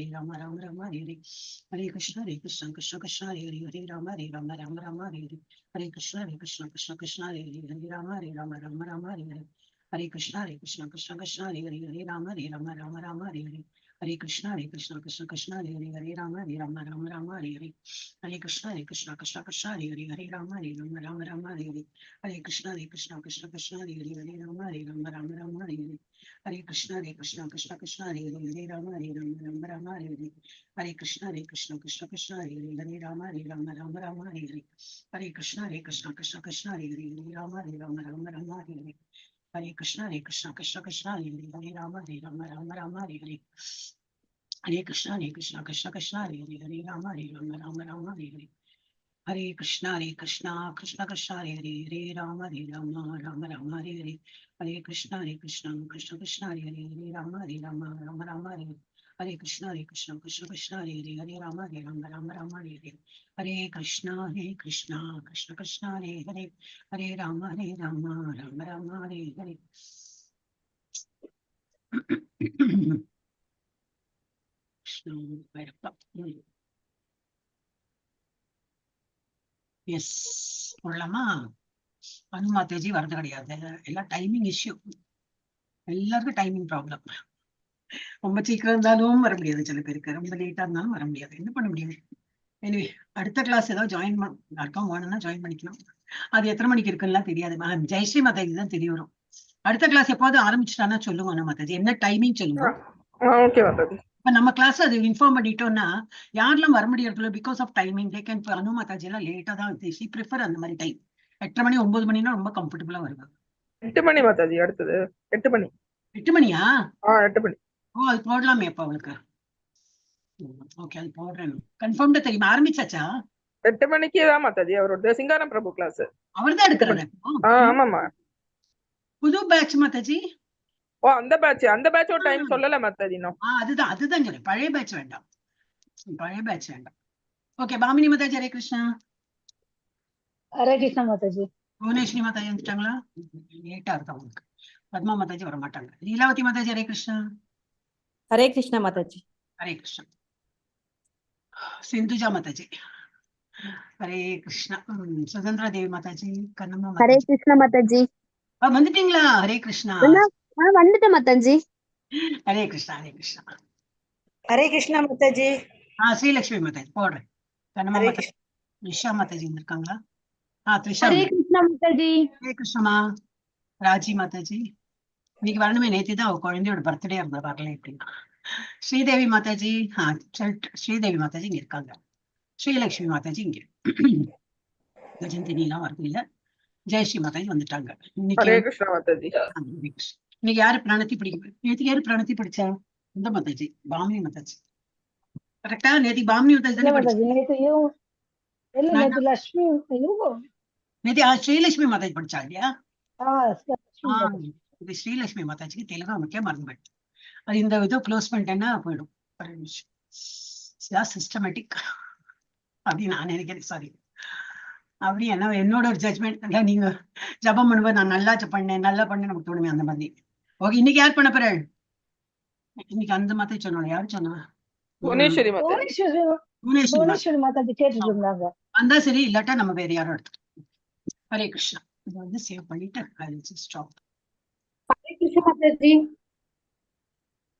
Hare Rama Rama Rama Hare Hare Hare Krishna Krishna Krishna Hare Hare Hare Rama Rama Rama Hare Hare Hare Krishna Krishna Krishna Hare Hare Hare Rama Rama Rama Hare Hare Hare Krishna Krishna Krishna Hare Hare Hare Rama Rama Hare Hare Hare Krishna Krishna Krishna Hare Hare Hare Rama Rama Hare Hare Hare Krishna Krishna Krishna Hare Hare Hare Rama Rama Hare Hare Hare Krishna Krishna Krishna Hare Hare Hare Rama Rama Hare Hare Hare Krishna Krishna Krishna Hare Hare Hare Rama Rama Hare Hare Hare Krishna Krishna Krishna Hare Hare Hare Rama Rama Hare Hare Hare Krishna Krishna Krishna Hare Hare Hare Rama Rama Hare Hare Hare Krishna Krishna Krishna Hare Hare Hare Rama Rama Hare Hare Hare Krishna Krishna Krishna Hare Hare Hare Rama Rama Hare Hare Hare Krishna Krishna Krishna Hare Hare Hare Rama Rama Hare Hare Hare Krishna Krishna Hare Hare Hare Rama Rama Hare Hare Hare Krishna Krishna Hare Hare Hare Rama Rama Hare Hare Hare Krishna Krishna Hare Hare Hare Rama Rama Hare Hare yes போடலாமா? அனுமாத்தேஜி வரது கிடையாது, எல்லாம் timing issue, எல்லாருக்கும் timing problem. ரொம்ப சீக்கிரம் இருந்தாலும் வர முடியாது, சில பேருக்கு ரொம்ப லேட்டா இருந்தாலும் வர முடியாது, என்ன பண்ண முடியும்? எனவே அடுத்த கிளாஸ் ஏதாவது ஜாயின் யாருக்கும் வேணும்னா ஜாயின் பண்ணிக்கலாம். அது எத்தனை மணிக்கு இருக்குன்னா தெரியாது, ஜெயஸ்ரீ மாதாஜி தான் தெரிய வரும். அடுத்த கிளாஸ் எப்போது ஆரம்பிச்சுட்டானா சொல்லுங்க அனுமாத்தாஜி, என்ன டைமிங் சொல்லுங்க. இப்ப நம்ம கிளாஸ் அது இன்ஃபார்ம் பண்ணிட்டோம்னா யாரெல்லாம் வர முடியாது, because of timing they can. அனுமாத்தாஜி எல்லாம் லேட்டா தான் ப்ரிஃபர் அந்த மாதிரி டைம். 8 மணி 9 மணினா ரொம்ப கம்ஃபர்டபுளா வருவாங்க. 8 மணி மாதாஜி, அடுத்தது 8 மணி. 8 மணியா? 8 மணி. ஓ, அது போடலாமே அப்ப அவளுக்கு. ஓகே, அது போடுறேன். கன்ஃபார்ம்டா தெரியுமா? ஆரம்பிச்சாச்சா? 8 மணிக்கு தான் மாதாஜி அவரோட சிங்காரம் பிரபு கிளாஸ். அவர்தான் எடுக்கிறாரு. ஆமாமா. புது பேட்ச் மாதாஜி. ஓ, அந்த பேட்ச் ஒரு டைம் சொல்லல மாதாஜி. அதுதான் சொல்றேன், பழைய பேட்ச் வேண்டாம், பழைய பேட்ச் வேண்டாம். ஓகே, பாமினி மாதாஜி ஹரே கிருஷ்ணா. ஹரே கிருஷ்ணா மாதாஜி. புவனேஸ்வரி மாதாஜி வந்துட்டாங்களா? லேட்டா இருக்கு அவங்களுக்கு. பத்மா மாதாஜி வர மாட்டாங்க. லீலாவதி மாதாஜி ஹரே கிருஷ்ணா. ஹரே கிருஷ்ணா மாதாஜி. ஹரே கிருஷ்ணா. சிந்துஜா மாதாஜி ஹரே கிருஷ்ணா. சுதந்திரா தேவி மாதாஜி. கண்ணம்மா ஹரே கிருஷ்ணா மாதாஜி. வந்துட்டீங்களா? ஹரே கிருஷ்ணா. வந்துட்டேன் மாதாஜி. ஹரே கிருஷ்ணா. ஹரே கிருஷ்ணா. ஹரே கிருஷ்ணா மாதாஜி. ஸ்ரீலட்சுமி மாதாஜி போடுறேன். கண்ணம்மா மாதாஜி. நிஷா மாதாஜி இருக்காங்களா? த்ரிஷா. ஹரே கிருஷ்ணா மாதாஜி. ஹரே கிருஷ்ணமா. ராஜி மாதாஜி இன்னைக்கு வரணுமே, நேற்று தான் அவ குழந்தையோட பர்த்டே இருந்தது, வரல எப்படின்னா. ஸ்ரீதேவி மாதாஜி. ஸ்ரீதேவி மாதாஜி இங்க இருக்காங்க. ஸ்ரீலட்சுமி மாதாஜி இங்க. கஜந்தினி எல்லாம் வரது இல்ல. ஜெயஸ்ரீ மாதாஜி வந்துட்டாங்க. இன்னைக்கு யாரு பிராணத்தி பிடிக்கும்? நேற்றுக்கு யாரு பிராணத்தி படிச்சா? இந்த மாதாஜி, பாமினி மாதாஜி. கரெக்டா? நேற்று பாமினி மாதாஜி தானே படிச்சா? நேற்று ஸ்ரீலட்சுமி மாதாஜி படிச்சா இல்லையா? இது ஸ்ரீலட்சுமி மாதாஜிக்கு தெலுங்கு முக்கிய மறந்து அது இந்த இதை க்ளோஸ் பண்ணிட்டேன்னா போயிடும். சிஸ்டமேட்டிக் அப்படி நான் நினைக்கிறேன். சாரி, அப்படி என்னோட ஒரு ஜட்மெண்ட். நீங்க ஜபம் பண்ணும்போது நான் நல்லா பண்ணேன் நமக்கு தோணுமே, அந்த மாதிரி. ஓகே, இன்னைக்கு யார் பண்ண போறாள்? இன்னைக்கு அந்த மாதிரி சொன்னோம். யாரு சொன்னா? வந்தா சரி, இல்லாட்டா நம்ம வேற யாரும் எடுத்து. ஹரே கிருஷ்ணா. இதை வந்து சேவ் பண்ணிட்டு ஸ்டாப். ஹரே கிருஷ்ணா மாதாஜி.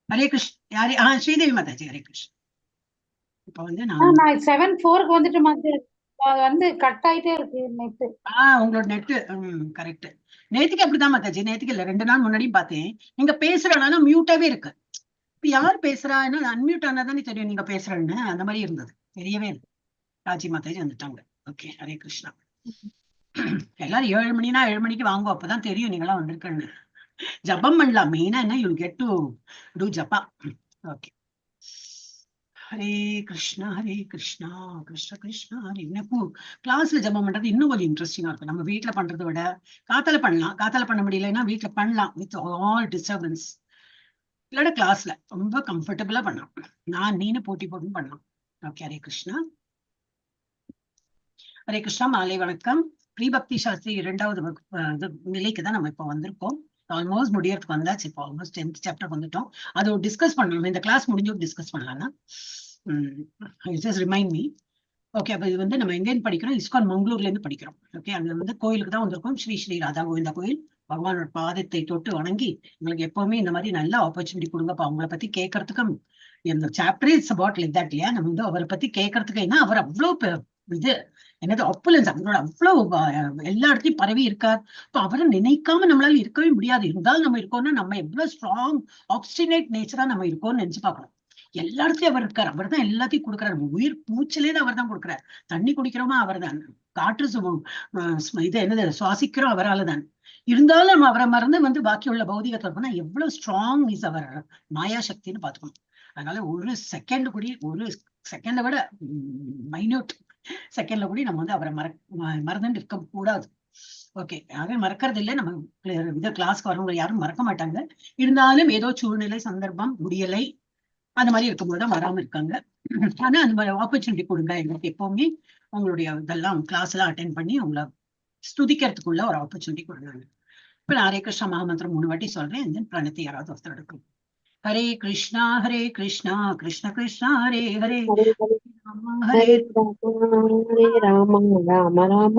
ஹரே கிருஷ்ணா. யாரு? ஸ்ரீதேவி மாதாஜி. ஹரே கிருஷ்ணா. இப்ப வந்து நான் 7:04 வந்துட்டு மாதாஜி, வந்து கட் ஆயிட்டே இருக்கு நெட். உங்களோட நெட் கரெக்ட். நேத்துக்கு அப்படிதான் மாதாஜி. நேத்துக்கு இல்ல, 2 நாள் முன்னாடியும் பார்த்தேன். நீங்க பேசுறனால மியூட்டாவே இருக்கு. இப்ப யார் பேசுறா? அன்மியூட் ஆனா தானே தெரியும் நீங்க பேசுறேன்னு. அந்த மாதிரி இருந்தது, தெரியவே இல்லை. ராஜி மாதாஜி வந்துட்டாங்க. ஓகே, ஹரே கிருஷ்ணா. எல்லாரும் 7 மணினா 7 மணிக்கு வாங்குவோம், அப்பதான் தெரியும் நீங்களாம் வந்திருக்குன்னு. ஜபம் பண்ணலாம். மெயினா என்ன, you get to do japa. Okay, Hare Krishna Krishna Krishna Hare. எனக்கும் கிளாஸ்ல ஜபம் பண்றது இன்னும் கொஞ்சம் இன்ட்ரெஸ்டிங்கா இருக்கும். நம்ம வீட்டுல பண்றதை விட காத்தால பண்ணலாம். காத்தால பண்ண முடியலன்னா வீட்டுல பண்ணலாம், வித் ஆல் டிஸ்டர்பன்ஸ். இல்லைன்னா கிளாஸ்ல ரொம்ப கம்ஃபர்டபுளா பண்ணலாம். நீனு போட்டி போட்டு பண்ணலாம். ஓகே, ஹரே கிருஷ்ணா. ஹரே கிருஷ்ணா. மாலை வணக்கம். ஸ்ரீபக்தி சாஸ்திரி 2வது நிலைக்கு தான் நம்ம இப்ப வந்திருக்கோம். ஆல்மோஸ்ட் முடியறதுக்கு வந்தாச்சு. இப்போ ஆல்மோஸ்ட் 10th சாப்டர் வந்துட்டோம். அது டிஸ்கஸ் பண்ணணும். இந்த கிளாஸ் முடிஞ்சு டிஸ்கஸ் பண்ணலாம்னா ஜஸ்ட் ரிமைண்ட் மீ. ஓகே, அப்ப இது வந்து நம்ம எங்கேருந்து படிக்கிறோம்? இஸ்கான் மங்களூர்ல இருந்து படிக்கிறோம். ஓகே, அங்க வந்து கோயிலுக்கு தான் வந்திருக்கோம். ஸ்ரீ ஸ்ரீ ராதா கோவிந்தா கோயில். பகவானோட பாதத்தை தொட்டு வணங்கி எங்களுக்கு எப்பவுமே இந்த மாதிரி நல்ல ஆப்பர்ச்சுனிட்டி கொடுங்கப்பா. அவங்கள பத்தி கேட்கறதுக்கும் இந்த chapter is about like that இல்லையா? நம்ம வந்து அவரை பத்தி கேட்கறதுக்கு என்ன, அவர் அவ்வளவு இது என்னது ஆப்புலன்ஸ், அவரோட அவ்வளவு எல்லா இடத்துலயும் பரவி இருக்கார். இப்ப அவரை நினைக்காம நம்மளால இருக்கவே முடியாது. இருந்தாலும் நம்ம இருக்கோம்னா நம்ம எவ்வளவு ஸ்ட்ராங் ஆப்ஸ்டினேட் நேச்சரா நம்ம இருக்கோம்னு நினைச்சு பார்க்கணும். எல்லா இடத்துலயும் அவர் இருக்கார். அவர் தான் எல்லாத்தையும் கொடுக்குறாரு. உயிர் மூச்சிலே அவர் தான் கொடுக்குறாரு. தண்ணி குடிக்கிறோமா அவர் தான், காற்று இது என்னது சுவாசிக்கிறோம் அவரால் தான். இருந்தாலும் நம்ம அவரை மறந்து வந்து பாக்கி உள்ள பௌதிகத்தை போனா எவ்வளவு ஸ்ட்ராங் இஸ் அவர் மாயா சக்தின்னு பாத்துக்கணும். அதனால ஒரு செகண்டை விட மைன்யூட் செகண்ட்ல கூட நம்ம வந்து அவரை மறந்துட்டு இருக்க கூடாது. ஓகே, யாரும் மறக்கிறது இல்லை. நம்ம இது கிளாஸ்க்கு வரவங்க யாரும் மறக்க மாட்டாங்க. இருந்தாலும் ஏதோ சூழ்நிலை சந்தர்ப்பம் முடியலை அந்த மாதிரி இருக்கும்போதுதான் வராம இருக்காங்க. ஆனா அந்த மாதிரி ஆப்பர்ச்சுனிட்டி கொடுங்க எங்களுக்கு. எப்பவுமே உங்களுடைய இதெல்லாம் கிளாஸ் எல்லாம் அட்டென்ட் பண்ணி உங்களை ஸ்துதிக்கிறதுக்குள்ள ஒரு ஆப்பர்ச்சுனிட்டி கொடுங்க. இப்ப நான் ஹரே கிருஷ்ணா மகாமந்திரம் 3 வாட்டி சொல்றேன். இந்த பிரணத்தை யாராவது ஒருத்தர் எடுக்கும். ஹரே கிருஷ்ணா கிருஷ்ணா கிருஷ்ணா ஹரே ஹரே, ஹரே ராம ராம ராம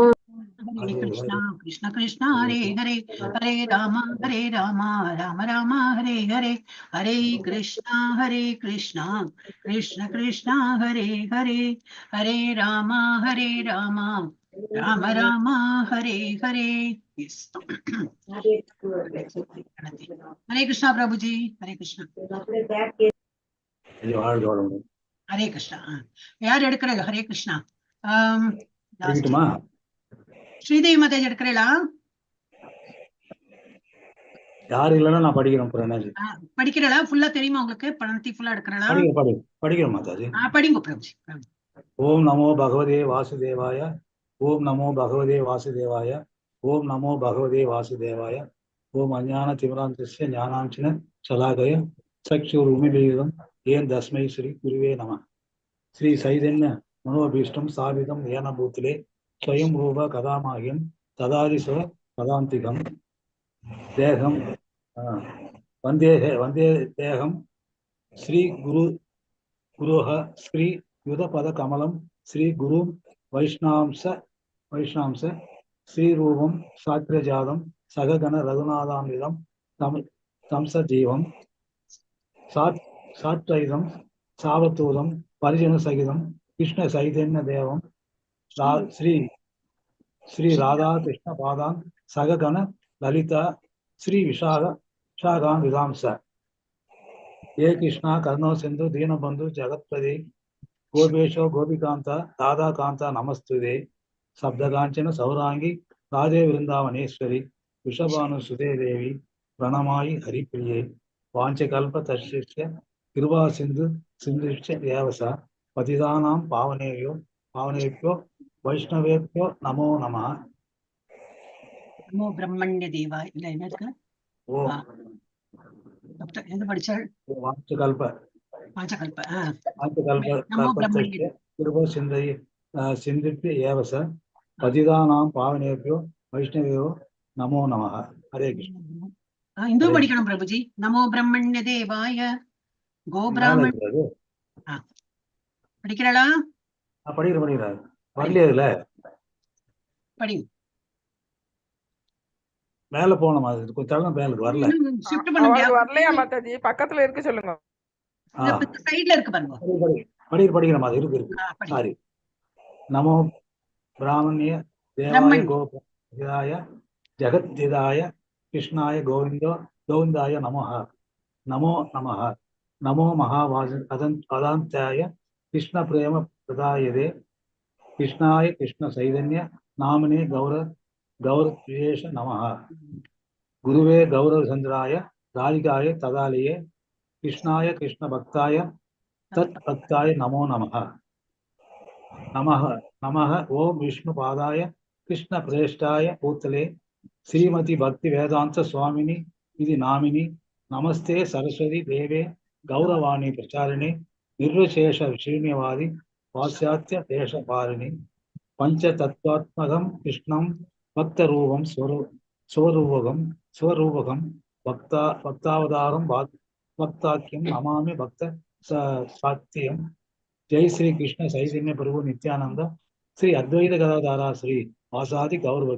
ஹரே கிருஷ்ணா கிருஷ்ண கிருஷ்ண ஹரே ஹரே, ஹரே ராம ராம ராம ஹரே ஹரே, ஹரே கிருஷ்ணா கிருஷ்ண கிருஷ்ண ஹரே ஹரே, ஹரே ராம ராம ராம ஹரே ஹரே. ஹரே கிருஷ்ணா பிரபுஜி. ஹரே கிருஷ்ணா. ஹரே கிருஷ்ணா. யார் எடுக்கிறாங்க? ஹரே கிருஷ்ணா. ஸ்ரீதேவி மாதாஜி எடுக்கிறீங்களா? யாரு இல்லைன்னா நான் படிக்கிறேன். படிக்கிறா? ஃபுல்லா தெரியுமா உங்களுக்கு? பணத்தி ஃபுல்லா எடுக்கிறா? படிக்கிறேன் மாதாஜி. படிங்க பிரபுஜி. ஓம் நமோ பகவதே வாசுதேவாய, ஓம் நமோ பகவதே வாசுதேவாய, ஓம் நமோ பகவதே வாசுதேவாய, ஓம் அஞ்ஞான திமிராந்தஸ்ய ஞானாஞ்சன சலாகய சக்ஷுர் உமிலீதம் ஏன் தஸ்மை ஸ்ரீ குருவே நம. ஸ்ரீ சைதன்ய மனோபீஷ்டம் ஸ்தாபிதம் ஏன பூத்திலே ஸ்வயம் ரூப கதாமாகியம் ததாதிஸ்வ பதாந்திகம் தேகம் வந்தே தேகம் ஸ்ரீ குருஹ ஸ்ரீ யுதபத கமலம் ஸ்ரீ குரு வைஷ்ணாம்ச ஸ்ரீரூபம் சாத்திரஜாதம் சககண ரகுநாதாமிதம் தம்சஜீவம் சாத்ரைதம் சாவத்தூதம் பரிஜன சகிதம் கிருஷ்ண சைதன்ய தேவம் ஸ்ரீ ராதா கிருஷ்ண பாதான் சககண லலிதா ஸ்ரீ விஷாகான் விதாம்ச ஏ கிருஷ்ணா கர்ணோ சிந்து தீனபந்து ஜகத்பதி கோபேஷோ கோபிகாந்தா ராதா காந்தா நமஸ்துதே சப்தகாஞ்சன சௌராங்கி ராதே விருந்தாவனேஸ்வரி விஷபானு சுதே தேவி பிரணமாயி ஹரிப்பிரியே வாஞ்சகல்ப தர்ஷிஷ்ய கிருபா சிந்து சிந்துஷ்ய தேவசா பதிதானாம் பாவனேபியோ வைஷ்ணவேபியோ நமோ நம. நமோ பிரம்மண்ய தேவா. இல்ல என்ன இருக்கு? எது படிச்சாள்? வாஞ்சகல்ப கிருபா சிந்துஷ்ய ஏவச பதிதானாம் பாவனேபியோ வைஷ்ணவேயோ நமோ நம. ஹரே கிருஷ்ண. இந்து படிக்கணும் பிரபுஜி. நமோ பிரம்மண்ய தேவாய கோபிராமன் படிக்கிறாளா? படிக்கிறாரு. வரலையா? இதுல படி. மேல போனோம். அது கொஞ்சம் மேலுக்கு வரல. ஷிஃப்ட் பண்ணுங்க. வரலையா மாதாஜி? பக்கத்துல இருக்கு சொல்லுங்க. சைடுல இருக்கு பாருங்க. படிக்கிற மாதிரி இருக்கு. சாரி. நமோ பிராமணிய தேவாய கோபிதாய ஜெகத்ஹிதாய கிருஷ்ணாய கோவிந்தாய நமஹ. நமோ நமஹ. நமோ மகாவாதாந்தாய கிருஷ்ண பிரேம பிரதாயதே கிருஷ்ணாய கிருஷ்ண சைதன்ய நாமனே கௌரத்வேஷ நமஹ. குருவே கௌரவச்சந்திராய ராதிகாய ததாலயே கிருஷ்ணாய கிருஷ்ண பக்தாய தத் பக்தாய நமோ நமஹ. நமஹ ஓம் விஷ்ணு பாதாய கிருஷ்ண பிரேஷ்டாய பூத்தலே ஸ்ரீமதி பக்தி வேதாந்த சுவாமினி இது நாமினி நமஸ்தே சரஸ்வதி தேவே கௌரவாணி பிரச்சாரிணி நிர்விசேஷ சூன்யவாதி பாஸ்யாத்ய தேசபாரிணி பஞ்ச தத்வாத்மகம் கிருஷ்ணம் பக்த ரூபம் சிவரூபகம் பக்தாவதாரம் பக்தாக்கியம் நமாமி பக்த சாத்தியம். ஜெய் ஸ்ரீ கிருஷ்ண சைதன்ய பிரபு நித்யானந்த ஸ்ரீ அத்வைத கதாதாரா ஸ்ரீ வாசாதி கௌரவ.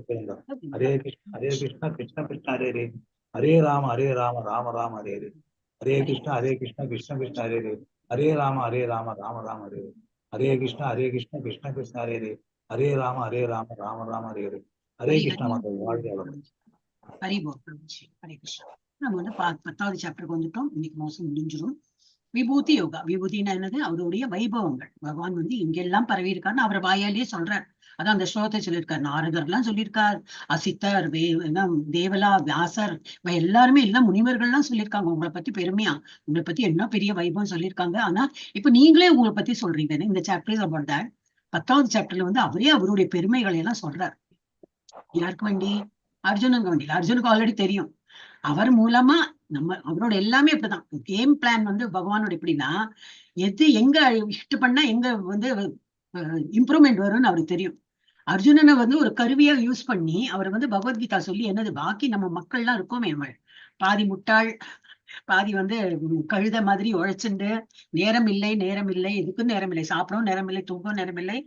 ஹரே கிருஷ்ண கிருஷ்ண கிருஷ்ண ஹரே ஹரே, ஹரே ராம ராம ராம ஹரே ஹரே, ஹரே கிருஷ்ண கிருஷ்ண கிருஷ்ண ஹரே ஹரே, ஹரே ராம ராம ராம ஹரே ஹரே, ஹரே கிருஷ்ண கிருஷ்ண கிருஷ்ண ஹரே ஹரே, ஹரே ராம ராம ராம ஹரே ஹரே. ஹரே கிருஷ்ண மக்கள் வாழ்க்கை. ஹரிபோ பிரபுஜி, ஹரே கிருஷ்ணா. நம்ம வந்து 10வது சாப்டருக்கு வந்துட்டோம். இன்னைக்கு மாசம் முடிஞ்சிடும். விபூதி யோகா. விபூதினா என்னது? அவருடைய வைபவங்கள். பகவான் வந்து இங்கெல்லாம் பரவி இருக்காருன்னு அவர் வாயாலேயே சொல்றார். அதான் அந்த ஸ்லோகத்தை சொல்லியிருக்காரு. நாரதர்லாம் சொல்லியிருக்கார், அசித்தர், தேவலா, வியாசர், எல்லாருமே எல்லாம் முனிவர்கள்லாம் சொல்லியிருக்காங்க உங்களை பத்தி பெருமையா, உங்களை பத்தி என்ன பெரிய வைபவம் சொல்லியிருக்காங்க. ஆனா இப்ப நீங்களே உங்களை பத்தி சொல்றீங்க. இந்த சாப்டர் அபவுட் தட். 10வது சாப்டர்ல வந்து அவரே அவருடைய பெருமைகளை எல்லாம் சொல்றார். யாருக்கு வேண்டி? அர்ஜுனனுக்கு வேண்டி. அர்ஜுனுக்கு ஆல்ரெடி தெரியும். அவர் மூலமா அவரோட எல்லாமே இப்படிதான். கேம் பிளான் வந்து பகவானோட எப்படின்னா, எது எங்க ஹிட் பண்ணா எங்க வந்து இம்ப்ரூவ்மெண்ட் வரும்னு அவருக்கு தெரியும். அர்ஜுனனை வந்து ஒரு கருவியா யூஸ் பண்ணி அவர் வந்து பகவத்கீதா சொல்லி என்னது, பாக்கி நம்ம மக்கள்லாம் இருக்கோமே, பாதி முட்டாள், பாதி வந்து கழுத மாதிரி உழைச்சுண்டு, நேரம் இல்லை, எதுக்கும் நேரம் இல்லை, சாப்பிடவும் நேரம் இல்லை, தூங்கவும் நேரம் இல்லை,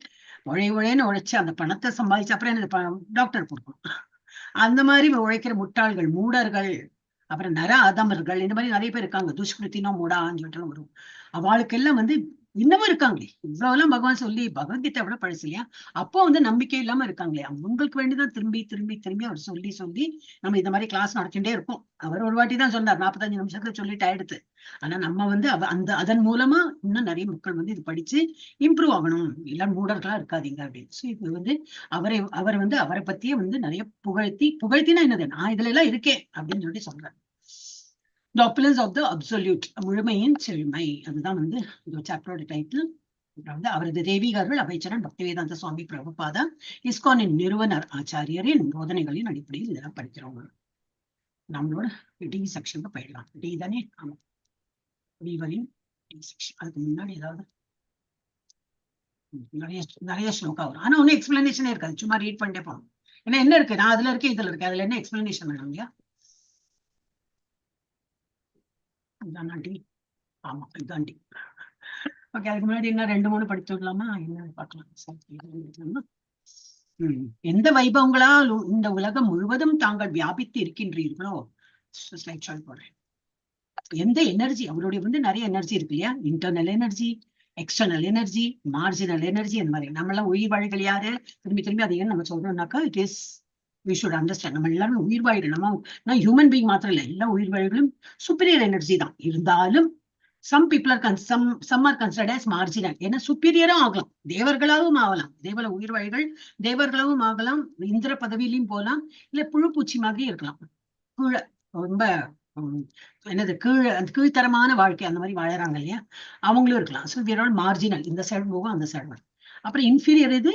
உழைன்னு உழைச்சு அந்த பணத்தை சம்பாதிச்சு அப்புறம் எனக்கு டாக்டர் கொடுக்கணும், அந்த மாதிரி உழைக்கிற முட்டாள்கள், மூடர்கள், அப்புறம் நர அதமர்கள், இந்த மாதிரி நிறைய பேர் இருக்காங்க. துஷ்கிருத்தினோ மூடான்னு சொல்லிட்டு வரும். அவளுக்கெல்லாம் வந்து இன்னமும் இருக்காங்களே. இவ்வளவு எல்லாம் பகவான் சொல்லி பகவத்கீதை எவ்வளவு பழசு இல்லையா? அப்போ வந்து நம்பிக்கை இல்லாம இருக்காங்களே, அவங்களுக்கு வேண்டிதான் திரும்பி அவர் சொல்லி நம்ம இந்த மாதிரி கிளாஸ் நடத்திட்டே இருக்கோம். அவர் ஒரு வாட்டி தான் சொன்னார், 45 நிமிஷத்துல சொல்லிட்டு ஆயிடுத்து. ஆனா நம்ம வந்து அதன் மூலமா இன்னும் நிறைய மக்கள் வந்து இது படிச்சு இம்ப்ரூவ் ஆகணும், எல்லாம் மூடர்களா இருக்காதீங்க அப்படின்னு. ஸோ இது வந்து அவரை பத்தியே வந்து நிறைய புகழ்த்தினா என்னது, நான் இதுல எல்லாம் இருக்கேன் அப்படின்னு சொல்லி சொல்றேன். The opulence of the absolute, முழுமையின் செழுமை, அதுதான் வந்து இந்த சாப்டரோட டைட்டில். வந்து அவரது தேவிகார்கள் அபயச்சரன் பக்திவேதாந்த சுவாமி பிரபுபாதா இஸ்கானின் நிறுவனர் ஆச்சாரியரின் போதனைகளின் அடிப்படையில் இதெல்லாம் படிக்கிறவங்க. நம்மளோட டி செக்ஷனுக்கு போயிடலாம். டி தானே? ஆமா, வீவலின் டி செக்ஷன். அதுக்கு முன்னாடி ஏதாவது நிறைய ஸ்லோகா வரும். ஆனா ஒன்னும் எக்ஸ்பிளனேஷனே இருக்காது, சும்மா ரீட் பண்ணிட்டே போகணும். ஏன்னா என்ன இருக்கு, நான் அதுல இருக்கேன் இதுல இருக்கேன், அதுல என்ன எக்ஸ்பிளனேஷன் வேணும் இல்லையா? டி. ஆமா, இதுதான் டி. ஓகே, அதுக்கு முன்னாடி என்ன 2-3 படித்து விடலாமா? என்ன பார்க்கலாம். எந்த வைபவங்களால் இந்த உலகம் முழுவதும் தாங்கள் வியாபித்து இருக்கின்றீர்களோ, போடுறேன். எந்த எனர்ஜி, அவருடைய வந்து நிறைய எனர்ஜி இருக்கு இல்லையா? Internal energy, external energy, marginal energy, அந்த மாதிரி. நம்ம எல்லாம் உயிர் வாழிகள் யாரு? திரும்பி அதை ஏன் நம்ம சொல்றோம்னாக்கா, it is we should understand. நம்ம எல்லாரும் உயிர் வாழிகள். நம்ம ஹியூமன் பீயிங் மாத்திரம் இல்லை, எல்லா உயிர் வாழிகளும் சுப்பீரியர் எனர்ஜி தான். இருந்தாலும் some people are some are considered as marginal. ஏன்னா சுப்பீரியரும் ஆகலாம், தேவர்களாகவும் ஆகலாம். உயிர் வாழிகள் தேவர்களாகவும் ஆகலாம், இந்திர பதவியிலையும் போகலாம், இல்ல புழு பூச்சி மாதிரி இருக்கலாம். ரொம்ப என்னது கீழ்த்தரமான வாழ்க்கை அந்த மாதிரி வாழறாங்க இல்லையா, அவங்களும் இருக்கலாம். ஸோ வேற மார்ஜினல், இந்த சைடு போகும் அந்த சைடு வரும். அப்புறம் இன்ஃபீரியர் இது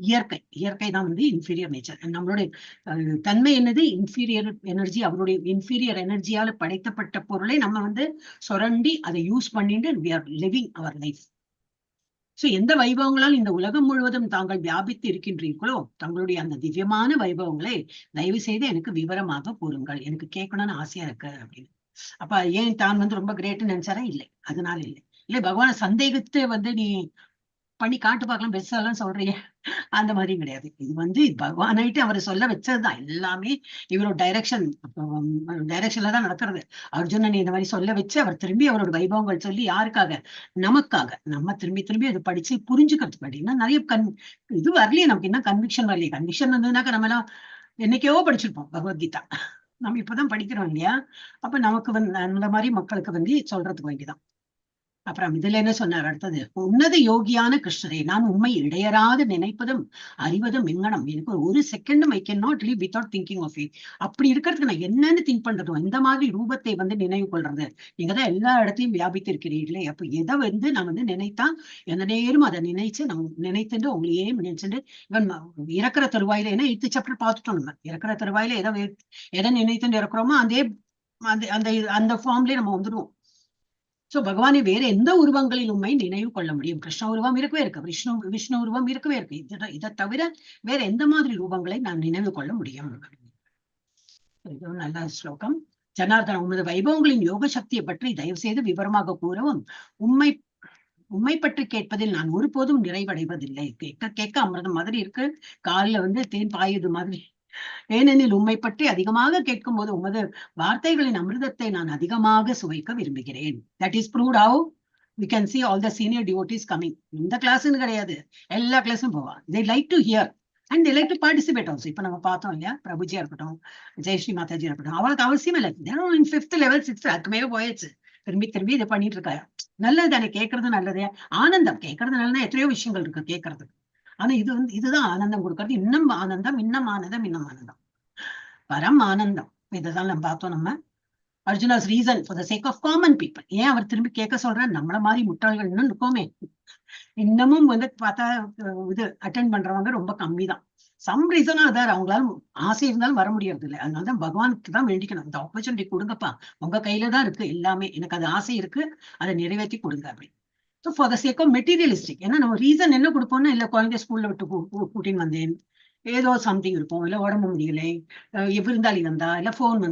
இயற்கை தான் வந்து இன்ஃபீரியர் நேச்சர். நம்மளுடைய தன்மை என்னது? Inferior energy. அவருடைய இன்ஃபீரியர் எனர்ஜியால படைக்கப்பட்ட பொருளை நம்ம வந்து சுரண்டி அதை யூஸ் பண்ணிட்டு we are living our life. So எந்த வைபவங்களால் இந்த உலகம் முழுவதும் தாங்கள் வியாபித்து இருக்கின்றீர்களோ, தங்களுடைய அந்த திவ்யமான வைபவங்களை தயவு செய்து எனக்கு விவரமாக கூறுங்கள், எனக்கு கேட்கணும்னு ஆசையா இருக்கு அப்படின்னு. அப்ப ஏன் தான் வந்து ரொம்ப கிரேட்னு நினைச்சாரா? இல்லை, அதனால இல்லை பகவான சந்தேகத்தை வந்து நீ பண்ணி காட்டு பார்க்கலாம், பெருசாலாம் சொல்றீங்க, அந்த மாதிரி கிடையாது. இது வந்து பகவானாயிட்டு அவர் சொல்ல வச்சதுதான் எல்லாமே. இவரோட டைரக்ஷன்ல தான் நடக்கிறது. அர்ஜுனன் இந்த மாதிரி சொல்ல வச்சு அவர் திரும்பி அவரோட வைபவங்கள் சொல்லி யாருக்காக? நமக்காக. நம்ம திரும்பி அதை படிச்சு புரிஞ்சுக்கிறதுக்கு அப்படின்னா நிறைய இது வரலையே நமக்கு, என்ன கன்விக்ஷன் வரலையே. கன்விக்ஷன் வந்ததுனாக்கா நம்ம எல்லாம் என்னைக்கோ படிச்சிருப்போம் பகவத்கீதா. நம்ம இப்பதான் படிக்கிறோம் இல்லையா? அப்ப நமக்கு வந்து அந்த மாதிரி மக்களுக்கு வந்து சொல்றதுக்கு வேண்டிதான். அப்புறம் இதுல என்ன சொன்னார் அடுத்தது? உன்னத யோகியான கிருஷ்ணரே, நான் உண்மை இடையராது நினைப்பதும் அறிவதும் எங்கனம். எனக்கு ஒரு செகண்டும் I can not live without thinking of it. அப்படி இருக்கிறதுக்கு நான் என்னன்னு திங்க் பண்றதும், இந்த மாதிரி ரூபத்தை வந்து நினைவு கொள்றது. நீங்க தான் எல்லா இடத்தையும் வியாபித்து இருக்கிறீர்களே, அப்ப எதை வந்து நான் வந்து நினைத்தா எந்த நேரம் அதை நினைச்சு நான் நினைத்துட்டு உங்களையே நினைச்சுட்டு இவன் இறக்குற தருவாயில, ஏன்னா 8th சாப்டர் பார்த்துட்டோம். நம்ம இறக்குற தருவாயில எதை நினைத்துட்டு இறக்குறோமோ அந்த ஃபார்ம்லயே நம்ம வந்துடுவோம். சோ பகவானை வேற எந்த உருவங்களில் உண்மை நினைவு கொள்ள முடியும்? கிருஷ்ண உருவம் இருக்கவே இருக்கு, விஷ்ணு உருவம் இருக்கவே இருக்கு. இதை தவிர வேற எந்த மாதிரி ரூபங்களை நான் நினைவு கொள்ள முடியும்? இது நல்ல ஸ்லோகம். ஜனார்தன, உமது வைபவங்களின் யோக சக்தியை பற்றி தயவு செய்து விவரமாக கூறவும். உம்மை பற்றி கேட்பதில் நான் ஒருபோதும் நிறைவடைவதில்லை. கேட்க கேட்க அமிர்தம் மாதிரி இருக்கு, காலில் தேன் பாயுது மாதிரி. ஏனெனில் உம்மை பற்றி அதிகமாக கேட்கும் போது உமது வார்த்தைகளின் அமிர்தத்தை நான் அதிகமாக சுவைக்க விரும்புகிறேன். That is proved how we can see all the senior devotees coming. இந்த கிளாஸ்ன்னு கிடையாது, எல்லா கிளாஸும் போவா. they like to hear and they like to participate also. இப்ப நம்ம பார்த்தோம் இல்லையா, பிரபுஜியா இருக்கட்டும், ஜெயஸ்ரீ மாதாஜியா இருக்கட்டும், அவளுக்கு அவசியம் இல்லை. in 5th level 6th அதுக்கு மேல போயாச்சு. திரும்பி இதை பண்ணிட்டு இருக்கா. நல்லது தானே, கேட்கறது நல்லதே. ஆனந்தம் கேட்கறது நல்லதா, எத்தனையோ விஷயங்கள் இருக்கு கேட்கறதுக்கு. ஆனா இதுதான் ஆனந்தம் கொடுக்கறது. இன்னும் ஆனந்தம், இன்னும் ஆனந்தம், இன்னும் ஆனந்தம், பரம் ஆனந்தம். இதுதான் நம்ம பார்த்தோம். நம்ம Arjuna's reason for the sake of common people. ஏன் அவர் திரும்பி கேட்க சொல்ற, நம்மள மாதிரி முட்டாள்கள் இன்னும் இருக்கோமே. இன்னமும் பார்த்தா இது அட்டென்ட் பண்றவங்க ரொம்ப கம்மி தான். சம் ரீசனா அதார், அவங்களால ஆசை இருந்தாலும் வர முடியறது இல்லை. அதனாலதான் பகவானுக்கு தான் வேண்டிக்கணும், இந்த ஆப்பர்ச்சுனிட்டி கொடுங்கப்பா, உங்க கையில தான் இருக்கு எல்லாமே, எனக்கு அது ஆசை இருக்கு, அதை நிறைவேற்றி கொடுங்க அப்படின்னு. So for the sake of materialistic. ஏன்னா நம்ம ரீசன் என்ன கொடுப்போம்னா, இல்லை குழந்தைய ஸ்கூல்ல விட்டு கூட்டின்னு வந்தேன், ஏதோ சம்திங் இருக்கும், இல்லை உடம்பு முடியலை, விருந்தாளி வந்தா, இல்லை போன்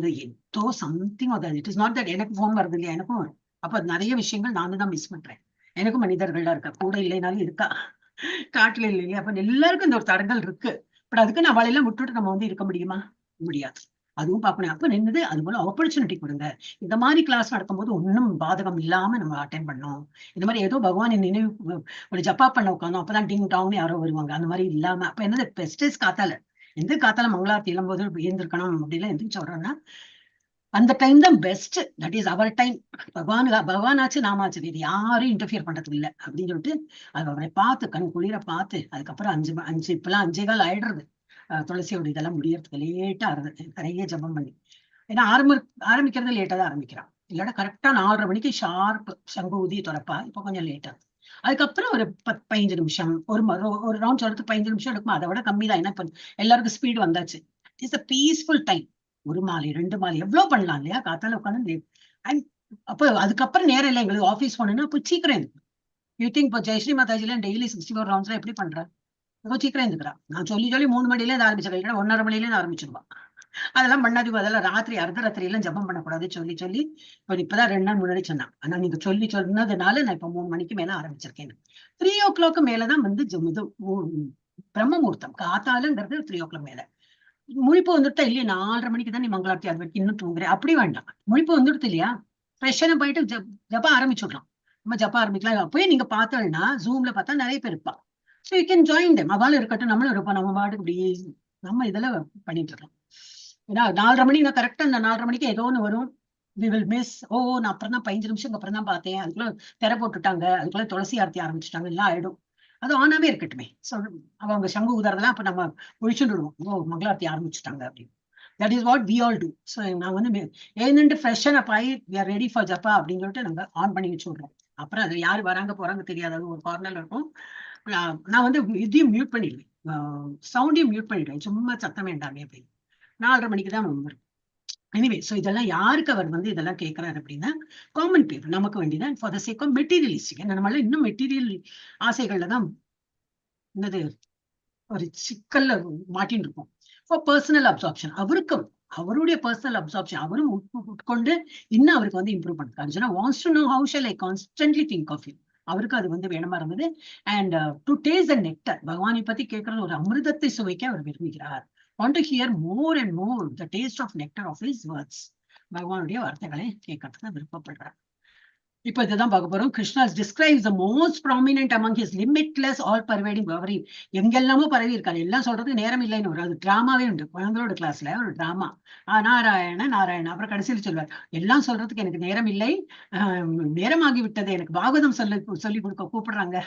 ஏதோ something. It is not that எனக்கு போன் வருது இல்லையா, எனக்கும் வரும். அப்ப நிறைய விஷயங்கள் நானும் தான் மிஸ் பண்றேன். எனக்கும் மனிதர்கள்லாம் இருக்கா, கூட இல்லைனாலும் இருக்கா, காட்டுல இல்லையா. அப்ப எல்லாருக்கும் இந்த ஒரு தடங்கள் இருக்கு. பட் அதுக்கு நான் அவளையெல்லாம் விட்டுட்டு நம்ம இருக்க முடியுமா? முடியாது. அதுவும் பார்க்கணும். அப்ப நின்றுது அது போல ஆப்பர்ச்சுனிட்டி கொடுங்க. இந்த மாதிரி கிளாஸ் நடக்கும்போது ஒன்றும் பாதகம் இல்லாம நம்ம அட்டென்ட் பண்ணோம். இந்த மாதிரி ஏதோ பகவானின் நினைவு ஒரு ஜப்பா பண்ண உட்காந்தோம், அப்பதான் டிங் டாங்னு யாரோ வருவாங்க, அந்த மாதிரி இல்லாம. அப்ப என்னது பெஸ்டேஸ் காத்தால காத்தால மங்களாரத்தி இளம்போது எழுந்திருக்கணும் அப்படிலாம் எதுக்கு சொல்றேன்னா, அந்த டைம் தான் best. That is our time. பகவானாச்சு நாமாச்சு, வேறு யாரும் இன்டர்ஃபியர் பண்றதுக்கு இல்லை அப்படின்னு சொல்லிட்டு அவரை பார்த்து கண் குளிர பார்த்து, அதுக்கப்புறம் 5 இப்பெல்லாம் 5:15 ஆயிடுறது. துளசியோட இதெல்லாம் முடியறதுக்கு லேட்டா ஆறுது. நிறைய ஜபம் பண்ணி, ஏன்னா ஆரம்பிக்கிறது லேட்டா தான் ஆரம்பிக்கிறான். இல்லைன்னா கரெக்டா 4:30 மணிக்கு ஷார்ப் சங்கு ஊதி துறப்பா. இப்போ கொஞ்சம் லேட்டா. அதுக்கப்புறம் ஒரு 15 நிமிஷம், ஒரு ரவுண்ட் சொல்றதுக்கு 15 நிமிஷம் எடுக்குமா, அதை விட கம்மி தான். ஏன்னா இப்ப எல்லாருக்கும் ஸ்பீடு வந்தாச்சு. It's a peaceful time. 1 மாலை 2 மாலை எவ்வளவு பண்ணலாம் இல்லையா, காத்தால உட்காந்து. அண்ட் அப்போ அதுக்கப்புறம் நேரம் இல்லை எங்களுக்கு ஆஃபீஸ் போனோம்னா, அப்போ சீக்கிரம் யூ திங்க் இப்போ ஜெயஸ்ரீ மாதாஜிலாம் டெய்லி 64 ரவுண்ட்ஸ்ல எப்படி பண்றா, ரொம்ப சீக்கிரம் இருந்துக்கிறா. நான் சொல்லி 3 மணில இருந்து ஆரம்பிச்சிருக்கேன், 1:30 மணில இருந்து ஆரம்பிச்சிருவா. அதெல்லாம் பண்ணாது. அதெல்லாம் ராத்திரி அர்த்தராத்திரி எல்லாம் ஜபம் பண்ணக்கூடாது சொல்லி இப்பதான் 2 நாள் முன்னாடி சொன்னான். ஆனா நீங்க சொன்னதுனால நான் இப்ப 3 மணிக்கு மேல ஆரம்பிச்சிருக்கேன். 3 o'clock மேலதான் இது பிரம்ம முகூர்த்தம். காத்தாலுங்கிறது 3 o'clock மேல. முழிப்பு வந்துட்டா இல்லையா, 4:30 மணிக்கு தான் நீ மங்களார்த்தி, அது வரைக்கும் இன்னும் தூங்குறேன் அப்படி வேண்டாம். முழிப்பு வந்துடுது இல்லையா, ஃப்ரெஷ்ஷான போயிட்டு ஜப்பா ஆரம்பிச்சுடலாம். நம்ம ஜப்பா ஆரம்பிக்கலாம். அப்பயே நீங்க பார்த்தோம்னா ஜூம்ல பார்த்தா நிறைய பேர் இருப்பா. So you can join them. அவளும் இருக்கட்டும், நம்மளும் இருப்போம். நம்ம பாட்டுக்கு இப்படி நம்ம இதெல்லாம் பண்ணிட்டு இருக்கோம். ஏன்னா 4:30 மணி நான் கரெக்டா அந்த 4:30 மணிக்கு ஏதோ ஒன்று வரும். We will miss. நான் அப்புறம் தான் 15 நிமிஷம் அப்புறம் தான் பார்த்தேன், அதுக்குள்ள திரை போட்டுட்டாங்க, அதுக்குள்ள துளசி ஆர்த்தி ஆரம்பிச்சுட்டாங்க, எல்லாம் ஆயிடும். அது ஆனாவே இருக்கட்டுமே. ஸோ அவங்க சங்கு ஊதாரதெல்லாம் அப்ப நம்ம ஒழிச்சுடுவோம், மங்களார்த்தி ஆரம்பிச்சுட்டாங்க அப்படின்னு. That is what we all do. So நான் ஏன்னு ஃப்ரெஷ்ஷான பாய் we are ready for japa அப்படின்னு சொல்லிட்டு நம்ம ஆன் பண்ணி வச்சு விடுறோம். அப்புறம் அது யாரு வராங்க போறாங்க தெரியாது, அது ஒரு கார்னர்ல இருக்கும். நான் இதையும் மியூட் பண்ணிடுவேன், சவுண்டையும் மியூட் பண்ணிடுவேன், சும்மா சத்தம் வேண்டாமே அப்படின்னு. 4:30 மணிக்கு தான் வரும். எனிவே, ஸோ இதெல்லாம் யாருக்கு அவர் இதெல்லாம் கேட்கிறாரு அப்படின்னா, காமன் பீப்புள், நமக்கு வேண்டியதான். For the sake of materialistic. நம்மளால இன்னும் மெட்டீரியல் ஆசைகள்ல தான் என்னது ஒரு சிக்கல்ல மாட்டின்னு இருக்கும். ஃபார் பர்சனல் அப்சார்ப்ஷன், அவருடைய பர்சனல் அப்சார்ப்ஷன் அவரும் உட்கொண்டு இன்னும் அவருக்கு இம்ப்ரூவ் பண்ணுறாரு. Arjuna wants to know how shall I constantly think of you. அவருக்கு அது வேணுமா இருந்தது. And to taste the nectar, பகவானை பத்தி கேட்கறது ஒரு அமிர்தத்தை சுவைக்க அவர் விரும்புகிறார். Want to hear more and more the taste of nectar of his words. பகவானுடைய வார்த்தைகளை கேட்கறதுக்கு விருப்பப்படுறார். இப்ப இதுதான் பார்க்க போறோம். Krishna describes the most prominent among his limitless all pervading glory. எங்கெல்லாமோ பரவி இருக்காரு, எல்லாம் சொல்றதுக்கு நேரம் இல்லைன்னு ஒரு டிராமாவே உண்டு. குழந்தைகளோட கிளாஸ்ல ஒரு டிராமா, நாராயண அப்புறம் கடைசியில் சொல்வார், எல்லாம் சொல்றதுக்கு எனக்கு நேரம் இல்லை, நேரமாகி விட்டது, எனக்கு பாகவதம் சொல்லி கொடுக்க கூப்பிடுறாங்க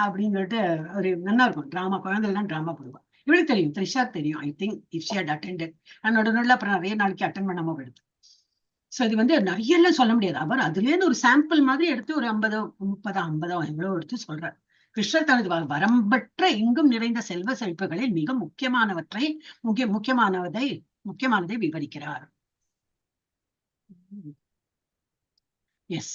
அப்படின்னு சொல்லிட்டு ஒரு நல்லா இருக்கும் டிராமா. குழந்தைகள் டிராமா போடுவாங்க. இவளுக்கு தெரியும், த்ரிஷா தெரியும். I think if she had attended. நடுநடுல அப்புறம் நிறைய நாளைக்கு அட்டன் பண்ணாம போயிடுது. ஸோ இது நிறைய எல்லாம் சொல்ல முடியாது. அவர் அதுல இருந்து ஒரு சாம்பிள் மாதிரி எடுத்து ஒரு 50 எவ்வளவு எடுத்து சொல்றார். கிருஷ்ணர் தனது வரம்பற்ற எங்கும் நிறைந்த செல்வ செழிப்புகளில் மிக முக்கியமானதை விவரிக்கிறார். Yes,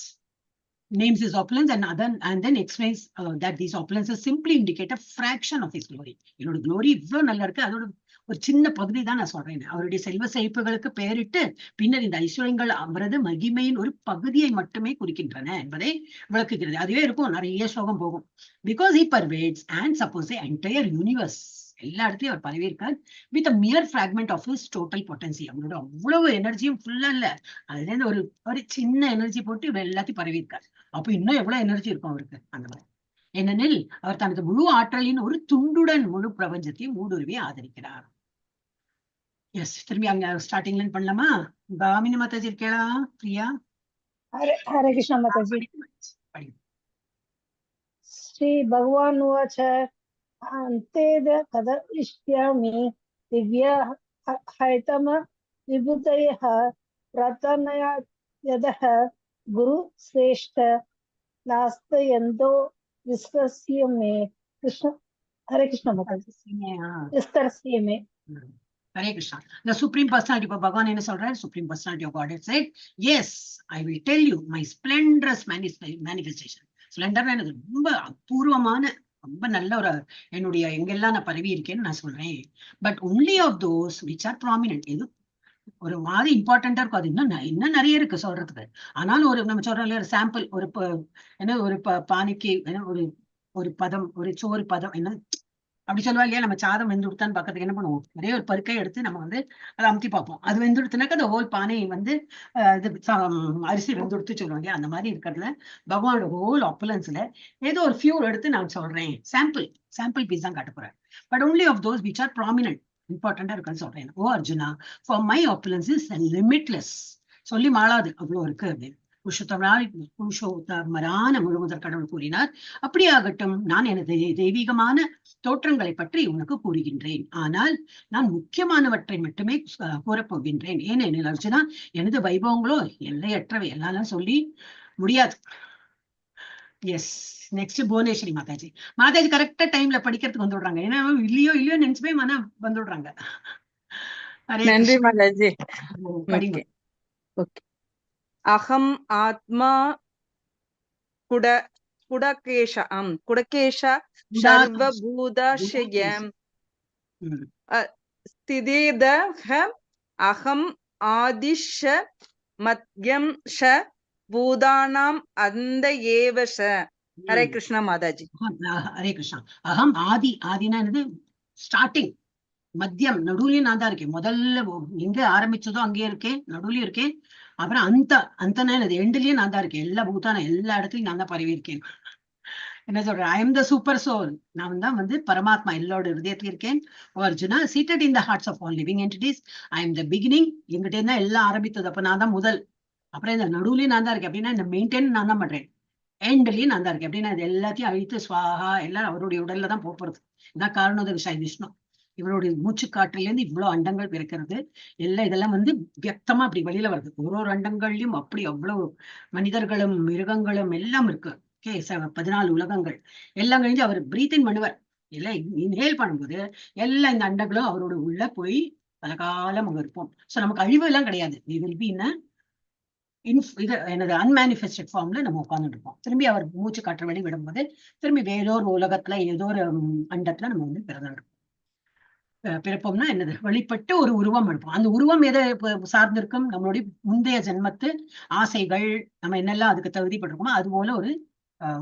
names his opulence and then explains that these opulences simply indicate a fraction of his glory. என்னோட glory இவ்வளவு நல்லா இருக்கு, அதோட ஒரு சின்ன பகுதி தான் நான் சொல்றேன். அவருடைய செல்வ செழிப்புகளுக்கு பெயரிட்டு பின்னர் இந்த ஐஸ்வர்யங்கள் அவரது மகிமையின் ஒரு பகுதியை மட்டுமே குறிக்கின்றன என்பதை விளக்குகிறது. அதுவே இருக்கும், நிறைய ஸ்லோகம் போகும். Because he pervades and suppose the entire universe, எல்லா இடத்துலயும் அவர் பரவி இருக்கார். With mere fragment of his total potency. அவரோட அவ்வளவு எனர்ஜியும் ஃபுல்லா இல்ல, அதுல இருந்து ஒரு ஒரு சின்ன எனர்ஜி போட்டு எல்லாத்தையும் பரவி இருக்கார். அப்ப இன்னும் எவ்வளவு எனர்ஜி இருக்கும் அவருக்கு அந்த மாதிரி. ஏனெனில் அவர் தனது முழு ஆற்றலின் ஒரு துண்டுடன் முழு பிரபஞ்சத்தையும் ஊடுருவி ஆதரிக்கிறார். எஸ், திரும்பி அங்க ஸ்டார்டிங்ல பண்ணலாமா? பாமினி மாதாஜி இருக்கா? பிரியா? हरे कृष्ण माताजी। श्री भगवान उवाच अन्तेद कथयिष्यामि दिव्या हैतम विभूतयः प्रतनया यदः गुरु श्रेष्ठ नास्तयन्तो विश्वस्य मे। कृष्ण हरे कृष्ण माताजी। विस्तरस्य मे। Hare Krishna. The Supreme Personality of Bhagavan என்ன சொல்றாரு? Supreme Personality of God said, yes, I will tell you my splendorous manifestation. Splendor என்னது? ரொம்ப அபூர்வமான, ரொம்ப நல்ல ஒரு என்னுடைய எங்கெல்லாம் நான் பரவி இருக்கேன்னு நான் சொல்றேன். But only of those which are prominent. இது ஒரு மாதிரி இம்பார்ட்டண்டா இருக்கும். அது இன்னும் நிறைய இருக்கு சொல்றதுக்கு. ஆனாலும் ஒரு நம்ம சொல்றோம் இல்லையா, ஒரு சாம்பிள், ஒரு என்ன ஒரு பானைக்கு ஒரு ஒரு பதம், ஒரு சோறு பதம், என்ன அப்படி சொல்லுவா இல்லையா? நம்ம சாதம் வெந்து கொடுத்தான்னு பக்கத்துக்கு என்ன பண்ணுவோம், நிறைய ஒரு பருக்கை எடுத்து நம்ம வந்து அதை அமுத்தி பார்ப்போம். அது வெந்து கொடுத்தனாக்க அந்த ஹோல் பானை வந்து இது அரிசி வெந்து கொடுத்து சொல்லுவோம் இல்லையா? அந்த மாதிரி இருக்கிறதுல பகவானோட ஹோல் ஆப்புலன்ஸ்ல ஏதோ ஒரு ஃபியூ எடுத்து நான் சொல்றேன், சாம்பிள் பீஸ் தான் காட்ட போறேன். But only of those which are prominent, இம்பார்ட்டண்டா இருக்குன்னு சொல்றேன். O Arjuna, for my opulence is limitless. சொல்லி மாளாது, அவ்வளவு இருக்கு அப்படின்னு புருஷோத்தமரான முழுமுதற் கடவுள் கூறினார். அப்படியாகட்டும், நான் எனது தெய்வீகமான தோற்றங்களை பற்றி உனக்கு கூறுகின்றேன். ஆனால் நான் முக்கியமானவற்றை மட்டுமே கூறப்போகின்றேன். ஏனெனில் அர்ஜுனா, எனது வைபவங்களோ எல்லையற்றவை, எல்லாம் சொல்லி முடியாது. Yes, next Bhuvaneshwari Mataji. மாதாஜி கரெக்டா டைம்ல படிக்கிறதுக்கு வந்துடுறாங்க. ஏன்னா இல்லையோ நினைச்சுமே மன வந்துடுறாங்க. நன்றி மாதாஜி. படிங்க. அகம் ஆத்மா குடகேஷ சர்வபூதாஸ்யம் ஸ்திதேதஹ அகம் ஆதிஷ மத்யம் ஷ பூதானாம் அந்த ஏவஷ. ஹரே கிருஷ்ணா மாதாஜி. ஹரே கிருஷ்ணா. அகம் ஆதினா என்னது? ஸ்டார்டிங். மத்தியம், நடுவுலயும் நான் தான் இருக்கேன். முதல்ல எங்க ஆரம்பிச்சதோ அங்கேயே இருக்கேன், நடுவுலயும் இருக்கேன். அப்புறம் அந்த எண்டுலயும் நான் தான் இருக்கேன். எல்லா பூத்தான எல்லா இடத்துலயும் நான் தான் பரவி இருக்கேன். என்ன சொல்றேன்? I am the super soul. நான் தான் வந்து பரமாத்மா, எல்லாரோட ஹிருதயத்துல இருக்கேன். Arjuna, seated in the hearts of all living entities. I am the beginning. எங்கிட்ட இருந்தா எல்லாம் ஆரம்பித்தது. அப்ப நான் தான் முதல். அப்புறம் இந்த நடுவுலயும் நான் தான் இருக்கேன். அப்படின்னா இந்த மெயின்டைன் நான் தான் பண்றேன். எண்ட்லயும் நான் தான் இருக்கேன். அப்படின்னா இது எல்லாத்தையும் அழித்து சுவாகா எல்லாம் அவருடைய உடல்ல தான் போறது. இதான் காரணோதக சாய் விஷ்ணு. இவருடைய மூச்சு காற்றில இருந்து இவ்வளவு அண்டங்கள் பிறக்கிறது. இதெல்லாம் வந்து வியக்தமா அப்படி வெளியில வருது. ஒரு அண்டங்கள்லயும் அப்படி அவ்வளவு மனிதர்களும் மிருகங்களும் எல்லாம் இருக்கு. 14 உலகங்கள் எல்லாம் கழிஞ்சு அவர் பிரீத்திங் பண்ணுவார். எல்லாம் இன்ஹேல் பண்ணும்போது எல்லா இந்த அண்டங்களும் அவரோட உள்ள போய் பல காலம் அங்க இருப்போம். சோ நமக்கு அழிவு எல்லாம் கிடையாது. எனது அன்மேனிஃபெஸ்டட் ஃபார்ம்ல நம்ம உட்கார்ந்துட்டு இருப்போம். திரும்பி அவர் மூச்சு காற்று வெளி விடும்போது திரும்பி வேறோ ஒரு உலகத்துல ஏதோ ஒரு அண்டத்துல நம்ம வந்து பிறந்திருப்போம். பிறப்போம்னா என்னது? வெளிப்பட்டு ஒரு உருவம் எடுப்போம். அந்த உருவம் எதை சார்ந்திருக்கும்? நம்மளுடைய முந்தைய ஜென்மத்து ஆசைகள், நம்ம என்னெல்லாம் அதுக்கு தகுதிப்பட்டிருக்கோமோ அது போல ஒரு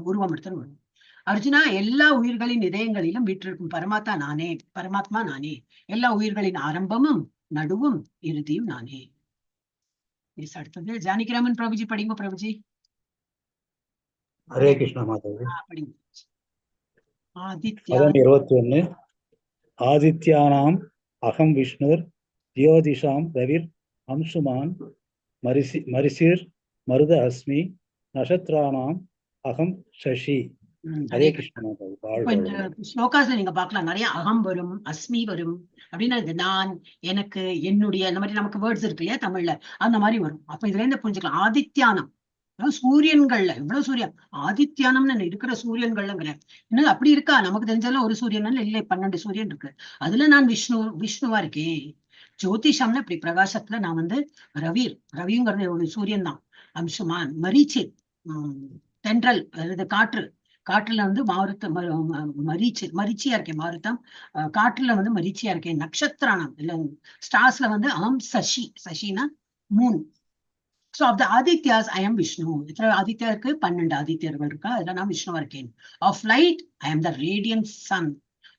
உருவம் எடுத்துன்னு வரும். அர்ஜுனா, எல்லா உயிர்களின் இதயங்களிலும் வீற்றிருக்கும் பரமாத்மா நானே. எல்லா உயிர்களின் ஆரம்பமும் நடுவும் இறுதியும் நானே. அடுத்தது ஜானகிராமன் பிரபுஜி படிங்க. பிரபுஜி. ஹரே கிருஷ்ணா மாதாஜி. படிங்க. 21. ஆதித்யானாம் அகம் விஷ்ணுர் ஜோதிஷாம் ரவிர் அம்சுமான் மரிசிர் மருத அஸ்மி நட்சத்திரானாம் அகம் சசி. ஹரே கிருஷ்ணா மாதாஜி. ஸ்லோகாஸ்ல நீங்க பார்க்கலாம், நிறைய அகம் வரும், அஸ்மி வரும். அப்படின்னா நான், எனக்கு, என்னுடைய, அந்த மாதிரி நமக்கு வேர்ட்ஸ் இருக்கு இல்லையா தமிழ்ல, அந்த மாதிரி வரும். அப்ப இதுல இருந்து புரிஞ்சுக்கலாம். ஆதித்யானம் சூரியன்கள்ல எவ்வளவு சூரியன், ஆதித்யானம்னு இருக்கிற சூரியன்கள்ங்கிற என்ன அப்படி இருக்கா? நமக்கு தெரிஞ்சாலும் ஒரு சூரியன் இல்லை, 12 சூரியன் இருக்கு. அதுல நான் விஷ்ணுவா இருக்கேன். ஜோதிஷம்னு இப்படி பிரகாசத்துல நான் வந்து ரவிங்கிறது ஒரு சூரியன் தான். அம்சுமான், மரீச்சி தென்றல், அதாவது காற்று, காற்றுல வந்து மரிச்சியா இருக்கேன் மாருத்தம். காற்றுல வந்து மரிச்சியா இருக்கேன். நட்சத்திரானம் இல்ல ஸ்டார்ஸ்ல வந்து சசினா Moon. So of the Adityas, I am Vishnu. இத்தனை ஆதித்யா இருக்கு, 12 ஆதித்யர்கள் இருக்கா, அதுல நான் விஷ்ணுவா இருக்கேன். Of light, I am the radiant sun.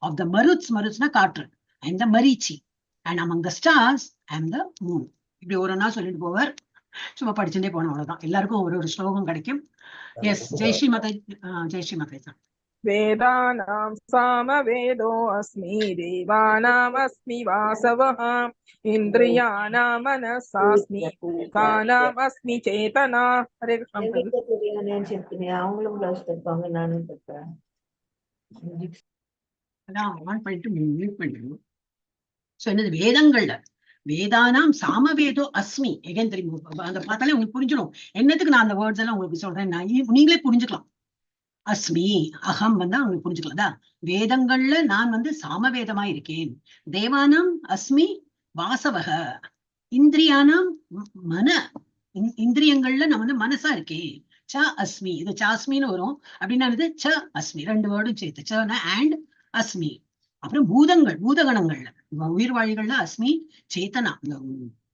Of the marutsனா காற்று, I am the marichi. And among the stars, I am the moon. இப்படி ஒரு நாள் சொல்லிட்டு போவார். சும்மா படிச்சுட்டே போனோம், அவ்வளவுதான். எல்லாருக்கும் ஒரு ஸ்லோகம் கிடைக்கும். எஸ், ஜெய்ஸ்ரீ மாதா. वेदानां सामवेदो अस्मि देवानामस्मि वासवः इन्द्रियाणां मनसास्मि भूतानाम् अस्मि चेतना. हरे कृष्ण. அவங்களும் பிளவுஸ் தைப்பாங்க, நானும் தைப்பேன். அதான் ஆன் பண்ணிட்டு மியூட் பண்ணிடணும். சோ என்னது வேதங்கள்ல வேதானாம் சாமவேதோ அஸ்மி. எகன் தெரியும், அந்த பார்த்தாலே உங்களுக்கு புரிஞ்சிடும் என்னத்துக்கு நான் அந்த வேர்ட்ஸ் எல்லாம் உங்களுக்கு சொல்றேன். நீங்களே புரிஞ்சுக்கலாம். அஸ்மி அகம் வந்தா உங்களுக்கு புரிஞ்சுக்கலாம். வேதங்கள்ல நான் வந்து சாமவேதமா இருக்கேன். தேவானாம் அஸ்மி வாசவக. இந்திரியானாம் மன. இந்திரியங்கள்ல நான் வந்து மனசா இருக்கேன். ச அஸ்மி. இது சாஸ்மின்னு வரும். அப்படின்னா ச அஸ்மி, 2 வேர்டும் சேர்த்து சனா அண்ட் அஸ்மி. அப்புறம் பூதகணங்கள்ல உயிர்வாழிகள்ல அஸ்மி சேத்தனா,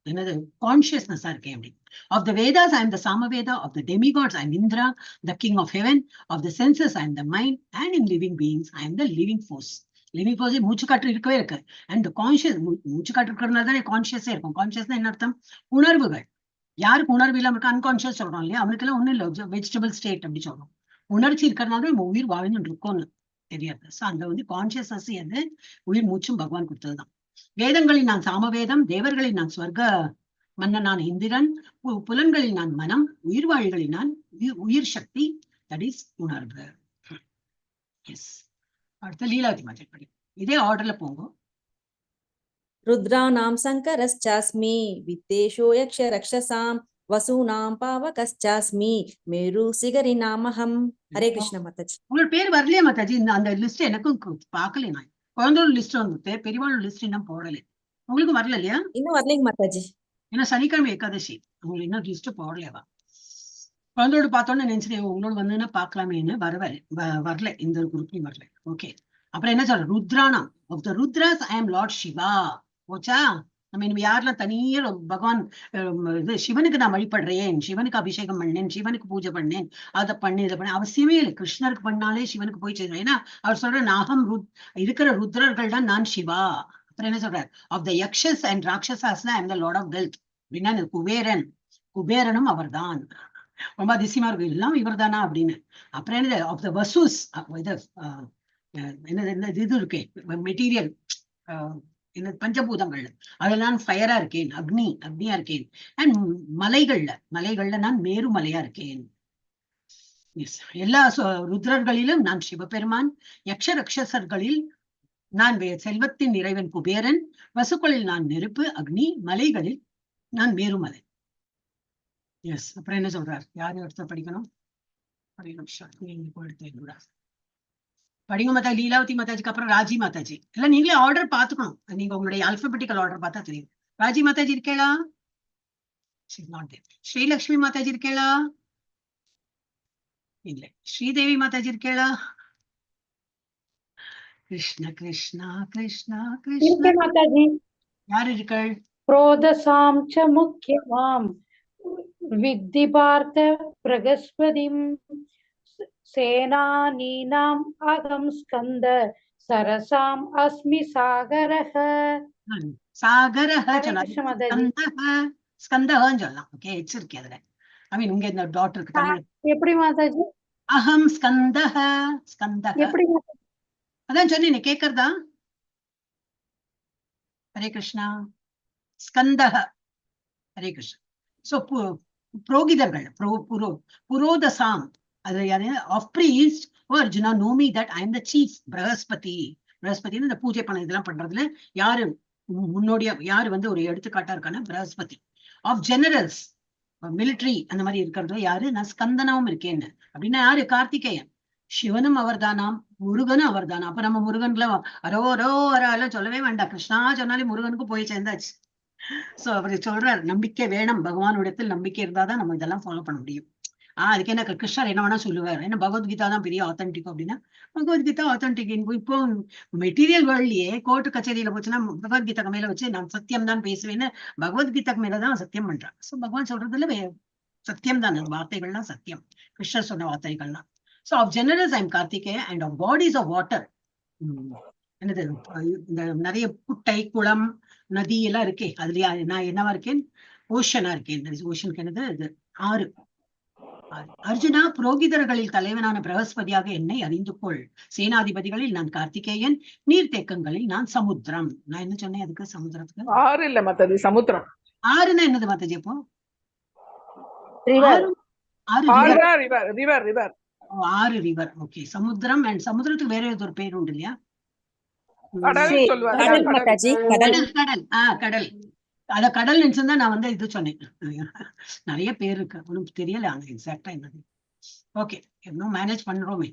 என்னது கான்சியஸ்னஸா இருக்கேன் அப்படி. Of the Vedas, I am the Samaveda. Of the demigods, I am Indra, the king of heaven. Of the senses, I am the mind. And in living beings, I am the living force. Living force மூச்சு காற்று இருக்கவே இருக்கு. And conscious, மூச்சு காற்று இருக்கிறதுனால தானே கான்சியஸே இருக்கும். கான்சியஸ்னா என்ன அர்த்தம்? உணர்வுகள். யாருக்கு உணர்வு இல்லாம இருக்கு? அன்கான்சியஸ் சொல்றோம் இல்லையா, அவனுக்கு எல்லாம் ஒண்ணும் இல்லை, வெஜிடபிள் ஸ்டேட் அப்படி சொல்றோம். உணர்ச்சி இருக்கிறதுனால நம்ம உயிர் வாழ்ந்துட்டு இருக்கோம்னு தெரியாது. சோ அந்த வந்து கான்சியஸ்னஸ் வந்து உயிர் மூச்சும் பகவான் கொடுத்ததுதான். வேதங்களில் நான் சாமவேதம், தேவர்களில் நான் ஸ்வர்க மன்னன் நான் இந்திரன், புலன்களில் நான் மனம், உயிர்வாழிகளில் நான் உயிர் சக்தி, தட் இஸ் உணர்வு. எஸ். அடுத்த லீலாவதி மாதிரி படி, இதே ஆர்டர்ல போங்க. रुद्राणां शङ्करश्चास्मि विद्येषो यक्ष रक्षसां वसूनां पावकश्चास्मि मेरु सिगरिनामहं. हरे कृष्ण माताजी. உங்களோட பேர் வரலையா மாதாஜி? அந்த லிஸ்ட் எனக்கும் பார்க்கல. நான் குழந்தையோட லிஸ்ட் வந்து பெரியவாளோட லிஸ்ட் இன்னும் போடல. உங்களுக்கு வரல இல்லையா? இன்னும் வரலைங்க மாதாஜி. ஏன்னா சனிக்கிழமை ஏகாதசி, உங்களுக்கு இன்னும் லிஸ்ட் போடலையவா? குழந்தையோட பார்த்தோன்னு நினைச்சிட்டேன் உங்களோட வந்துன்னா பாக்கலாமேன்னு. வரல, இந்த குரூப்லயும் வரல. ஓகே. அப்புறம் என்ன சொல்ற? ருத்ராணம். Of the Rudras I am lord Shiva. போச்சா? நம்ம இனிமே யாரெல்லாம் தனியே பகவான் இது சிவனுக்கு நான் வழிபடுறேன், சிவனுக்கு அபிஷேகம் பண்ணேன், சிவனுக்கு பூஜை பண்ணேன், அதை பண்ணு இதை பண்ண அவசியமே இல்லை. கிருஷ்ணருக்கு பண்ணாலே சிவனுக்கு போய் செய்யணும். ஏன்னா அவர் சொல்ற நாகம் இருக்கிற ருத்ரர்கள் தான் நான் சிவா. அப்புறம் என்ன சொல்றாரு? ஆஃப் த யக்ஷஸ் அண்ட் ராட்சசாஸ்ல I am the lord of wealth. அப்படின்னா குபேரன், குபேரனும் அவர் தான். ரொம்ப அதிசயமா இருக்கும், எல்லாம் இவர் தானா அப்படின்னு. அப்புறம் என்னது? ஆஃப் த வசூஸ், இது என்னது இது இருக்கேன் மெட்டீரியல், என்ன பஞ்சபூதங்கள்ல அதெல்லாம் ஃபயரா இருக்கேன், அக்னியா இருக்கேன். அண்ட் மலைகள்ல நான் மேருமலையா இருக்கேன். எல்லா ருத்ரர்களிலும் நான் சிவபெருமான், யக்ஷ ரக்ஷசர்களில் நான் செல்வத்தின் இறைவன் குபேரன், வசுக்களில் நான் நெருப்பு அக்னி, மலைகளில் நான் மேருமலை. எஸ். அப்புறம் என்ன சொல்றார்? யாரும் எடுத்து படிக்கணும்? படிங்க மாதா. லீலாவதி மாதாஜிக்கு அப்புறம் ராஜி மாதாஜி. இல்ல நீங்களே ஆர்டர் பாத்துக்கணும். நீங்க உங்களுடைய அல்பபெட்டிக்கல் ஆர்டர் பார்த்தா தெரியும். ராஜி மாதாஜி இருக்கேளா? ஸ்ரீலக்ஷ்மி மாதாஜி இருக்கேளா? இல்ல. ஸ்ரீதேவி மாதாஜி இருக்கேளா? கிருஷ்ண கிருஷ்ணா கிருஷ்ணா கிருஷ்ண. மாதாஜி யார் இருக்கள்? क्रोधसां च मुख्यमां विद्धि पार्थ प्रगस्पतिं सेनानीनाम् अहं स्कन्द सरसाम् अस्मि सागरः. சாகரஹ கிருஷ்ண மாதாஜி. ஸ்கந்தஹன்னு சொல்லலாம். ஓகே, எச் இருக்கு அதுல. ஐ மீன் உங்க இந்த டாக்டருக்கு தமிழ் எப்படி மாதாஜி? அகம் ஸ்கந்தஹ. எப்படி மாதாஜி? அதான் சொன்னேன், கேக்குறதா? ஹரே கிருஷ்ணா. ஸ்கந்தஹ. ஹரே கிருஷ்ணா. சோ புரோகிதர்கள், புரோதசாம், அது யாரு? Of priest Arjuna know me that I am the chief Brihaspati. பிரகஸ்பதினு இந்த பூஜை பண்ண இதெல்லாம் பண்றதுல யாரு முன்னோடிய, யாரு வந்து ஒரு எடுத்துக்காட்டா இருக்கான? பிரகஸ்பதி. ஆஃப் ஜெனரல்ஸ், மிலிட்ரி அந்த மாதிரி இருக்கிறது யாரு? நான் ஸ்கந்தனாவும் இருக்கேன்னு. அப்படின்னா யாரு? கார்த்திகேயன். சிவனும் அவர் தானாம், முருகனும் அவர் தானா. அப்ப நம்ம முருகன்ல எல்லாம் சொல்லவே வேண்டாம். கிருஷ்ணா சொன்னாலே முருகனுக்கு போய் சேர்ந்தாச்சு. சோ அவர் சொல்றார், நம்பிக்கை வேணும், பகவானிடத்தில் நம்பிக்கை இருந்தாதான் நம்ம இதெல்லாம் ஃபாலோ பண்ண முடியும். அதுக்கு என்ன கிருஷ்ணர் என்ன வேணா சொல்லுவார், என்ன பகவத்கீதா தான் பெரிய ஆத்தென்டிக் அப்படின்னா பகவத்கீதா ஆத்தென்டிக். இப்போ மெட்டீரியல் வேர்ல்ட்லயே கோர்ட்டு கச்சேரியில போச்சுன்னா பகவத்கீதாக்கு மேல வச்சு நான் சத்தியம் தான் பேசுவேன்னு பகவத்கீதாக்கு மேலதான் சத்தியம் பண்றான். சோ பகவான் சொல்றதுல சத்தியம் தான், அந்த வார்த்தைகள்லாம் சத்தியம், கிருஷ்ணர் சொன்ன வார்த்தைகள்லாம். So of generals I am Karthikeya and of bodies of water. என்னது இந்த நிறைய குட்டை குளம் நதி எல்லாம் இருக்கே, அதுலயா நான் என்னவா இருக்கேன், ஓஷனா இருக்கேன். ஓஷனுக்கு என்னது இது ஆறு. அர்ஜுனா, புரோகிதர்களில் தலைவனான பிரகஸ்பதியாக என்னை அறிந்து கொள். சேனாதிபதிகளில் நான் கார்த்திகேயன், நீர்த்தேக்கங்களில் நான் சமுத்திரம். நான் என்ன சொன்னேன் அதுக்கு சமுத்திரத்துக்கு? ஆறு இல்ல மாதாஜி, சமுத்திரம். ஆறுன்னா என்னது மாதாஜி? அப்போ ரிவர் ரிவர் ரிவர். ஆறு ரிவர். Okay, Samudram. அண்ட் சமுத்திரத்துக்கு வேற ஏதோ ஒரு பேர் உண்டு இல்லையா? கடல் சொல்லுவாங்க. கடல் மாதாஜி, கடல். கடல். கடல். அத கடல் நினைச்சுதான் நான் வந்து இது சொன்னேன். நிறைய பேர் இருக்கு, ஒன்னும் தெரியல அங்க எக்ஸாக்டா என்னது. ஓகே, இன்னும் மேனேஜ் பண்றோமே.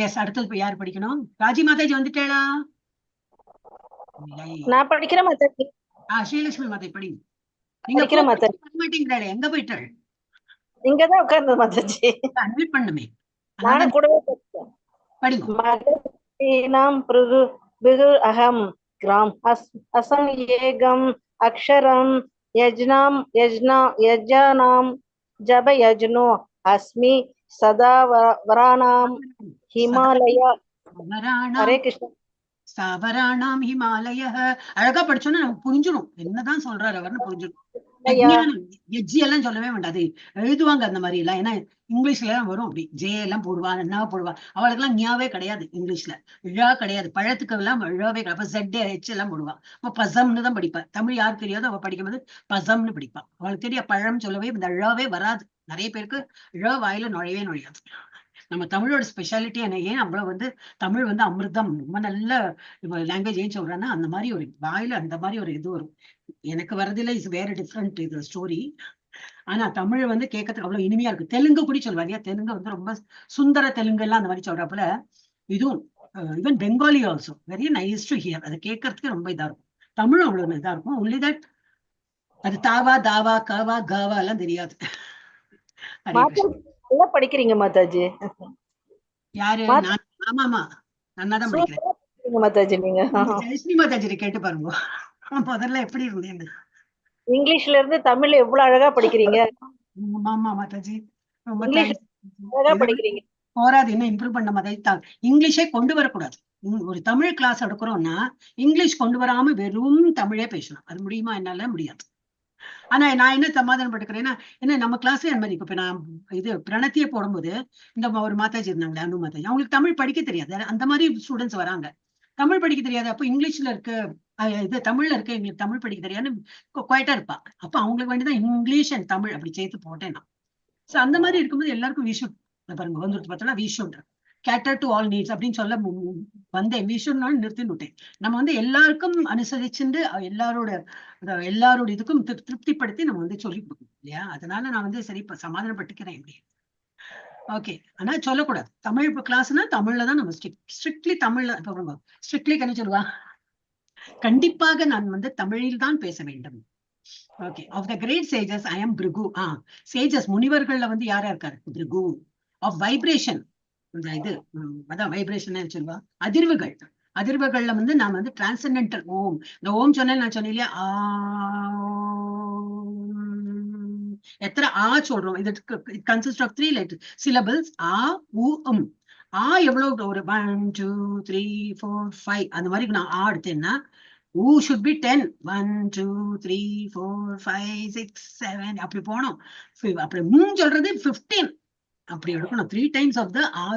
எஸ், அடுத்தது யார் படிக்கணும்? ராஜி மாதாஜி வந்துட்டேளா? நான் படிக்கிறேன் மாதாஜி. ஸ்ரீலட்சுமி மாதாஜி படி. படிக்கிறேன் மாதாஜி. பண்ண மாட்டேங்கிறாளே, எங்க போயிட்டாள்? இங்கதான் உட்கார்ந்து மாதாஜி. அட்மிட் பண்ணுமே. நானும் கூடவே படிச்சேன். படிங்க. மகதீனாம் பிருகு அகம் கிராம் அசம் ஏகம் அக்ஷரம் யஜ்னாம் ஜப யஜ்னோ அஸ்மி சதா வராணாம் ஹிமாலய. ஹரே கிருஷ்ண. சவராணாம் ஹிமாலய. அழகா படிச்சோன்னா நமக்கு புரிஞ்சிடும் என்னதான் சொல்றாரு அவர்னு புரிஞ்சிடும். எஜ்ஜி எல்லாம் சொல்லவே வேண்டாது, எழுதுவாங்க அந்த மாதிரி எல்லாம். ஏன்னா இங்கிலீஷ்ல எல்லாம் வரும் அப்படி, ஜே எல்லாம் போடுவா, என்ன போடுவா. அவளுக்கு எல்லாம் ஞாவே கிடையாது இங்கிலீஷ்ல, ழா கிடையாது. பழத்துக்கு எல்லாம் ழாவே கிடையாது. அப்ப ஜெட் ஹெச் எல்லாம் போடுவா. அப்ப பசம்னு தான் படிப்பா. தமிழ் யாருக்கு தெரியாதோ அவ படிக்கும்போது பசம்னு படிப்பா. அவளுக்கு தெரிய பழம் சொல்லவே இந்த ழாவே வராது. நிறைய பேருக்கு ழ வாயில நுழையவே நுழையாது. நம்ம தமிழோட ஸ்பெஷாலிட்டி என்ன, ஏன் அவ்வளவு வந்து தமிழ் வந்து அமிர்தம், ரொம்ப நல்ல லாங்குவேஜ். ஏன் சொல்றேன்னா அந்த மாதிரி ஒரு வாயில அந்த மாதிரி ஒரு இது வரும். எனக்கு வரதில்ல, இஸ் வேற டிஃப்ரெண்ட் இது ஸ்டோரி. ஆனா தமிழ் வந்து கேட்கறதுக்கு அவ்வளவு இனிமையா இருக்கு. தெலுங்கு கூட சொல்லுவாங்க, தெலுங்கு வந்து ரொம்ப சுந்தர தெலுங்கு எல்லாம் அந்த மாதிரி சொல்றப்பல இதுவும் even Bengali also very nice to hear. அது கேட்கறதுக்கு ரொம்ப இதா இருக்கும். தமிழும் அவ்வளவு இதா இருக்கும். ஒன்லி தட் அது தாவா தாவா காவா காவா எல்லாம் தெரியாது. நல்லா படிக்கிறீங்க மாதாஜி. யாரு? ஆமாமா, நன்னாதான் படிக்கிறேன் மாதாஜி. நீங்க ஜெயஸ்ரீ மாதாஜி கேட்டு பாருங்க, முதல்ல எப்படி இருந்தேன்னு. இங்கிலீஷ்ல இருந்து தமிழ்ல எவ்வளவு அழகா படிக்கிறீங்க. ஆமா மாதாஜி, ரொம்ப அழகா படிக்கிறீங்க. போராது, இன்னும் இம்ப்ரூவ் பண்ண மாதிரி. இங்கிலீஷே கொண்டு வரக்கூடாது. ஒரு தமிழ் கிளாஸ் எடுக்கிறோம்னா இங்கிலீஷ் கொண்டு வராம வெறும் தமிழே பேசணும். அது முடியுமா? என்னால முடியாது. ஆனா நான் என்ன சமாதானம் பட்டுக்கிறேன்னா, என்ன நம்ம கிளாஸ்ல அந்த மாதிரி இப்ப நான் இது பிரணத்தியே போடும்போது இந்த ஒரு மாதாஜி இருந்தாங்க, அனு மாதாஜி, அவங்களுக்கு தமிழ் படிக்க தெரியாது. அந்த மாதிரி ஸ்டூடெண்ட்ஸ் வராங்க, தமிழ் படிக்க தெரியாது. அப்போ இங்கிலீஷ்ல இருக்கு இது தமிழ்ல இருக்கு, எங்களுக்கு தமிழ் படிக்க தெரியாதுன்னு குவைட்டா இருப்பா. அப்ப அவங்களுக்கு வேண்டிதான் இங்கிலீஷ் அண்ட் தமிழ் அப்படி சேர்த்து போட்டேன் நான். சோ அந்த மாதிரி இருக்கும்போது எல்லாருக்கும் விஷயம் பாருங்க வந்துட்டு பார்த்தோம்னா விஷயம் கேட்டர் டு ஆல் நீட்ஸ் அப்படின்னு சொல்ல வந்தேன். விஷயம்னாலும் நிறுத்தி விட்டேன். நம்ம வந்து எல்லாருக்கும் அனுசரிச்சுட்டு எல்லாரோட இதுக்கும் திருப்திப்படுத்தி நம்ம வந்து சொல்லி கொடுக்கணும் இல்லையா? அதனால நான் வந்து சரி இப்ப சமாதானப்பட்டுக்கிறேன் இப்படி. ஓகே, ஆனா சொல்லக்கூடாது தமிழ் கிளாஸ்னா தமிழ்ல தான் நம்ம ஸ்ட்ரிக்ட்லி தமிழ்ல. இப்ப ஸ்ட்ரிக்ட்லி என்ன சொல்லுவா, கண்டிப்பாக நான் வந்து தமிழில் தான் பேச வேண்டும். Okay, of the great sages I am Bhrigu. Sages முனிவர்கள்ல வந்து யாரா இருக்காரு? பிருகு. ஆஃப் வைப்ரேஷன், இது அதான் வைப்ரேஷன் சொல்லுவா, அதிர்வுகள்ல வந்து நான் வந்து டிரான்சென்டென்டல் ஓம். இந்த ஓம் சொன்னேன் நான் சொன்னேன் இல்லையா, எத்தனை ஆ சொல்றோம்? இது it consist of 3 letters syllables. ஆ உ உம். ஆ எவ்வளவு? ஒரு 1 2 3 4 5 அந்த மாதிரி நான் ஆ எடுத்தேன்னா ஊ should be 10. 1 2 3 4 5 6 7 அப்படி போனோம். அப்படி சொல்றது 15 அப்படி எடுக்கணும். 3 times of the ah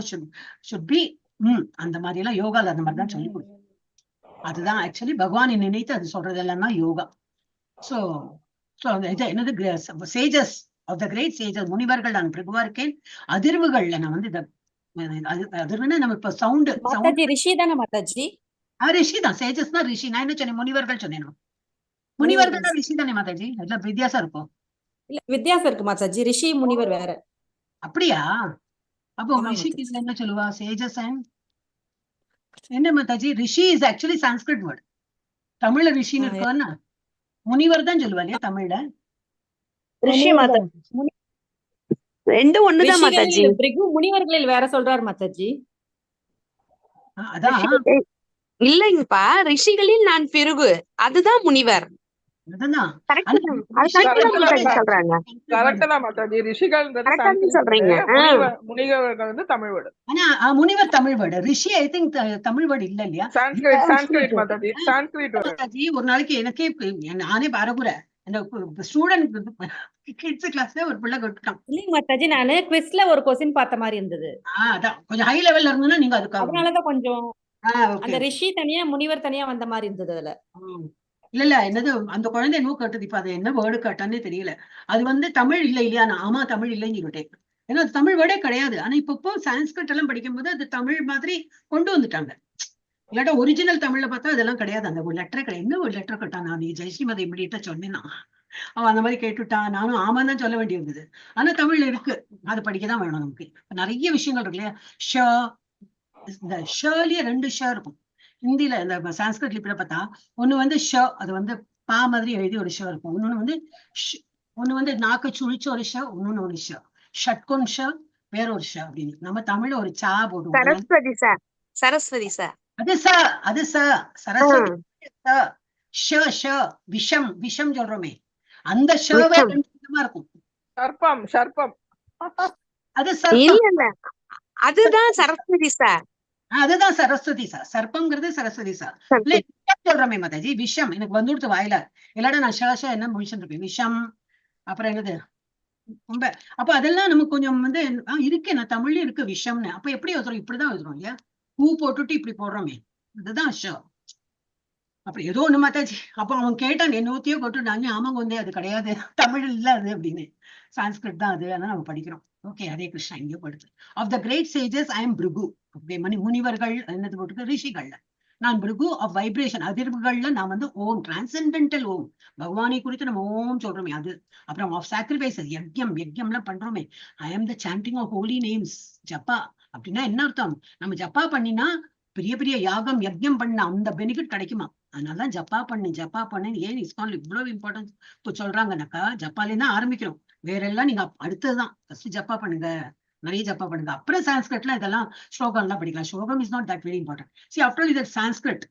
should be அந்த மாதிரி எல்லாம் யோகால அந்த மாதிரி தான் சொல்லி கொடுக்கும். அதுதான் ஆக்சுவலி பகவானை நினைத்து அது சொல்றது எல்லாம் யோகா. சோ என்னது sages of the great sages முனிவர்கள் நான் பிருகுவா இருக்கேன். அதிர்வுகள்ல நான் வந்து அதிர்வுன்னா நம்ம இப்ப சவுண்ட் ரிஷி தானே மாதாஜி? ரிஷி தான், சேஜஸ் தான் ரிஷி. நான் என்ன சொன்னேன்? முனிவர்கள் சொன்னேன். முனிவர்கள் தான் ரிஷி தானே மாதாஜி? அதுல வித்தியாசம் இருக்கும். இல்ல வித்தியாசம் இருக்கு மாதாஜி, ரிஷி முனிவர் வேற. அப்படியா? அப்போ ரிஷிக்கு என்ன சொல்லுவா? சேஜஸ் அண்ட் என்ன மாதாஜி? ரிஷி இஸ் ஆக்சுவலி சான்ஸ்கிரிட் வேர்ட். தமிழ்ல ரிஷின்னு இருக்குன்னா முனிவர் தான் சொல்லுவா இல்லையா தமிழ்ல? ரிஷி மாதாஜி. ரெண்டும் ஒண்ணுதான் மாதாஜி. ரிஷிகளில் பிருகு, முனிவர்களில் வேற சொல்றாரு மாதாஜி. அதான் இல்லைங்கப்பா, ரிஷிகளில் நான் பிருகு, அதுதான் முனிவர். அதுதான் கரெக்ட் ஆனா தான், அது கரெக்ட் தான் மாதாஜி சொல்றாங்க. கரெக்ட் தான் மாதாஜி. ரிஷிகள்ன்றது கரெக்டா தான் சான்ஸ்கிரிட் சொல்றீங்க. வேர்டு, முனிவர்கள் வந்து தமிழ் வேர்டு. ஆனா முனிவர் Tamil word, Rishi I think Tamil word இல்ல இல்லையா? சான்ஸ்கிரிட் மாதாஜி, சான்ஸ்கிரிட் வேர்டு. மாதாஜி, ஒரு நாளைக்கு எனக்கே நானே பாரபுர அந்த ஸ்டூடெண்ட் கிட்ஸ் கிளாஸ்ல ஒரு பிள்ளை கேட்டுட்டான். இல்லைங்க மாதாஜி, நானு குவிஸ்ல ஒரு கொஸ்டின் பார்த்த மாதிரி இருந்தது. அதான் கொஞ்சம் ஹை லெவல்ல இருந்ததுன்னா நீங்க அதுக்காக அதனாலதான் கொஞ்சம் ஓகே அந்த ரிஷி தனியா முனிவர் தனியா வந்த மாதிரி இருந்தது அதுல. இல்ல என்னது அந்த குழந்தை என்னவோ கேட்டது, இப்ப அது என்ன வேர்டு கேட்டானே தெரியல. அது வந்து தமிழ் இல்ல இல்லையா? நான் ஆமா தமிழ் இல்லைன்னு சொல்லிட்டேன். ஏன்னா அது தமிழ் வேர்டே கிடையாது. ஆனா இப்போ சான்ஸ்கிரிட் எல்லாம் படிக்கும்போது அது தமிழ் மாதிரி கொண்டு வந்துட்டாங்க. இல்லாட்டா ஒரிஜினல் தமிழ்ல பார்த்தா அதெல்லாம் கிடையாது. அந்த ஒரு லெட்டரே கிடையாது. என்ன ஒரு லெட்டர் கேட்டான், நான் ஜெயஸ்ரீமதி இமிடியேட்டா சொன்னேன்னா அவன் அந்த மாதிரி கேட்டுட்டான். நானும் ஆமான்னு தான் சொல்ல வேண்டி இருந்தது. ஆனா தமிழ்ல இருக்கு, அது படிக்கதான் வேணும் நமக்கு. நிறைய விஷயங்கள் இருக்கு இல்லையா? ஷ, இந்த ஷர்லயே 2 ஷ இருக்கும். ஹிந்தில இந்த சான்ஸ்கிரிட் லிபில பார்த்தா ஒண்ணு வந்து ஷ, அது வந்து பா மாதிரி எழுதி ஒரு ஷ இருக்கும். ஒண்ணு வந்து நாக்க சுழிச்சு ஒரு ஷ, இன்னொன்னு ஒரு ஷ, ஷட்கொன் ஷ, வேற ஒரு ஷ அப்படின்னு. நம்ம தமிழ்ல ஒரு சா போடுவோம். சரஸ்வதி சார், சரஸ்வதி சார், அது சரஸ்வதி ஷ ஷ, விஷம் விஷம் சொல்றோமே அந்த ஷவே 2 விதமா இருக்கும். சர்ப்பம், சர்ப்பம். அது இல்ல இல்ல, அதுதான் சரஸ்வதி சார். அதுதான் சரஸ்வதி சார். சர்ப்பம்ங்கிறது சரஸ்வதி சார். இல்ல சொல்றமே மாதாஜி, விஷம் எனக்கு வந்துடுத்து வாயில. இல்லாட்டா நான் ஷா என்ன முடிச்சுட்டு இருப்பேன். விஷம், அப்புறம் என்னது ரொம்ப. அப்ப அதெல்லாம் நமக்கு கொஞ்சம் வந்து இருக்கு, நான் தமிழ்லயும் இருக்கு விஷம்னு. அப்ப எப்படி எழுதுறோம்? இப்படிதான் எழுதுறோம் இல்லையா? பூ போட்டுட்டு இப்படி போடுறோமே, அதுதான் ஷ. அப்படி ஏதோ ஒண்ணு மாதாஜி. அப்ப அவன் கேட்டான், என்னத்தையோ போட்டு நான் ஆமாங்க வந்தே, அது கிடையாது, தமிழ் இல்ல அது அப்படின்னு, சான்ஸ்கிரிட் தான் அது. அதனால நம்ம படிக்கிறோம். ஓகே, ஹரே கிருஷ்ணா. இங்கே படுத்து of the great sages I am Bhrigu. முனிவர்கள் என்னது போட்டுக்க, ரிஷிகள்ல நான் பிருகு. ஆஃப் வைப்ரேஷன், அதிர்வுகள்ல நான் வந்து ஓம், டிரான்சென்டென்டல் ஓம், பகவானை குறித்து நம்ம ஓம் சொல்றோமே அது. அப்புறம் ஆஃப் சாக்ரிஃபைசஸ், யஜ்யம்லாம் பண்றோமே, I am the chanting of holy names. Japa அப்படின்னா என்ன அர்த்தம்? நம்ம ஜப்பா பண்ணினா பெரிய பெரிய யாகம் யஜ்யம் பண்ண அந்த பெனிஃபிட் கிடைக்குமா? அதனாலதான் ஜப்பா பண்ணு. ஏன் இஸ்கான்ல இவ்வளவு இம்பார்ட்டன்ஸ் சொல்றாங்கன்னாக்கா, ஜப்பாலே தான் ஆரம்பிக்கிறோம். வேற எல்லாம் நீங்க அடுத்ததுதான். ஃபர்ஸ்ட் ஜப்பா பண்ணுங்க, நிறைய ஜப்பா பண்ணுங்க. அப்புறம் சான்ஸ்கிரிட்ல இதெல்லாம் ஸ்லோகம் எல்லாம் படிக்கலாம். ஸ்லோகம் is not that very important. C after இது சான்ஸ்கிரிட்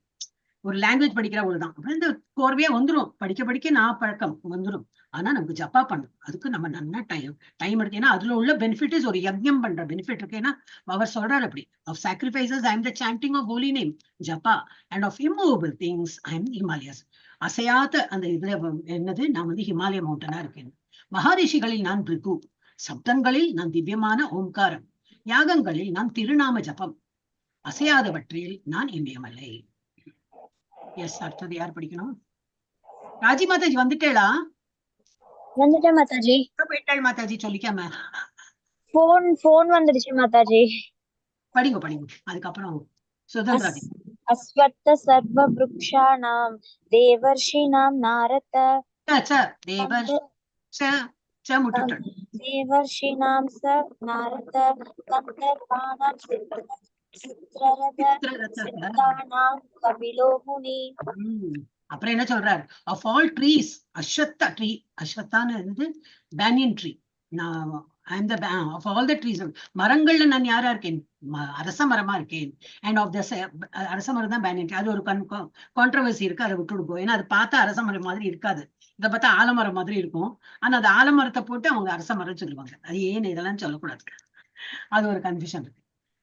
ஒரு லாங்குவேஜ் படிக்கிற அவ்வளவுதான். அப்புறம் இந்த கோர்வையா வந்துடும், படிக்க நான் பழக்கம் வந்துடும். ஆனா நமக்கு ஜப்பா பண்ணும், அதுக்கு நம்ம நல்ல டைம் எடுத்து. ஏன்னா அதுல உள்ள பெனிஃபிட் ஒரு யஜ்யம் பண்ற பெனிஃபிட் இருக்கு. ஏன்னா அவர் சொல்றாரு அப்படி, of sacrifices I am the chanting of holy name japa, and of immovable things I am Himalayas. அசையாத அந்த இதுல என்னது, நான் வந்து ஹிமாலய மவுண்டனா இருக்கேன். மகாரிஷிகளில் நான் பிருகு, சப்தங்களில் நான் திவ்யமான ஓம்காரம், யாகங்களில் நான் திருநாம ஜபம், அசையாதவற்றில் நான் இமயமலை. எஸ், அடுத்தது யார் படிக்கணும்? ராஜி மாதாஜி வந்துட்டேளா? வந்துட்டேன் மாதாஜி. போயிட்டாள் மாதாஜி சொல்லிக்காம. போன் வந்துடுச்சு மாதாஜி. படிங்க. அதுக்கப்புறம் சுதந்திரா. அஸ்வத்த சர்வ விருக்ஷாணாம் தேவர்ஷிணாம் நாரத தேவர்ஷிணாம் ச நாரத கந்தர்வாணாம் சித்ரரதானாம் கபிலோ முனி. அப்புறம் என்ன சொல்றாரு? Of all trees, Ashwattha tree, அஸ்வத்தான்னு இருந்து பேனியன் ட்ரீ. நான் ஆஃப் ஆல் த ட்ரீஸ், மரங்கள்ல நான் யாரா இருக்கேன்? அரச மரமா இருக்கேன். அண்ட் ஆஃப் த அரச மரம் தான் பேனியன் ட்ரீ. அது ஒரு கான்ட்ரவர்சி இருக்கு, அதை விட்டுடுப்போம். ஏன்னா அது பார்த்தா அரச மரம் மாதிரி இருக்காது, இதை பார்த்தா ஆலமரம் மாதிரி இருக்கும். ஆனா அது ஆலமரத்தை போட்டு அவங்க அரச மரம் சொல்லுவாங்க. அது ஏன்னு இதெல்லாம் சொல்லக்கூடாது, அது ஒரு கன்ஃபியூஷன் இருக்கு.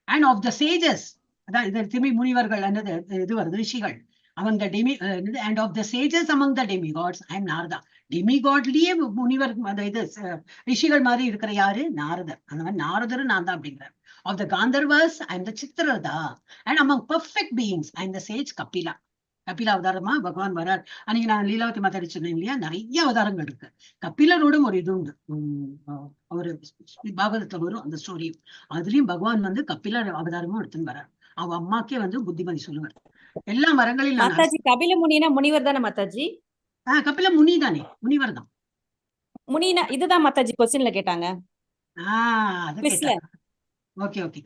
அண்ட் ஆஃப் த சேஜஸ், அதான் இது திரும்பி முனிவர்கள் என்னது இது வருது, ரிஷிகள். among the and of the sages among the demigods I am Narada. Demigod-லயே முனிவர் இது ரிஷிகள் மாதிரி இருக்கிற யாரு? நாரதர். அந்த மாதிரி நாரதர் நான் தான் அப்படிங்கிறார். Of the Gandharvas I am the Chitrarada, and among perfect beings I am the sage Kapila. Kapila அவதாரமா பகவான் வரார். அன்னைக்கு நான் லீலாவதி மாதாடி சொன்னேன் இல்லையா, நிறைய அவதாரங்கள் இருக்கு. கபிலரோடும் ஒரு இது உண்டு, ஒரு பாகவதத்துல வரும் அந்த ஸ்டோரி. அதுலயும் பகவான் வந்து கபில அவதாரமும் எடுத்துன்னு வரார். அவ அம்மாக்கே வந்து புத்திமதி சொல்லுவார். எல்லா மரங்களிலும் மாதாஜி கபில முனினா முனிவர் தானே மாதாஜி? கபில முனி தானே, முனிவர் தான். முனினா இதுதான் மாதாஜி கொஸ்டின்ல கேட்டாங்க.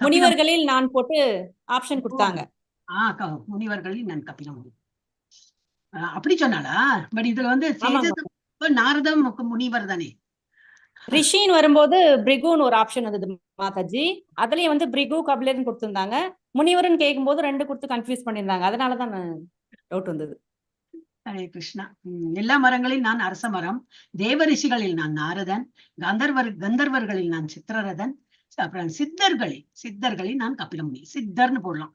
முனிவர்களில் நான் போட்டு ஆப்ஷன் கொடுத்தாங்க. முனிவர்களில் நான் கபில முனி அப்படி சொன்னாலா? பட் இதுல வந்து நாரதம் முனிவர் தானே. ரிஷின்னு வரும்போது பிரிகுன்னு ஒரு ஆப்ஷன் வந்தது மாதாஜி. அதுலயும் வந்து பிரிகு கபிலர்னு கொடுத்திருந்தாங்க. முனிவர்னு கேட்கும்போது 2 கொடுத்து கன்ஃபியூஸ் பண்ணியிருந்தாங்க. அதனாலதான் டவுட் வந்தது. ஹரே கிருஷ்ணா. எல்லா மரங்களில் நான் அரச மரம், தேவ ரிஷிகளில் நான் நாரதன், கந்தர்வர்களில் நான் சித்திரரதன், அப்புறம் சித்தர்களில் நான் கபிலமுனி. சித்தர்னு போடலாம்.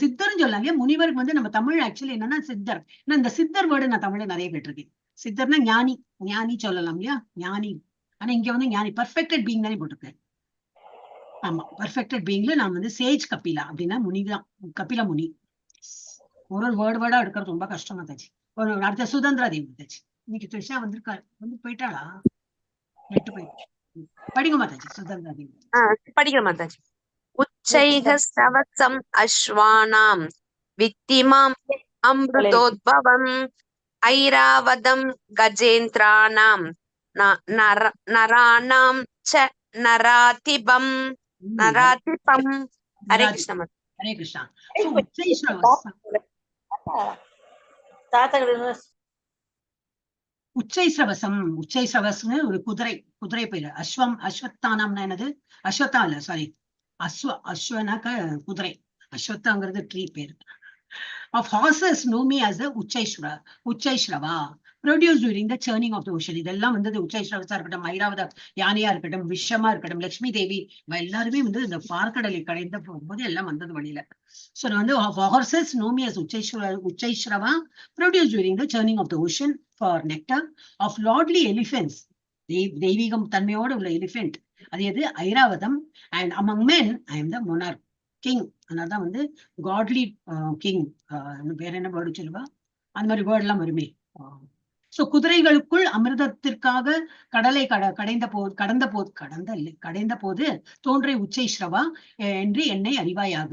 சித்தர்னு சொல்லாங்க. முனிவருக்கு வந்து நம்ம தமிழ் ஆக்சுவலி என்னன்னா சித்தர். இந்த சித்தர் வேர்டு நான் தமிழ்ல நிறைய கேட்டிருக்கேன். சித்தர்னா ஞானி, ஞானி சொல்லலாம் இல்லையா, ஞானி. ஆனா இங்க வந்து ஞானி பர்ஃபெக்டட் பீயிங் தானே போட்டிருக்கேன். ஆமா, பர்ஃபெக்டட் பீயிங்ல நான் வந்து சேஜ் கபிலா அப்படின்னா முனிதான், கபில முனி. ஒரு வேர்டா எடுக்கிறது ரொம்ப கஷ்டமா தாச்சு. ஒரு அடுத்த சுதந்திரா தேவி தாச்சு. இன்னைக்கு த்ரிஷா வந்திருக்காரு, வந்து போயிட்டாளா? நெட்டு போயிட்டு படிங்க மாதாஜி. சுதந்திரா தேவி படிக்கிற மாதாஜி. உச்சைக சவசம் அஸ்வானாம் வித்திமாம் அம்ருதோத்பவம் ஐராவதம் கஜேந்திரானாம் நராணாம் ச நராதிபம். ஹரே கிருஷ்ணா. ஹரே கிருஷ்ணா. உச்சைஸ்ரவசம் ஒரு குதிரை பேரு. அஸ்வத்தானம்னா என்னது? அஸ்வத்தா இல்ல, சாரி, அஸ்வனாக்க குதிரை. அஸ்வத்தாங்கிறது ட்ரீ பேரு. Of horses know me as the Uchchaishrava, produced during the churning of the ocean. இதெல்லாம் வந்து உச்சைஸ்ரவசா இருக்கட்டும், ஐராவத யானையா இருக்கட்டும், விஷமா இருக்கட்டும், லட்சுமி தேவி எல்லாருமே வந்து இந்த பார்க்கடலை கடைந்த போகும்போது எல்லாம் வந்தது வழியில. So வந்து horses know me as Uchchaishrava, produced during the churning of the ocean for nectar. Of lordly elephants, தெய்வீகம் தன்மையோடு உள்ள எலிபென்ட், அது எது? Airavatam. And among men I am the monarch, king. அதனாலதான் வந்து காட்லி கிங். வேற என்ன வேர்டு சொல்லுவா? அந்த மாதிரி வேர்ட் எல்லாம் வருமே. சோ குதிரைகளுக்குள் அமிர்தத்திற்காக கடலை கடைந்த போது தோன்றிய உச்சைஸ்ரவா என்று என்னை அறிவாயாக.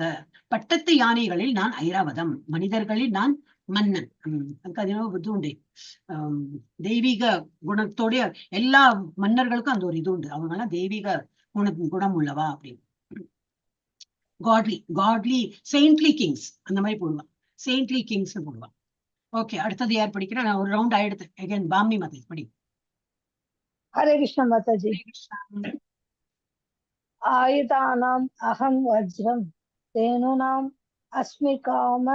பட்டத்து யானைகளில் நான் ஐராவதம், மனிதர்களில் நான் மன்னன். இது உண்டு, தெய்வீக குணத்தோடைய எல்லா மன்னர்களுக்கும் அந்த ஒரு இது உண்டு. அவங்க எல்லாம் தெய்வீக குணம் உள்ளவா அப்படின்னு. காட்லி செயின்ட்லி கிங்ஸ் அந்த மாதிரி போடுவான். செயின்ட்லி கிங்ஸ் போடுவான். ஓகே, அடுத்தது யார் படிக்கிறேன்? நான் ஒரு ரவுண்ட் ஆயிடுது. அகைன் பாமி மாதா படி. ஹரே கிருஷ்ணா மாதாஜி. ஆயுதானாம் அகம் வஜ்ரம் தேனுனாம் அஸ்மி காம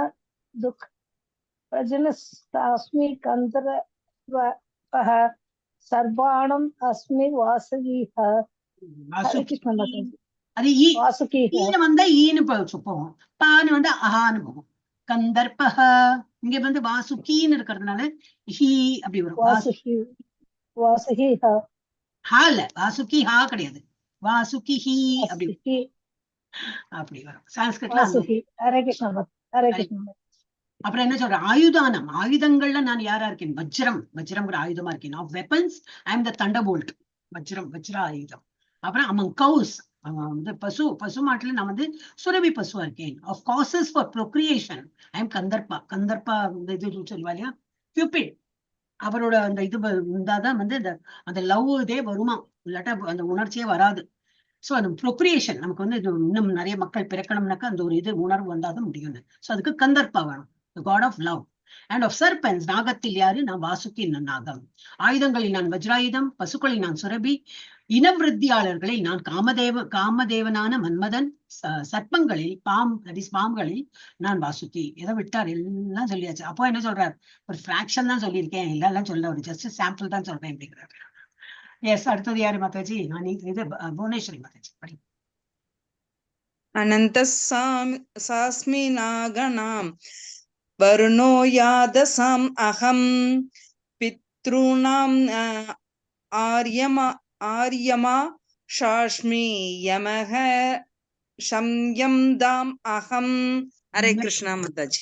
துக் பிரஜனஸ்மி கந்தர்வ சர்வாணம் அஸ்மி வாசுகீஹ. ஹரே கிருஷ்ணா மாதாஜி. அது ஈன்னு வந்தா ஈன்னு போகும், பான்னு வந்தா அஹான்னு போகும். கந்தர்பஹ இங்க வந்து வாசுகின்னு இருக்கிறதுனால ஹி அப்படி வரும். ஹால வாசுகி ஹா கிடையாது, வாசுகி ஹி அப்படி வரும் சான்ஸ்கிரிட்ல. அப்புறம் என்ன சொல்ற? ஆயுதானம், ஆயுதங்கள்ல நான் யாரா இருக்கேன்? வஜ்ரம்ங்கிற ஆயுதமா இருக்கேன். Of weapons I am the thunderbolt. வஜ்ர ஆயுதம். அப்புறம் அமங் கவுஸ், வந்து பசு மாட்டுல நான் வந்து சுரபி பசுவா இருக்கேன். Of causes for procreation I am Kandarpa இது சொல்லுவா இல்லையா, கியூபிட். அவரோட அந்த இது இருந்தாதான் வந்து அந்த லவ் இதே வருமா, இல்லாட்டா அந்த உணர்ச்சியே வராது. சோ அந்த ப்ரொக்ரியேஷன் நமக்கு வந்து இன்னும் நிறைய மக்கள் பிறக்கணும்னாக்கா அந்த ஒரு இது உணர்வு வந்தாதான் முடியும். சோ அதுக்கு கந்தர்பா வேணும், god of love. And of serpents, நாகத்தில் யாரு? நான் வாசுகி நாகம். ஆயுதங்களில் நான் வஜ்ராயுதம், பசுக்களில் நான் சுரபி, இனவிருத்தியாளர்களில் நான் காமதேவனான மன்மதன், சர்ப்பங்களில் பாம்புகளில் நான் வாசுகி. எதை விட்டார்? எல்லாம் சொல்லியாச்சு. அப்போ என்ன சொல்றாரு? ஒரு ஃபிராக்ஷன் தான் சொல்லியிருக்கேன், எல்லாம் சொல்ல ஒரு ஜஸ்ட் சாம்பிள் தான் சொல்றேன் அப்படிங்கிறாரு. எஸ், அடுத்தது யாரு மாதாஜி? நான் இது புவனேஸ்வரி மாதாஜி படி. அனந்த சாஸ்மி நாகணாம் வருணோ யாதசாம் அகம் பித்ருணாம் ஆரியமா ஷாஷ்மி யமஹ ஷம்யம் தாம் அகம். Hare Krishna Mataji.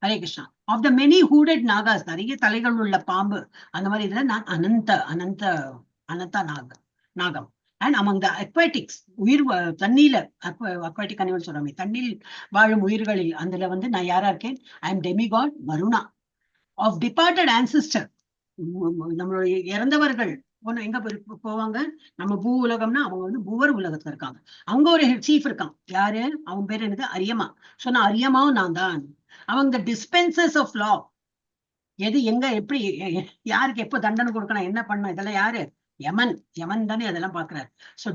Hare Krishna. Of the many hooded Nagas, நிறைய தலைகள் உள்ள பாம்பு, அந்த மாதிரி இதுல நான் அனந்த நாகம். அண்ட் அமங் த அக்வாட்டிக்ஸ், உயிர் தண்ணீர்ல அக்வாட்டிக் அனிமல் சொல்றாங்க, தண்ணீர் வாழும் உயிர்களில் அதுல வந்து நான் யாரா இருக்கேன்? I am demigod Varuna. Of departed ancestor, நம்மளுடைய இறந்தவர்கள் எங்க போவாங்க? நம்ம பூ உலகம்னா அவங்க வந்து பூவர் உலகத்துல இருக்காங்க. அங்க ஒரு சீஃப் இருக்கான். யாரு? அவன் பேர் என்னது? அரியமா. சொன்னா அரியமாவும் நான் தான். அவங்க டிஸ்பென்சர்ஸ் ஆஃப் லா. எது எங்க எப்படி யாருக்கு எப்போ தண்டனை கொடுக்கணும், என்ன பண்ணணும், இதெல்லாம் யாரு? யமன் யமன் தானே அதெல்லாம் பாக்குறாரு. சோ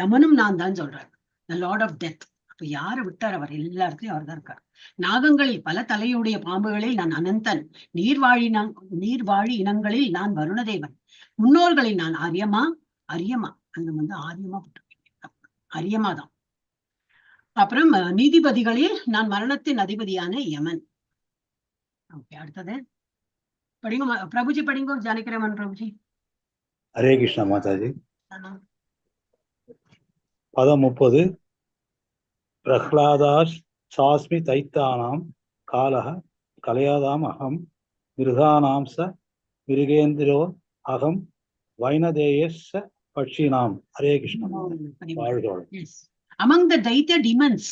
யமனும் நான் தான் சொல்றாரு. த லார்ட் ஆஃப் டெத். அப்ப யாரை விட்டார்? அவர் எல்லா இடத்துலயும் அவர் தான் இருக்கார். நாகங்களில் பல தலையுடைய பாம்புகளில் நான் அனந்தன், நீர்வாழி இனங்களில் நான் வருணதேவன், முன்னோர்களில் நான் அரியமா. அங்க வந்து ஆரியமா அரியமா தான். அப்புறம் நீதிபதிகளில் நான் மரணத்தின் அதிபதியான யமன். ஓகே, அடுத்தது படிங்க பிரபுஜி, படிங்க ஜானகிராமன் பிரபுஜி. ஹரே கிருஷ்ணா மாதாஜி. பதம் 30. பிரஹ்லாதாஸ் சாஸ்மி தைத்தானாம் காலஹ கலயாதாம் அகம் மிருகானாம் ச மிருகேந்திரோ அகம் வைனதேயஸ் பட்சினாம். ஹரே கிருஷ்ணா. வாழ்க. Among the Daitya demons,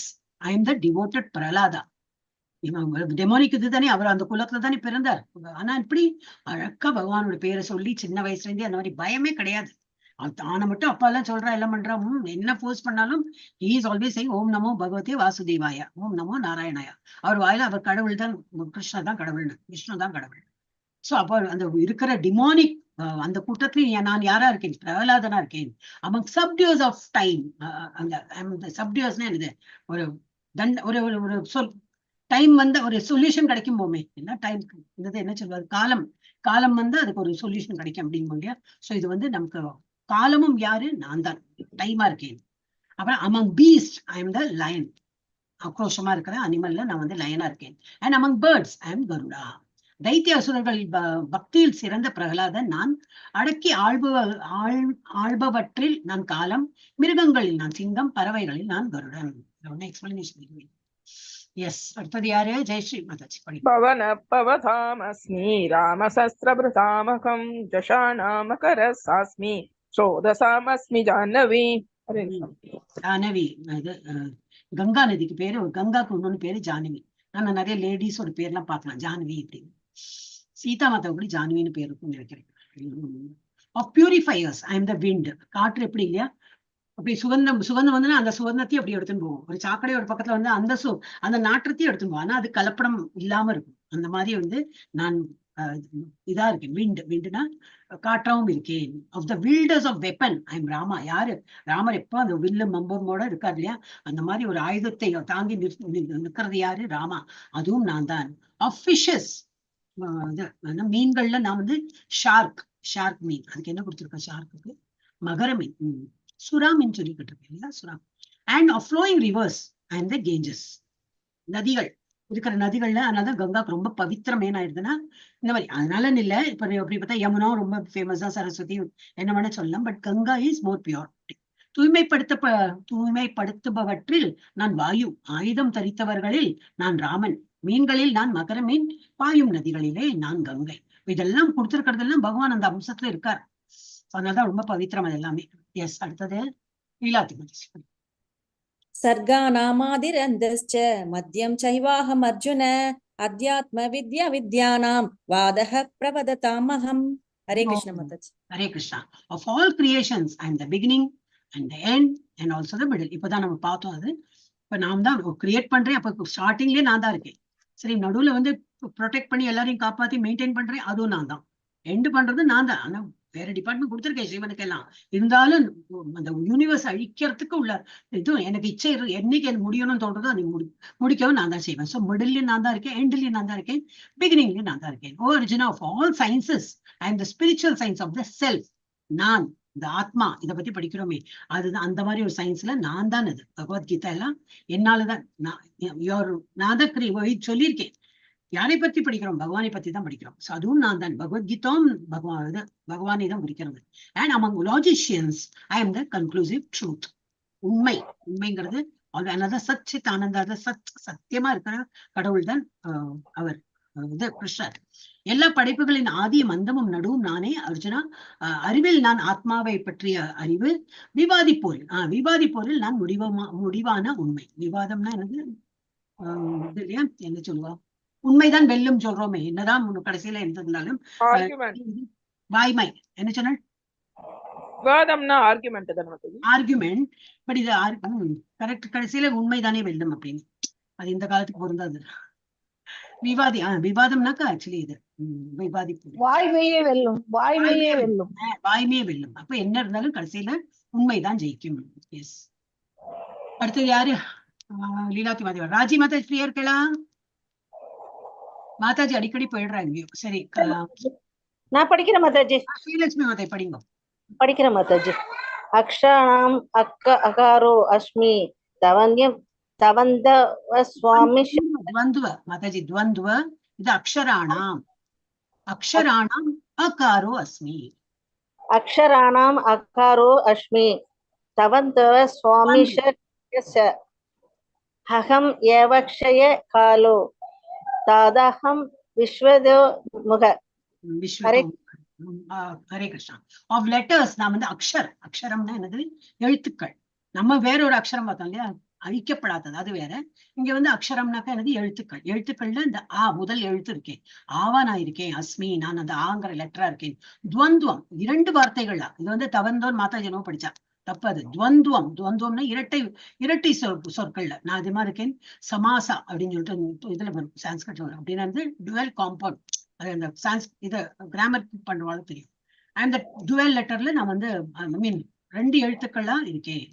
I am the devoted Prahlada. டெமோனிக் இதுதானே, அவர் அந்த குலத்துல தானே பிறந்தார். ஆனா இப்படி அழகா பகவானோட பேரை சொல்லி சின்ன வயசுல இருந்தே அந்த மாதிரி பயமே கிடையாது. தானை மட்டும் அப்பா எல்லாம் சொல்றா, எல்லாம் பண்றா, என்ன போர்ஸ் பண்ணாலும் he is always saying ஓம் நமோ பகவதே வாசுதேவாய, ஓம் நமோ நாராயணாயா. அவர் வாயில அவர் கடவுள் தான், கிருஷ்ணா தான் கடவுள், விஷ்ணு தான் கடவுள். சோ அப்போ அந்த இருக்கிற டிமானிக் அந்த கூட்டத்துல நான் யாரா இருக்கேன்? பிரகலாதனா இருக்கேன். among subdues of time. அந்த சப்டியூஸ்னா என்னது? ஒரு ஒரு சொல் டைம் வந்து ஒரு சொல்யூஷன் கிடைக்கும் போமே, என்ன டைம் என்ன சொல்வாரு, காலம் வந்து அதுக்கு ஒரு சொல்யூஷன் கிடைக்கும் அப்படிங்கும் இல்லையா. சோ இது வந்து நமக்கு காலமும் யாரு? நான் தான் டைமா இருக்கேன். அப்புறம் among beast I am the lion. ஆக்ரோஷமா இருக்கிற அனிமல்ல நான் வந்து லயனா இருக்கேன். and among birds I am Garuda. தைத்திய அசுரர்களில் பக்தியில் சிறந்த பிரகலாதன் நான். அடக்கி ஆள்பவற்றில் நான் காலம், மிருகங்களில் நான் சிங்கம், பறவைகளில் நான் கருடன். எக்ஸ்பிளனேஷன். எஸ், அடுத்தது யாரு? ஜெயஸ்ரீ மாதாஜி படி. பவன பவதாமஸ்மி ராமசஸ்திரபிருதாமகம் ஜஷாநாமகரசாஸ்மி சோதசாமஸ்மி ஜாஹ்னவி. ஜாஹ்னவி இது கங்கா நதிக்கு பேரு. கங்காக்கு இன்னொன்னு பேரு ஜாஹ்னவி. நான் நிறைய லேடிஸோட பேர்லாம் பார்க்கலாம், ஜாஹ்னவி அப்படின்னு. சீதா மாதாவுக்கு ஜாஹ்னவின்னு பேர் இருக்கும்னு நினைக்கிறேன். Of purifiers I am the wind. காற்று எப்படி இல்லையா, அப்படி சுகந்தம் வந்துன்னா அந்த சுகந்தத்தையும் அப்படி எடுத்துன்னு போவோம். ஒரு சாக்கடையோட பக்கத்துல வந்து அந்த நாற்றத்தையும் எடுத்துன்னு போவோம். ஆனா அது கலப்படம் இல்லாம இருக்கும். அந்த மாதிரி வந்து நான் இதா இருக்கேன். விண்டுனா காற்றாவும் இருக்கேன். Of the wilders of weapon I am Rama. யாரு? ராமர் எப்போ அந்த வில்லு மம்பமோட இருக்காரு இல்லையா, அந்த மாதிரி ஒரு ஆயுதத்தை தாங்கி நிற்கிறது யாரு? ராமா. அதுவும் நான் தான். ஆஃப் ஃபிஷஸ், மீன்கள்ல நான் வந்து ஷார்க் மீன். அதுக்கு என்ன கொடுத்துருக்கேன் ஷார்க்குக்கு? மகர மீன். சுறா மீன் சொல்லிக்கிட்டு இருக்கேன் இல்லையா, சுறா. And half flowing reverse and the Ganges. நதிகள் இருக்கிற நதிகள்ல, அதனாலதான் கங்காக்கு ரொம்ப பவித்திரமேன் ஆயிடுதுன்னா இந்த மாதிரி. அதனால இல்ல, இப்ப அப்படி பார்த்தா யமுனா ரொம்ப ஃபேமஸ் தான், சரஸ்வதி என்ன வேணா சொல்லலாம். But Ganga is more pure. தூய்மைப்படுத்துபவற்றில் நான் வாயு, ஆயுதம் தரித்தவர்களில் நான் ராமன், மீன்களில் நான் மகர மீன், பாயும் நதிகளிலே நான் கங்கை. இதெல்லாம் கொடுத்திருக்கிறதெல்லாம் பகவான் அந்த அம்சத்துல இருக்கார். அதனாலதான் ரொம்ப பவித்திரம் அது எல்லாமே. எஸ், அடுத்தது லீலாதிபதி. சர்கா நாமாதிரந்தஸ்ச மத்யம் சைவாஹம் அர்ஜுன அத்யாத்ம வித்யா வித்யானாம் வாதஹ பிரவததாமஹம். Hare Krishna Mataji. Hare Krishna. Of all creations I am the beginning and the end and also the middle. இப்பதான் நம்ம பார்த்தோம் அது. இப்ப நான் தான் கிரியேட் பண்றேன். அப்ப ஸ்டார்டிங்லயே நான் தான் இருக்கேன். சரி, நடுவுல வந்து ப்ரொடெக்ட் பண்ணி எல்லாரையும் காப்பாத்தி மெயின்டைன் பண்றேன், அதுவும் நான் தான். எண்டு பண்றது நான் தான். ஆனா வேற டிபார்ட்மெண்ட் கொடுத்துருக்கேன் சிவனுக்கு எல்லாம். இருந்தாலும் அந்த யூனிவர்ஸ் அழிக்கிறதுக்கு உள்ள இதுவும் எனக்கு இச்சை. என்னைக்கு எனக்கு முடியணும்னு தோன்றதோ அது முடிக்கவும் நான் தான் செய்வேன். ஸோ மிடில்லையும் நான் தான் இருக்கேன், எண்ட்லயும் நான் தான் இருக்கேன், பிகினிங்லயும் நான் தான் இருக்கேன். ஓ ஒரிஜினா of all sciences I am the spiritual science of the self. நான் இந்த ஆத்மா, இதை பத்தி படிக்கிறோமே, அதுதான் அந்த மாதிரி ஒரு சயின்ஸ்ல நான் தான். அது பகவத்கீதா எல்லாம் என்னாலதான். நான் தான் சொல்லியிருக்கேன். யாரை பத்தி படிக்கிறோம்? பகவானை பத்தி தான் படிக்கிறோம். அதுவும் நான் தான். பகவத்கீதாவும் பகவானை தான் குறிக்கிறது. And among logicians I am the conclusive truth. உண்மைங்கிறது சச்சித் ஆனந்த, சத்தியமா இருக்கிற கடவுள் தான் அவர் கிருஷ்ணர். எல்லா படைப்புகளின் ஆதியும் அந்தமும் நடுவும் நானே அர்ஜுனா. அறிவில் நான் ஆத்மாவை பற்றிய அறிவு. விவாதிப்போரில் நான் முடிவான உண்மை. விவாதம்னா என்னது இல்லையா, என்ன சொல்லுவா, உண்மைதான் வெல்லும் சொல்றோமே. என்னதான் கடைசியில எந்த இருந்தாலும் வாய்மை. என்ன சொன்ன? ஆர்குமெண்ட். பட் இது கரெக்ட், கடைசியில உண்மைதானே வெல்லும் அப்படின்னு. அது இந்த காலத்துக்கு பொருந்தாது. விவாதி விவாதம்னாக்கா ஆக்சுவலி இது விவாதிப்பு, வாய்மையே வெல்லும், வாய்மையே வெல்லும். வாய்மையே வெல்லும். அப்ப என்ன இருந்தாலும் கடைசியில உண்மைதான் ஜெயிக்கும். எஸ். அடுத்தது யாரு? லீலாத்தி மாதேவா. ராஜி மாதாஜி ஃப்ரீயா இருக்கலாம்? மாதாஜி அடிக்கடி போயிடுறாங்க. சரி, நான் படிக்கிறேன் மாதாஜி. ஸ்ரீலட்சுமி மாதா படிங்க. படிக்கிறேன் மாதாஜி. அக்ஷாணாம் அகாரோ அஸ்மி தவந்தியம் தவந்தவ சுவாமி துவந்துவ மாதாஜி, துவந்துவ. இது அக்ஷராணாம், அக்ஷராணாம் அகாரோ அஸ்மி. அக்ஷராணாம் அகாரோ அஸ்மி தவந்தவ சுவாமி அகம் ஏவக்ஷய காலோ தாதஹம் விஸ்வதோ முக. ஹரே கிருஷ்ணா. ஆஃப் லெட்டர்ஸ் நான் வந்து அக்ஷரம்னா என்னது? எழுத்துக்கள். நம்ம வேற ஒரு அக்ஷரம் பார்த்தோம் இல்லையா, அழிக்கப்படாதது, அது வேற. இங்க வந்து அக்ஷரம்னாக்கா என்னது? எழுத்துக்கள். எழுத்துக்கள்ல இந்த முதல் எழுத்து இருக்கேன், ஆவா நான் இருக்கேன், அஸ்மி நான் அந்த ஆங்கிற லெட்டரா இருக்கேன். துவந்துவம் 2 வார்த்தைகள்லாம். இது வந்து தவந்தோன் மாதாஜினோ படிச்சா தப்பு. அது துவந்துவம். துவந்துவம்னா இரட்டை சொற்கள்ல நான் இது மாதிரி இருக்கேன். சமாசா அப்படின்னு சொல்லிட்டு இதுல வரும், சான்ஸ்கிரிட்ல வரும். அப்படின்னா வந்து டுவெல் காம்பவுண்ட். அது அந்த இதை கிராமர் பண்றவாலும் தெரியும். அந்த டுவெல் லெட்டர்ல நான் வந்து மீன் 2 எழுத்துக்கள்லாம் இருக்கேன்.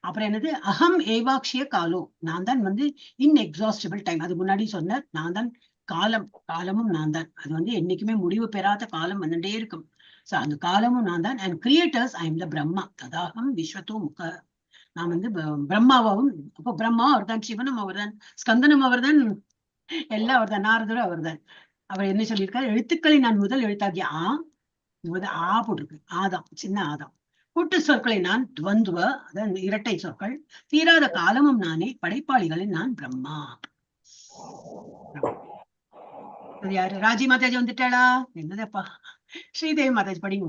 அப்புறம் என்னது? அகம் ஏவாக்ஷிய காலோ, நான் தான் வந்து இன்எக்ஸாஸ்டிபிள் டைம். அது முன்னாடி சொன்ன நான் தான் காலமும் நான் தான். அது வந்து என்னைக்குமே முடிவு பெறாத காலம் வந்துட்டே இருக்கும். சோ அந்த காலமும் நான் தான். And creators I am the Brahma ததாகம் விஸ்வத்தோ முக. நான் வந்து பிரம்மாவும். அப்போ பிரம்மா அவர்தான், சிவனும் அவர்தான், ஸ்கந்தனும் அவர்தான், எல்லாம் அவர்தான், நாரதரும் அவர்தான். அவர் என்ன சொல்லியிருக்காரு? எழுத்துக்களை நான் முதல் எழுத்தாகிய ஆ போட்டிருக்கு. ஆதாம், சின்ன ஆதாம். கூட்டு சொற்களை நான் துவந்துவ, அதான் இரட்டை சொற்கள். தீராத காலமும் நானே, படைப்பாளிகளில் நான் பிரம்மா. யாரு? ராஜி மாதாஜி வந்துட்டாளா? என்னதப்பா. ஸ்ரீதேவி மாதாஜி படிங்க.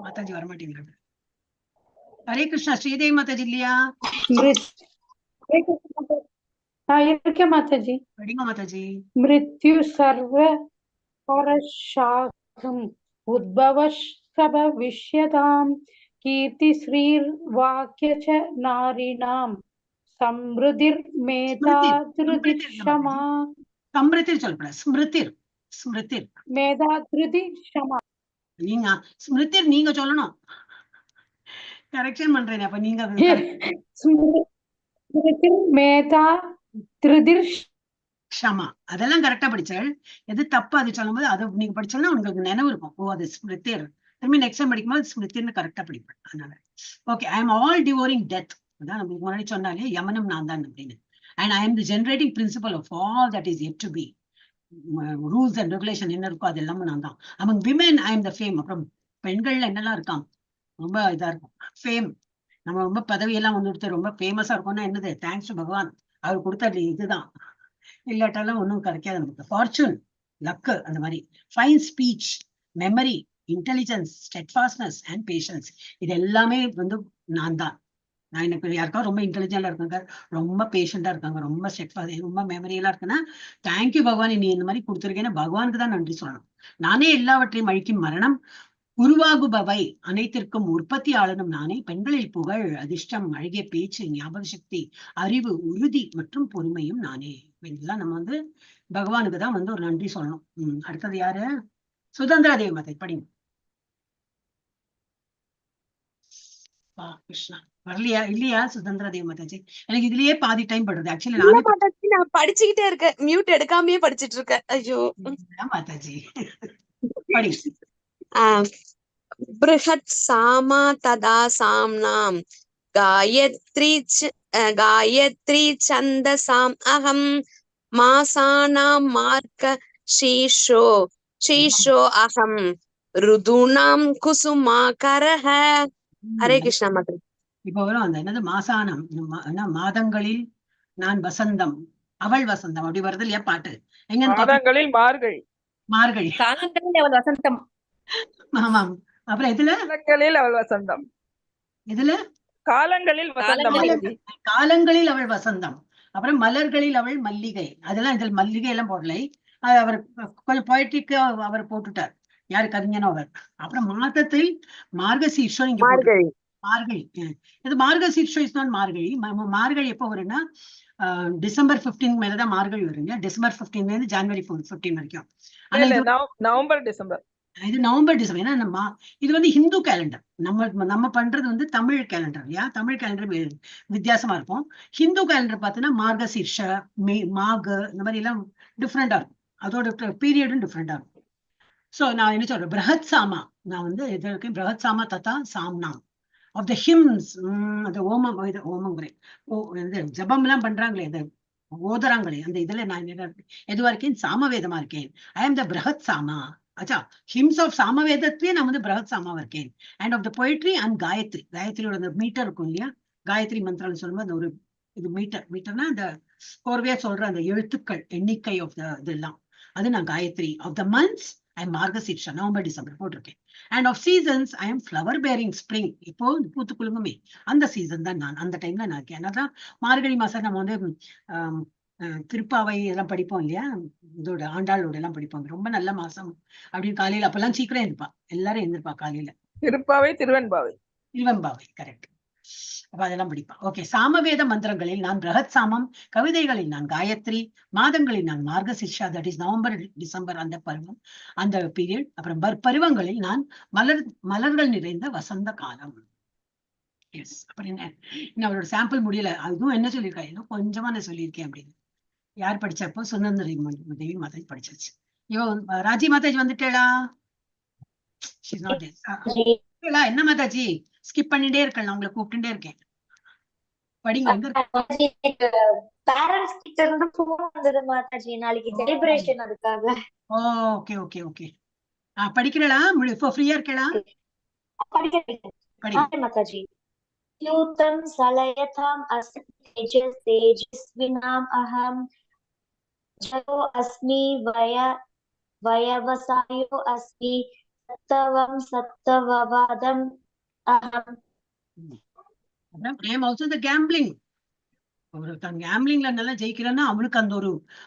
மாதாஜி வரமாட்டேங்கிறாங்க. ஹரே கிருஷ்ணா. ஸ்ரீதேவி மாதாஜி இல்லையா? இருக்கேன் மாதாஜி. படிங்க மாதாஜி. மிருத்யு சர்வ பரஷாகம் உத்பவ விஷ்யதாம் கீர்த்தி ஸ்ரீர் வாக்கியச நாரிணாம் சம்ருதிர் மேதா திருதி க்ஷமா. சம்ருதிர் சொல்லக்கூடாது, ஸ்மிருதிர். ஸ்மிருதிர் மேதா திருதி க்ஷமா. நீங்க ஸ்மிருதிர் நீங்க சொல்லணும். கரெக்ஷன் பண்றேன். அப்ப நீங்க ஸ்மிருதிர் மேதா திருதிர் க்ஷமா அதெல்லாம் கரெக்டா படிச்சாள். எது தப்பு அது சொல்லும் போது அது நீங்க படிச்சாலும் உங்களுக்கு நினைவு இருக்கும். ஓ அது ஸ்மிருதிர். திரும்பி நெக்ஸ்ட் டைம் படிக்கும்போது ஸ்மிருதிர்னு கரெக்டா படிப்பேன். அதனால okay. I am all devouring death. அதான் நம்மளுக்கு முன்னாடி சொன்னாலே யமனம் நான் தான் அப்படின்னு. And I am the generating principle of all that is yet to be. Rules and regulation என்ன இருக்கோ அது எல்லாமே நான் தான். Among women I am the fame. அப்புறம் பெண்கள்ல என்னெல்லாம் இருக்கான் ரொம்ப இதா இருக்கும். ஃபேம். நம்ம ரொம்ப பதவியெல்லாம் ஒன்று கொடுத்து ரொம்ப ஃபேமஸா இருக்கும்னா என்னது? தேங்க்ஸ் டு பகவான், அவர் கொடுத்த இதுதான். இல்லாட்டாலும் ஒன்றும் கிடைக்காது நமக்கு. ஃபார்ச்சூன், லக்கு, அந்த மாதிரி. Fine speech, memory, intelligence, steadfastness and patience, இது எல்லாமே வந்து நான் தான். நான் எனக்கு யாருக்காவது ரொம்ப இன்டெலிஜென்டா இருக்காங்க, ரொம்ப பேஷண்டா இருக்காங்க, ரொம்ப ஸ்டெட்ஃபாஸ்ட், ரொம்ப மெமரியெல்லாம் இருக்குன்னா தேங்க்யூ பகவான் நீ இந்த மாதிரி கொடுத்துருக்கேன்னா பகவானுக்கு தான் நன்றி சொல்லணும். நானே எல்லாவற்றையும் அழிக்கும் மரணம், உருவாகுபவை அனைத்திற்கும் உற்பத்தியாளனும் நானே. பெண்களில் புகழ், அதிர்ஷ்டம், அழகிய பேச்சு, ஞாபக சக்தி, அறிவு, உறுதி மற்றும் பொறுமையும் நானே. இதெல்லாம் நம்ம வந்து பகவானுக்கு தான் வந்து ஒரு நன்றி சொல்லணும். அடுத்தது யாரு? சுதந்திரா தேவி மாதை படிங்க. கிருஷ்ணா வரலையா? இல்லையா சுதந்திரா தேவி மாதாஜி? எனக்கு இதுலயே பாதி டைம் படுறது. ஆக்சுவலி நான் படிச்சுக்கிட்டே இருக்கேன், மியூட் எடுக்காமயே படிச்சிட்டு இருக்கேன். ஐயோ மாதாஜி படி. பிருஹத் சாமா ததா சாம்னாம் காயத்ரி சந்தசாம் அகம் மாசானாம் மார்க்க சீஷோ அகம் ருதுனாம் குசுமாகரஹ. ஹரே கிருஷ்ணா மாதா. இப்ப வரும் அந்த என்னது மாசானம், மாதங்களில் நான் வசந்தம், அவள் வசந்தம், அப்படி வருது இல்லையா பாட்டு? எங்க மாதங்களில் மார்கழி, மார்கழி காலங்களில் அவள் வசந்தம். ஆமாம். அப்புறம் எதுல? காலங்களில் அவள் வசந்தம். எதுல? காலங்களில் வசந்தம். காலங்களில் அவள் வசந்தம். அப்புறம் மலர்களில் அவள் மல்லிகை. அதெல்லாம் இதில் மல்லிகை எல்லாம் போடலை. அவர் கொஞ்சம் போய்ட்ரிக்கு அவர் போட்டுட்டார். யாரு? கவிஞனோ அவர். அப்புறம் மாதத்தில் மார்கசீர்ஷம் இங்க மார்கழி. இது மார்கசீர்ஷம் இஸ் நாட் மார்கழி. மார்கழி எப்போ வரும்னா டிசம்பர் 15 மேலதான் மார்கழி வருங்க. டிசம்பர் 15 இருந்து ஜனவரி 15 வரைக்கும். ஆனா இல்ல இது நவம்பர் டிசம்பர். இது நவம்பர் டிசம்பர். ஏன்னா நம்ம இது வந்து ஹிந்து கேலண்டர். நம்ம பண்றது வந்து தமிழ் கேலண்டர். தமிழ் கேலண்டர் வித்தியாசமா இருக்கும். ஹிந்து கேலண்டர் பார்த்தீங்கன்னா மார்கசீர்ஷ, மாக இந்த மாதிரி எல்லாம் டிஃப்ரெண்டா இருக்கும். அதோட பீரியடும் டிஃப்ரெண்டா இருக்கும். சோ நான் என்ன சொல்றேன், பிரஹத் சாமா, நான் வந்து இது இருக்கேன், பிரஹத் சாமா தத்தா சாம்னா ஆஃப் த ஹிம்ஸ். அந்த ஓமம் இது ஜபம் எல்லாம் பண்றாங்களே, அது ஓதுறாங்களே, அந்த இதுல நான் எதுவா இருக்கேன், சாமவேதமா இருக்கேன். ஐ ஆம் த பிரஹத் சாமா. அச்சா, ஹிம்ஸ் ஆஃப் சாமவேதத்திலேயே நான் வந்து பிரஹத் சாமாவா இருக்கேன். And of the poetry and Gayatri. காயத்ரியோட அந்த மீட்டர் இருக்கும் இல்லையா, காயத்ரி மந்திரம் சொல்லும்போது அந்த ஒரு இது மீட்டர்னா அந்த கோர்வையா சொல்ற அந்த எழுத்துக்கள் எண்ணிக்கை ஆஃப் த இதெல்லாம், அது நான் Gayatri. Of the months I am Margashirsha, November December போட்டிருக்கேன். And of seasons I am flower bearing spring. இப்போ பூத்து குலுங்குமே அந்த சீசன் தான் நான், அந்த டைம்ல நான் இருக்கேன். அதான் மார்கழி மாசம் நம்ம வந்து திருப்பாவை எல்லாம் படிப்போம் இல்லையா, இதோட ஆண்டாளோட எல்லாம் படிப்போம். ரொம்ப நல்ல மாசம் அப்படின்னு காலையில அப்பெல்லாம் சீக்கிரம் எழுந்திருப்பா, எல்லாரும் எழுந்திருப்பா காலையில. திருப்பாவை திருவெண்பாவை. கரெக்ட். அப்ப அதெல்லாம் படிப்பா. ஓகே. சாமவேத மந்திரங்களில் நான் பிரஹத் சாமம், கவிதைகளில் நான் காயத்ரி, மாதங்களில் நான் மார்கசிர்ஷா, தட் இஸ் நவம்பர் டிசம்பர் அந்த பருவம், அந்த பீரியட். அப்புறம் பருவங்களில் நான் மலர்கள் நிறைந்த வசந்த காலம். எஸ். அப்புறம் என்ன அவரோட சாம்பிள் முடியல, அதுவும் என்ன சொல்லியிருக்கேன், இன்னும் கொஞ்சமா நான் சொல்லியிருக்கேன் அப்படின்னு. யார் படிச்சப்போ சுனந்தரி தேவி மாதாஜி படிச்சாச்சு. ராஜி மாதாஜி வந்துட்டேடா? என்ன மாதாஜி ஸ்கிப் பண்ணிட்டே இருக்கேன், நான் உங்களை கூப்பிட்டுட்டே இருக்கேன். படிங்க. பேரண்ட்ஸ் கிட்ட இருந்து ஃபோன் வந்தது மாதாஜி, நாளைக்கு செலிப்ரேஷன் அதுக்காக. Okay okay okay. படிக்கிறடா? இப்போ ஃப்ரீயா இருக்கடா? படிக்கிறேன் மாதாஜி. யூதம் சலயதாம் அஸ்மி தேஜஸ்வினாம் அஹம் ஜலோ அஸ்மி வயவசாயோ அஸ்மி சத்தவம் சத்தவவாதம் அஹம். I am also the gambling. ஒரு கேம்லிங்ல நல்லா ஜெயிக்கிறேன்னா அவனுக்கு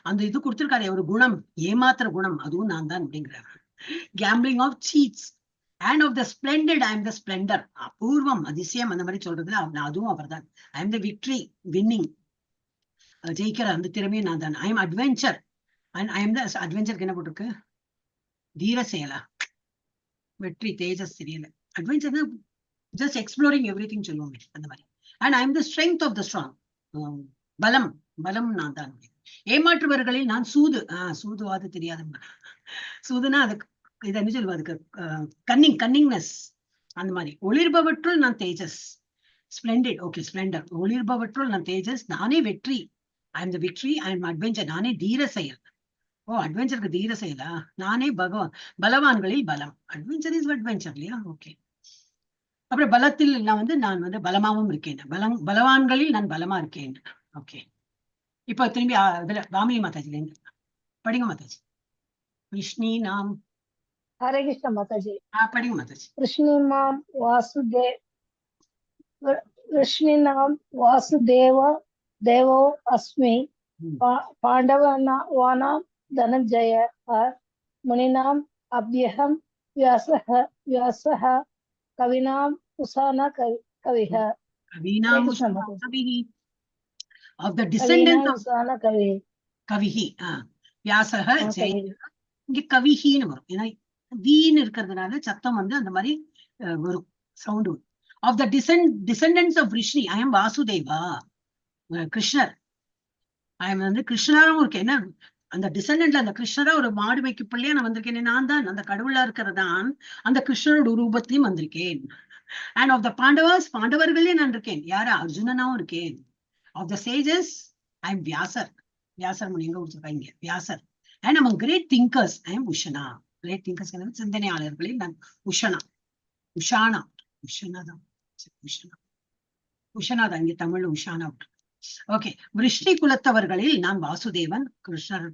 அந்த இது கொடுத்திருக்காரு, ஒரு குணம், ஏமாத்துற குணம், அதுவும் நான் தான் அப்படிங்கிறார். Gambling of cheats and of the splendid, I am the splendour, அபூர்வம், அதிசயம், அந்த மாதிரி சொல்றதுல அதுவும் அவர் தான். I am the victory, winning, ஜெயிக்கிற அந்த திறமையும் நான் தான். I am adventure and I am the அட்வென்ச்சருக்கு என்ன போட்டிருக்கு, தீர செயலா, வெற்றி, தேஜஸ் தெரியல. அட்வென்ச்சர்னா ஜஸ்ட் எக்ஸ்ப்ளோரிங் எவ்ரி திங் சொல்லுவோமே அந்த மாதிரி. And I am the strength of the strong, பலம் நான் தான். ஏமாற்றுவர்களில் நான் சூதுவாது தெரியாது. சூதுனா அதுக்கு இது என்ன சொல்லுவா, அதுக்கு கன்னிங்னஸ் அந்த மாதிரி. ஒளிர்பவற்றுள் நான் தேஜஸ், ஸ்பிளெண்டட். Okay, splendour. ஒளிர்பவற்றுள் நான் தேஜஸ், நானே வெற்றி, ஐ am the victory. I am adventure, நானே தீர செயல். அட்வென்ச்சருக்கு தீர செயலா, நானே பலவான்களில் பலம். அட்வென்ச்சர் இஸ் அட்வென்ச்சர் இல்லையா? ஓகே. அப்புறம் பலத்தில் நான் வந்து பலமாவும் இருக்கேன், பலவான்களில் நான் பலமா இருக்கேன். ஓகே. இப்போ திரும்பி இதுல பாமினி மாதாஜில இருந்து படிங்க மாதாஜி. விஷ்ணு நாம். ஹரே கிருஷ்ண மாதாஜி. படிங்க மாதாஜி. கிருஷ்ணாம் வாசுதேவ தேவோ அஸ்மி பாண்டவானாம் Dhananjaya முனினாம் அப்யஹம் வியாசஹ கவினாம் உசான கவிஹ. Of the descendants of கவிஹி, வியாசஹ, இங்க கவிஹின்னு வரும். ஏன்னா வீன்னு இருக்கிறதுனால சத்தம் அந்த மாதிரி வரும், சவுண்ட் வரும். Of the descendants of Vrishni, I am Vasudeva, கிருஷ்ணர். I am கிருஷ்ணராவும் இருக்கேன். என்ன அந்த டிசெண்டன்ட்ல அந்த கிருஷ்ணரா ஒரு மாடு மேய்க்கு பிள்ளையா நான் வந்திருக்கேன். நான் தான் அந்த கடவுளா இருக்கிறதான் அந்த கிருஷ்ணரோட ரூபத்திலையும் வந்திருக்கேன். அண்ட் ஆஃப் த பாண்டவர்களே நான் இருக்கேன். யாரா? அர்ஜுனனாவும் இருக்கேன். Of the sages, I am Vyasar. Vyasar முனி எங்க கொடுத்திருக்காங்க, வியாசர். And among great thinkers, I am Ushana. Great thinkers சிந்தனையாளர்களில் நான் உஷனா தான் இங்க தமிழ்ல உஷானா. ஓகே. விருஷ்டி குலத்தவர்களில் நான் வாசுதேவன், கிருஷ்ணர்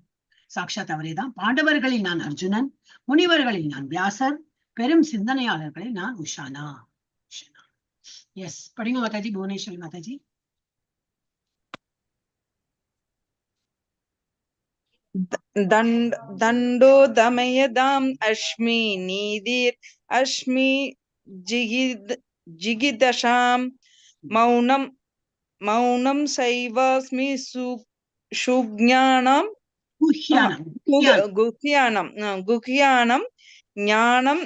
சாட்சாத் அவரேதான். பாண்டவர்களில் நான் அர்ஜுனன், முனிவர்களில் நான் வியாசர், பெரும் சிந்தனையாளர்களில் நான் உஷானா. எஸ். படிங்க மாதாஜி. புவனேஸ்வரி மாதாஜி. தண்டோ தமயதாம் அஸ்மி நீதிர் அஸ்மி ஜிகிதஷாம் மௌனம் மௌனம் சைவாஸ்மி சுஜ்ஞானம் குஹ்யானம் குஹ்யானம் ஞானம்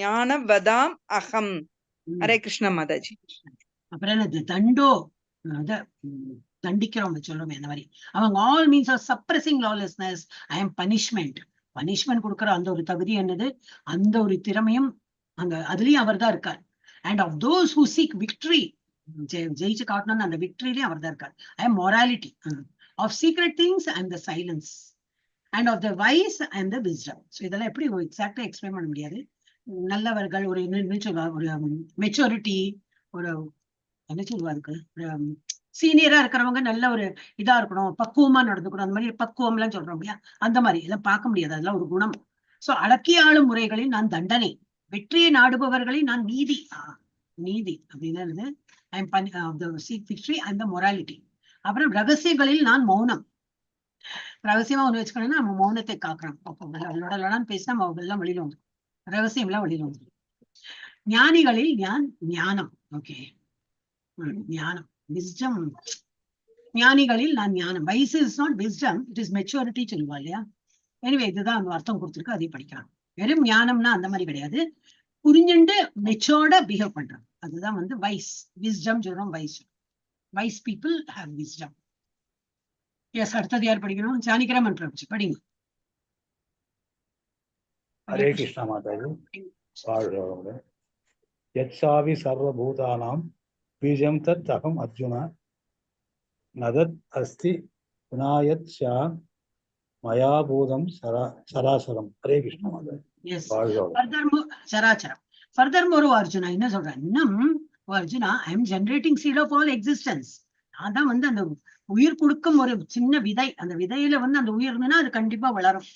ஞானவதாம் அகம். ஹரே கிருஷ்ண மாதாஜி. அப்புறம் என்னது தண்டோ அத தண்டிக்கிறோம் சொல்றோமே அந்த மாதிரி. அவங்க all means of suppressing lawlessness. I am punishment கொடுக்குற அந்த ஒரு தகுதி என்னது, அந்த ஒரு திறமையும் அங்க அதுலயும் அவர் தான் இருக்கார். And of those who seek victory, ஜெயிச்சு காட்டணும்னு அந்த விக்டரிலயும் அவர் தான் இருக்கார். I am morality of secret things and the silence and of the wise and the wisdom. So இதெல்லாம் எப்படி எக்ஸாக்டா எக்ஸ்பிளைன் பண்ண முடியாது. நல்லவர்கள் ஒரு ஒரு மெச்சூரிட்டி, ஒரு என்ன சொல்லுவாருக்கு, சீனியரா இருக்கிறவங்க நல்ல ஒரு இதா இருக்கணும், பக்குவமா நடந்துக்கணும், அந்த மாதிரி பக்குவம் எல்லாம் சொல்றோம் இல்லையா, அந்த மாதிரி இதெல்லாம் பார்க்க முடியாது. அதெல்லாம் ஒரு குணம். சோ அடக்கி ஆளும் முறைகளில் நான் தண்டனை, வெற்றியை நாடுபவர்களில் நான் நீதி. நீதி அப்படின்னு அந்த மொராலிட்டி. அப்புறம் ரகசியங்களில் நான் மௌனம். ரகசியமா ஒண்ணு வச்சுக்கணும்னா நம்ம மௌனத்தை காக்கிறோம். அவங்களோட பேசினா அவங்க எல்லாம் வெளியில வந்துடும், ரகசியம் எல்லாம் வெளியில வந்துடும். ஞானிகளில் ஞானம். ஓகே, ஞானம், விஸ்டம். ஞானிகளில் நான் ஞானம். Wise is not wisdom, it is maturity சொல்லுவா இல்லையா. எனவே இதுதான் அந்த அர்த்தம் கொடுத்துருக்கு, அதை படிக்கலாம். வெறும் ஞானம்னா அந்த மாதிரி கிடையாது, புரிஞ்சுண்டு மெச்சோர்டா பிஹேவ் பண்றோம், அதுதான் வந்து வைஸ். விஸ்டம் சொல்றோம், wise people have wisdom. Yes, அடுத்தது யார் படிக்கணும்? ஜானிகிராமன் பிரபு படிங்க. ஹரே கிருஷ்ணா மாதாஜி. யத்சாவி சர்வபூதானாம் பீஜம் தத் அகம் அர்ஜுனா நதத் அஸ்தி விநாயத் ஸ்யாம் மயா பூதம் சராசரம். ஹரே கிருஷ்ணா மாதாஜி. சராச்சரம். ஃபர்தர்மோர் அர்ஜுனா என்ன சொல்றேன், இன்னும் Arjuna, I am generating seed of all existence. நான் தான் வந்து அந்த உயிர் கொடுக்கும் ஒரு சின்ன விதை. அந்த விதையில வந்து அந்த உயிர் இருந்ததுன்னா அது கண்டிப்பா வளரும்.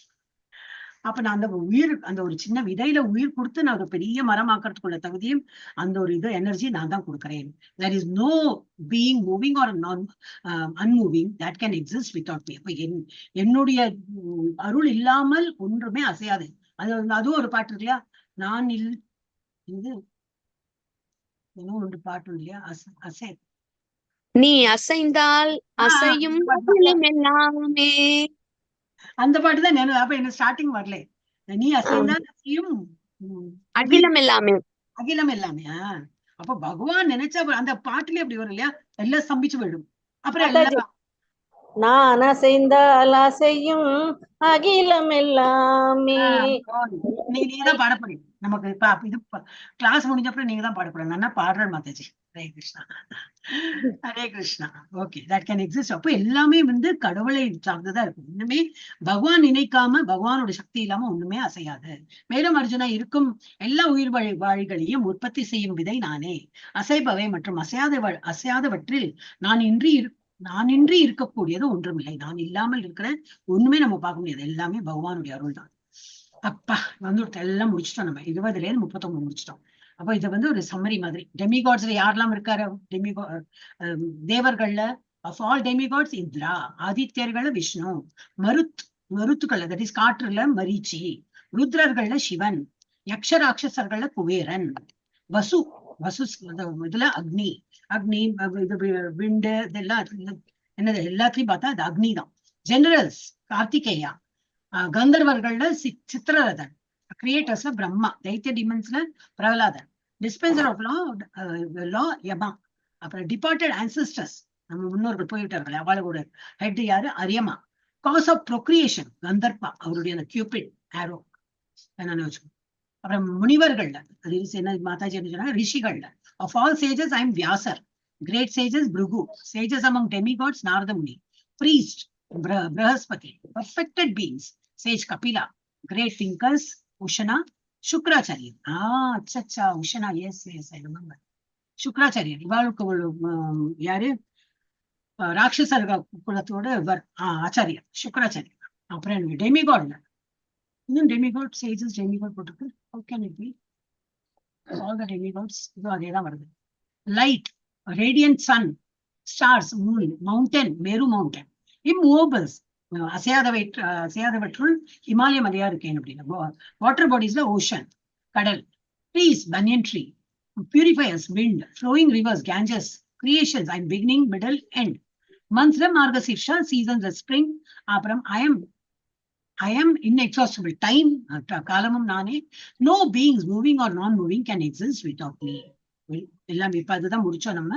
அப்ப நான் அந்த உயிர், அந்த ஒரு சின்ன விதையில உயிர் கொடுத்து நான் ஒரு பெரிய மரமாக்குறதுக்குள்ள தகுதியும் அந்த ஒரு இது எனர்ஜி நான் தான் கொடுக்குறேன். There is no being moving or unmoving that can exist without me. அப்ப என்னுடைய அருள் இல்லாமல் ஒன்றுமே அசையாது. அதுவும் ஒரு பாட்டு இல்லையா, நான் இது இன்னும் ஒன்று பாட்டு இல்லையா, அசை நீ அசைந்தால் அசையும் எல்லாமே. அந்த பாட்டு தான் நான். அப்ப என்ன ஸ்டார்டிங் வரல, நீ அசைந்தால் அசையும் அகிலம் எல்லாமே. அகிலம் எல்லாமே. அப்ப பகவான் நினைச்சா அந்த பாட்டுல அப்படி வரும் இல்லையா, எல்லாம் ஸ்தம்பிச்சு போயிடும். அப்புறம் எல்லாம் நான் அசைந்தால் அசையும் அகிலம் எல்லாமே. நீதான் பாடப்படி. நமக்கு இது கிளாஸ் முடிஞ்சப்பறம் நீங்க தான் பாடப்படும். நான் பாடுறேன் Mataji. Hare Krishna. Hare Krishna. Okay, that can exist. அப்போ எல்லாமே வந்து கடவுளை சார்ந்துதான் இருக்கும். ஒண்ணுமே பகவான் நினைக்காம, பகவானோட சக்தி இல்லாம ஒண்ணுமே அசையாது. மேலும் அர்ஜுனா, இருக்கும் எல்லா உயிர் வாழிகளையும் உற்பத்தி செய்யும் விதை நானே. அசைபவை மற்றும் அசையாதவற்றில் நான் இன்றி இருக்கக்கூடியது ஒன்றுமில்லை. நான் இல்லாமல் இருக்கிற ஒண்ணுமே நம்ம பார்க்க முடியாது. எல்லாமே பகவானுடைய அருள் தான். அப்பா வந்து எல்லாம் முடிச்சிட்டோம். நம்ம 20ல இருந்து 39 முடிச்சிட்டோம். அப்போ இது வந்து ஒரு சம்மரி மாதிரி. டெமிகாட்ஸ்ல யாரெல்லாம் இருக்காரு? தேவர்கள்ல ஆஃப் ஆல் டெமிகாட்ஸ் இந்திரா, ஆதித்யர்கள்ல விஷ்ணு, மருத்துக்கள்ல தட் இஸ் காற்றுல மரீச்சி, ருத்ரர்கள்ல சிவன், யக்ஷராட்சசர்கள்ல குபேரன், வசு இதுல அக்னி, இது விண்டு, இதெல்லாம் என்னது எல்லாத்தையும் பார்த்தா அது அக்னி தான். ஜெனரல்ஸ் கார்த்திகேயா, கந்தர்வர்கள்ல சித்திரரதன், கிரியேட்டர்ஸ்ல பிரம்மா, தைத்திய டிமன்ஸ்ல Prahladan, dispenser of law Yama. அப்புறம் டிபார்ட்டட் ஆன்செஸ்டர்ஸ், நம்ம முன்னோர்கள் போய்விட்டார்கள், அவளோட ஹெட் யாரு? அரியமா. காஸ் ஆஃப் ப்ரொக்ரியேஷன் கந்தர்பா, அவருடைய அந்த கியூபிட் ஆரோ என்னன்னு வச்சுக்கோ. அப்புறம் முனிவர்கள்ல அது என்ன மாதாஜி என்ன சொன்னாங்க, ரிஷிகள்ல of all sages I am Vyasar, great sages Bhrigu, sages among demigods Narada Muni, priest Brahaspati, perfected beings sage Kapila, great thinkers Ushana, Shukracharya. Acha Ushana, yes, I remember. Shukracharya இவாளுக்கு யாரு? ராட்சசர் குலத்தோட ஆச்சாரியா சுக்ராச்சாரியா. அப்புறம் டெமிகாட்ல இன்னும் டெமிகாட் சேஜஸ் டெமிகாட் போட்டிருக்கு. How can it be? All the demigods இதுவும் அதேதான் வருது. Light, radiant sun, stars, moon, mountain, Meru mountain, immovables, அசையாதவற்றுள் ஹிமாலய மலையா இருக்கேன் அப்படின்னா. வாட்டர் பாடிஸ்ல ஓஷன், கடல், trees, banyan tree, purifiers, wind, flowing rivers, Ganges, creations. I'm beginning, middle, end. Months la Margasirsha, seasons the spring. Apram I am inexhaustible. Time, kalamum nane. No beings moving or non-moving can exist without me. எல்லாமே இப்ப அதுதான் முடிச்சோம் நம்ம.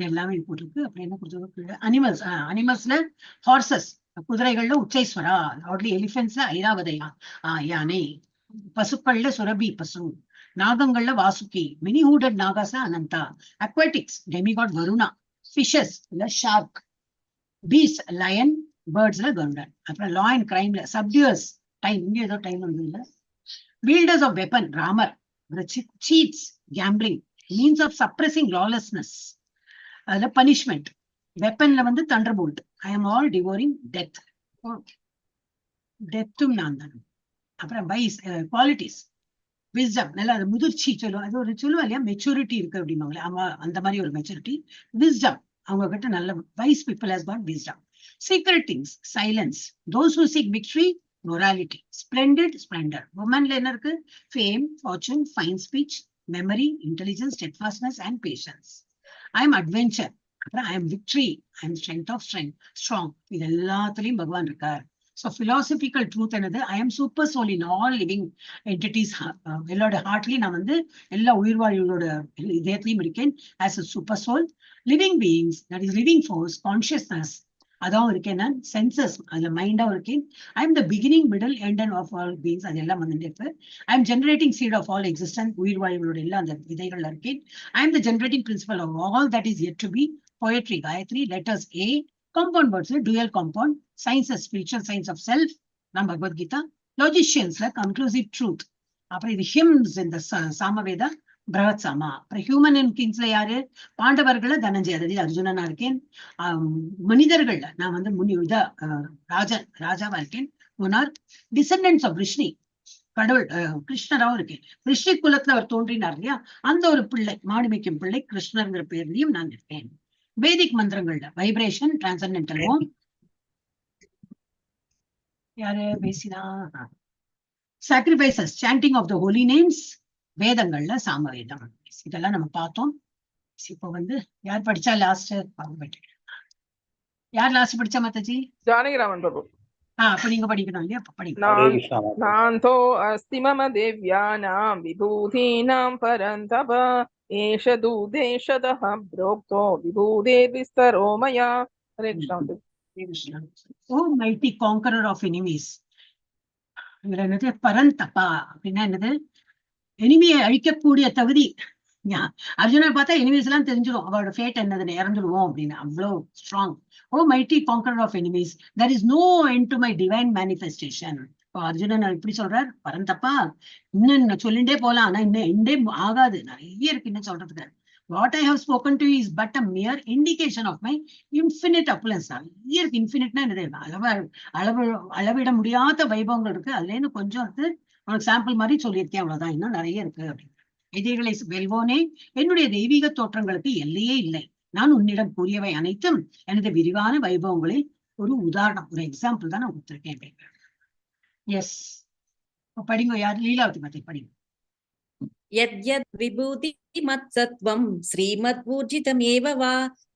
எல்லாமே போட்டிருக்கு. அப்புறம் என்ன கொடுத்துருக்கு? அனிமல்ஸ். அனிமல்ஸ்ல ஹார்சஸ், குதிரைகள்ல உச்சைஸ்வரா, ஆட்லி எலிஃபென்ட்ஸ்ல ஐராவதையா, யானை, பசுக்கள்ல சுரபி பசு, நாகங்கள்ல வாசுகி, மினி ஹூடட் நாகாஸ்ல Ananta, aquatics demigod Varuna, fishes இல்ல ஷார்க், பீஸ் லயன், பேர்ட்ஸ்ல கருடன். அப்புறம் லா அண்ட் கிரைம்ல சப்டியூஸ் டைம், இங்க ஏதோ டைம் வந்து இல்ல, wielders of weapon Ramar, cheats gambling, means of suppressing lawlessness, அதுல பனிஷ்மெண்ட், வெப்பன்ல வந்து thunderbolt, I am all devouring death, டெத்தும் நான் தான். அப்புறம் வைஸ் குவாலிட்டிஸ், விஸ்டம், நல்லா அது முதிர்ச்சி சொல்லுவோம், அது ஒரு சொல்லுவா இல்லையா, மெச்சூரிட்டி இருக்கு அப்படிம்பாங்களே, ஆமா அந்த மாதிரி ஒரு மெச்சூரிட்டி. விஸ்டம், அவங்க கிட்ட நல்ல wise people has got wisdom. Secret things, silence, those who seek victory, morality, splendid splendor. Womanல என்ன இருக்கு? Fame, fortune, fine speech, memory, intelligence, steadfastness and patience. I am adventure. I am victory. I am strength of strength, strong. இது எல்லாத்துலயும் பகவான் இருக்கார். So philosophical truth என்னது? I am super soul in all living entities. எல்லாரோட ஹார்ட்லயும் நான் வந்து எல்லா உயிர்வாழிகளோட இதயத்திலையும் இருக்கேன் as a super soul. Living beings, that is living force, consciousness, அதான் இருக்கேன் நான். சென்சஸ், அதுல மைண்டா இருக்கேன். I am the beginning, middle, end and of all beings, அது எல்லாம் வந்து இருக்கு. I am generating seed of all existence, உயிர் வாழ்களோட எல்லாம் அந்த விதைகள்ல இருக்கேன். I am the generating principle of all that is yet to be. Poetry, Gayatri, letters A, compound வேர்ட்ஸ்ல dual compound, sciences, spiritual science of self, நம்ம பகவத்கீதா, லாஜிஷியன்ஸ்ல கன்க்ளூசிவ் ட்ரூத். அப்புறம் இது ஹிம்ஸ் இந்த சாமவேதா, பிரகத் சாமா. அப்புறம் ஹியூமன் அண்ட் கிங்ஸ்ல யாரு? பாண்டவர்கள தனஞ்சய, அதாவது அர்ஜுனனா இருக்கேன். மனிதர்கள்ல நான் வந்து ராஜாவா இருக்கேன், முனார். டிசெண்டன்ஸ் ஆஃப் ரிஷ்ணி, கடவுள் கிருஷ்ணராவும் இருக்கேன். ரிஷி குலத்துல அவர் தோன்றினார் இல்லையா, அந்த ஒரு பிள்ளை, மாடுமைக்கும் பிள்ளை கிருஷ்ணர்ங்கிற பேர்லயும் நான் இருக்கேன். வேதிக் மந்திரங்கள்ல வைப்ரேஷன், டிரான்சென்டென்டல் ஹோம், யாரு பேசினா? Sacrifices, chanting of the holy names, வேதங்கள்ல சாமவேதம். இதெல்லாம் நம்ம பார்த்தோம். இப்போ வந்து யார் படிச்சா லாஸ்ட்? யார் லாஸ்ட் படிச்சா மாதாஜி? ஜானகிராமன் பிரபு. அப்ப நீங்க படிக்கணும் இல்லையா? படிங்க. நாந்தோ அஸ்தி மம தேவ்யானாம் விபூதீனாம் பரந்தப ஏஷ தூதேஷதஹ ப்ரோக்தோ விபூதே விஸ்தரோ மயா. Hare Krishna. O mighty conqueror of enemies. இதுல என்னது? பரந்தபா அப்படின்னா என்னது? எனிமியை அழிக்கக்கூடிய தகுதி. அர்ஜுனனை பார்த்தா எனிமீஸ் எல்லாம் தெரிஞ்சிடும், அவரோட ஃபேட் என்னதுன்னு, இறந்துடுவோம் அப்படின்னு. அவ்வளோ strong. O mighty conqueror of enemies, there is no end to my divine manifestation. இப்போ அர்ஜுனன் இப்படி சொல்றார், பரந்தப்பா இன்னும் சொல்லிட்டே போலாம், ஆனா இன்னும் எண்டே ஆகாது, நிறைய இருக்கு இன்னும் சொல்றதுக்கு. What I have spoken to you is but a mere indication of my infinite opulence. நிறைய இருக்கு. இன்ஃபினிட்னா என்னது? அளவிட முடியாத வைபவங்கள் இருக்கு. அதுல இருந்து கொஞ்சம் இருக்கு, உனக்கு சாம்பிள் மாதிரி சொல்லியிருக்கேன், அவ்வளவுதான். இன்னும் நிறைய இருக்கு அப்படின்னு. இதைகளை வெல்வோனே, என்னுடைய தெய்வீக தோற்றங்களுக்கு எல்லையே இல்லை. நான் உன்னிடம் கூறியவை அனைத்தும் எனது விரிவான வைபவங்களில் ஒரு உதாரணம், ஒரு எக்ஸாம்பிள் தான் நான் கொடுத்திருக்கேன். எஸ், படிங்க. யார்? லீலாவதி மாதை படிங்க. யத்யத் விபூதி மத்சத்வம் ஸ்ரீமத்ஊர்ஜிதமேவ வா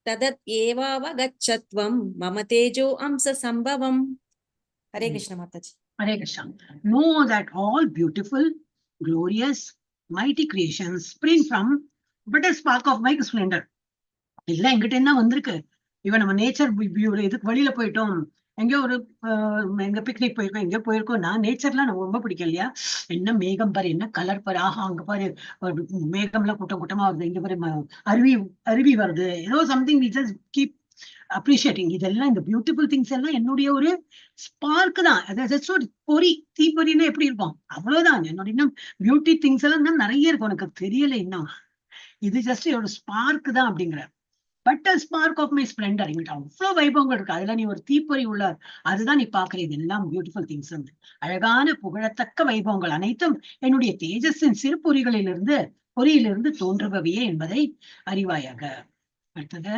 ததத் ஏவாவகச்சத்வம் மம தேஜோ அம்ச சம்பவம். Hare Krishna Mataji. Hare Krishna. Know that all beautiful, glorious, mighty creations spring from but a spark of my splendor. எல்லாம் எங்கிட்ட என்ன வந்திருக்கு? இவன் நம்ம நேச்சர் இதுக்கு வெளியில போயிட்டோம், எங்கேயோ ஒரு எங்க பிக்னிக் போயிருக்கோம், எங்கேயோ போயிருக்கோம். நான் நேச்சர்லாம் நம்ம ரொம்ப பிடிக்கும் இல்லையா? என்ன மேகம் பாரு, என்ன கலர் பாரு, ஆஹா அங்க பாரு மேகம்லாம் கூட்டம் கூட்டமா வருது, இங்க பாரு அருவி வருது, ஏதோ something we just keep appreciating. இதெல்லாம் இந்த பியூட்டிஃபுல் திங்ஸ் எல்லாம் என்னுடைய ஒரு ஸ்பார்க் தான். அதாவது பொறி, தீப்பொறின்னா எப்படி இருக்கும், அவ்வளவுதான். என்னோட இன்னும் பியூட்டி திங்ஸ் எல்லாம் இன்னும் நிறைய இருக்கும், உனக்கு தெரியல இன்னும். இது ஜஸ்ட் என்னோட ஸ்பார்க் தான் அப்படிங்கிற. But spark of my splendour, எங்கிட்ட அவ்வளவு வைபவங்கள் இருக்கு, அதுல நீ ஒரு தீப்பொறி உள்ள, அதுதான் நீ பாக்குற. இதெல்லாம் பியூட்டிஃபுல் திங்ஸ் வந்து அழகான புகழத்தக்க வைபவங்கள் அனைத்தும் என்னுடைய தேஜஸின் சிறு பொறியிலிருந்து தோன்றுபவையே என்பதை அறிவாயாக. அடுத்தது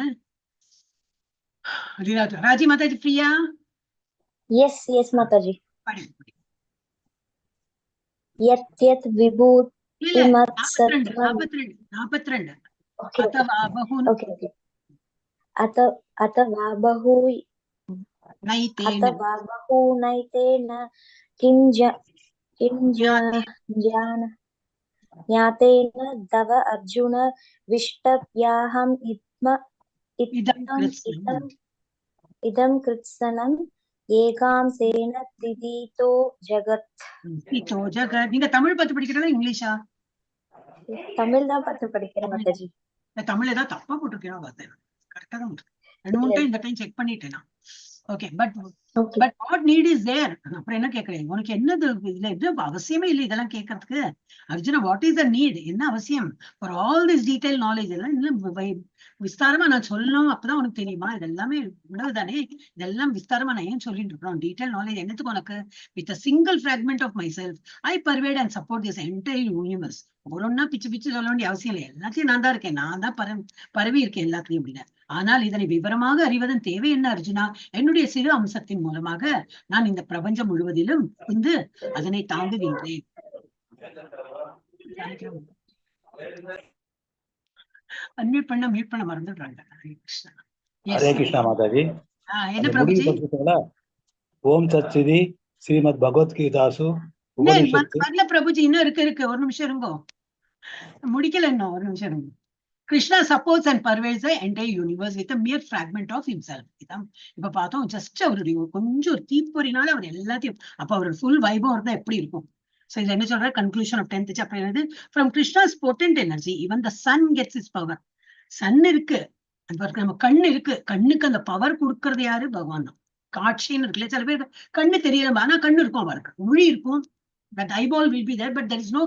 Raji Mataji, Priya. Yes, Mataji. Yat vibhuti matsatvam. 42. Okay. अत अथवा बहु நைத்தேன अथवा बहुनैतेन किं ज्ञातेन तव अर्जुन विष्टव्याहम् इदं कृत्स्नम् ஏகாம்சேன திதிதோ ஜகத். நீங்க தமிழ் பார்த்து படிக்கிறதா இங்கிலீஷா? தமிழ் தான் பார்த்து படிக்கிறேன் மாதாஜி. தமிழ் ஏதாவது தப்பா போட்டிருக்கேன் பார்த்தேன். கரெக்டா தான் ரெண்டு மூணு டைம் இந்த டைம் செக் பண்ணிட்டேன். Okay, but what need is there? அப்புறம் என்ன கேட்கறேன், உனக்கு என்னது இதுல எது அவசியமே இல்லை இதெல்லாம் கேட்கறதுக்கு. Arjuna, what is the need? என்ன அவசியம் for all this detail knowledge? எல்லாம் இன்னும் விஸ்தாரமா நான் சொல்லணும், அப்பதான் உனக்கு தெரியுமா? இதெல்லாமே உணவுதானே, இதெல்லாம் விஸ்தாரமா நான் ஏன் சொல்லிட்டு இருக்கோம்? டீடைல் நாலேஜ் என்னத்துக்கு உனக்கு? With a single fragment of myself I pervade and support this entire universe. ஒவ்வொன்னா பிச்சு பிச்சு சொல்ல வேண்டிய அவசியம் இல்லை. எல்லாத்தையும் நான் தான் இருக்கேன், நான் தான் பரவி இருக்கேன் எல்லாத்தையும் அப்படின்னு. ஆனால் இதனை விவரமாக அறிவதன் தேவை என்ன அர்ஜுனா? என்னுடைய சிறு அம்சத்தின் மூலமாக நான் இந்த பிரபஞ்சம் முழுவதிலும் வந்து அதனை தாங்குகின்றேன். அன்மியூட் பண்ண மறந்துடுறாங்க. ஹரே கிருஷ்ணா மாதாஜி. என்ன பிரபுஜி? ஓம் தத்சிதி ஸ்ரீமத் பகவத்கீதாசு வரல பிரபுஜி, இன்னும் இருக்கு ஒரு நிமிஷம் இருங்கோ, முடிக்கல இன்னும் ஒரு நிமிஷம் இருங்க. Krishna supports and pervades the entire universe with a mere fragment of himself. இப்ப பார்த்தோம், ஜஸ்ட் அவருடைய கொஞ்சம் ஒரு தீப்பொறினால அவர் எல்லாத்தையும், அப்ப அவரோட ஃபுல் வைபவம் இருந்தா எப்படி இருக்கும்? So இது என்ன சொல்ற? கன்க்ளூஷன் ஆஃப் 10th chapter என்னது? From Krishna's potent energy, even the sun gets its power. Sun இருக்கு, நம்ம கண்ணு இருக்கு, கண்ணுக்கு அந்த பவர் கொடுக்கறது யாரு? பகவான் தான். காட்சின்னு இருக்குல்ல, சில பேர் கண்ணு தெரியல, ஆனா கண்ணு இருக்கும், அவருக்கு மொழி இருக்கும், that eyeball will be there, but there is no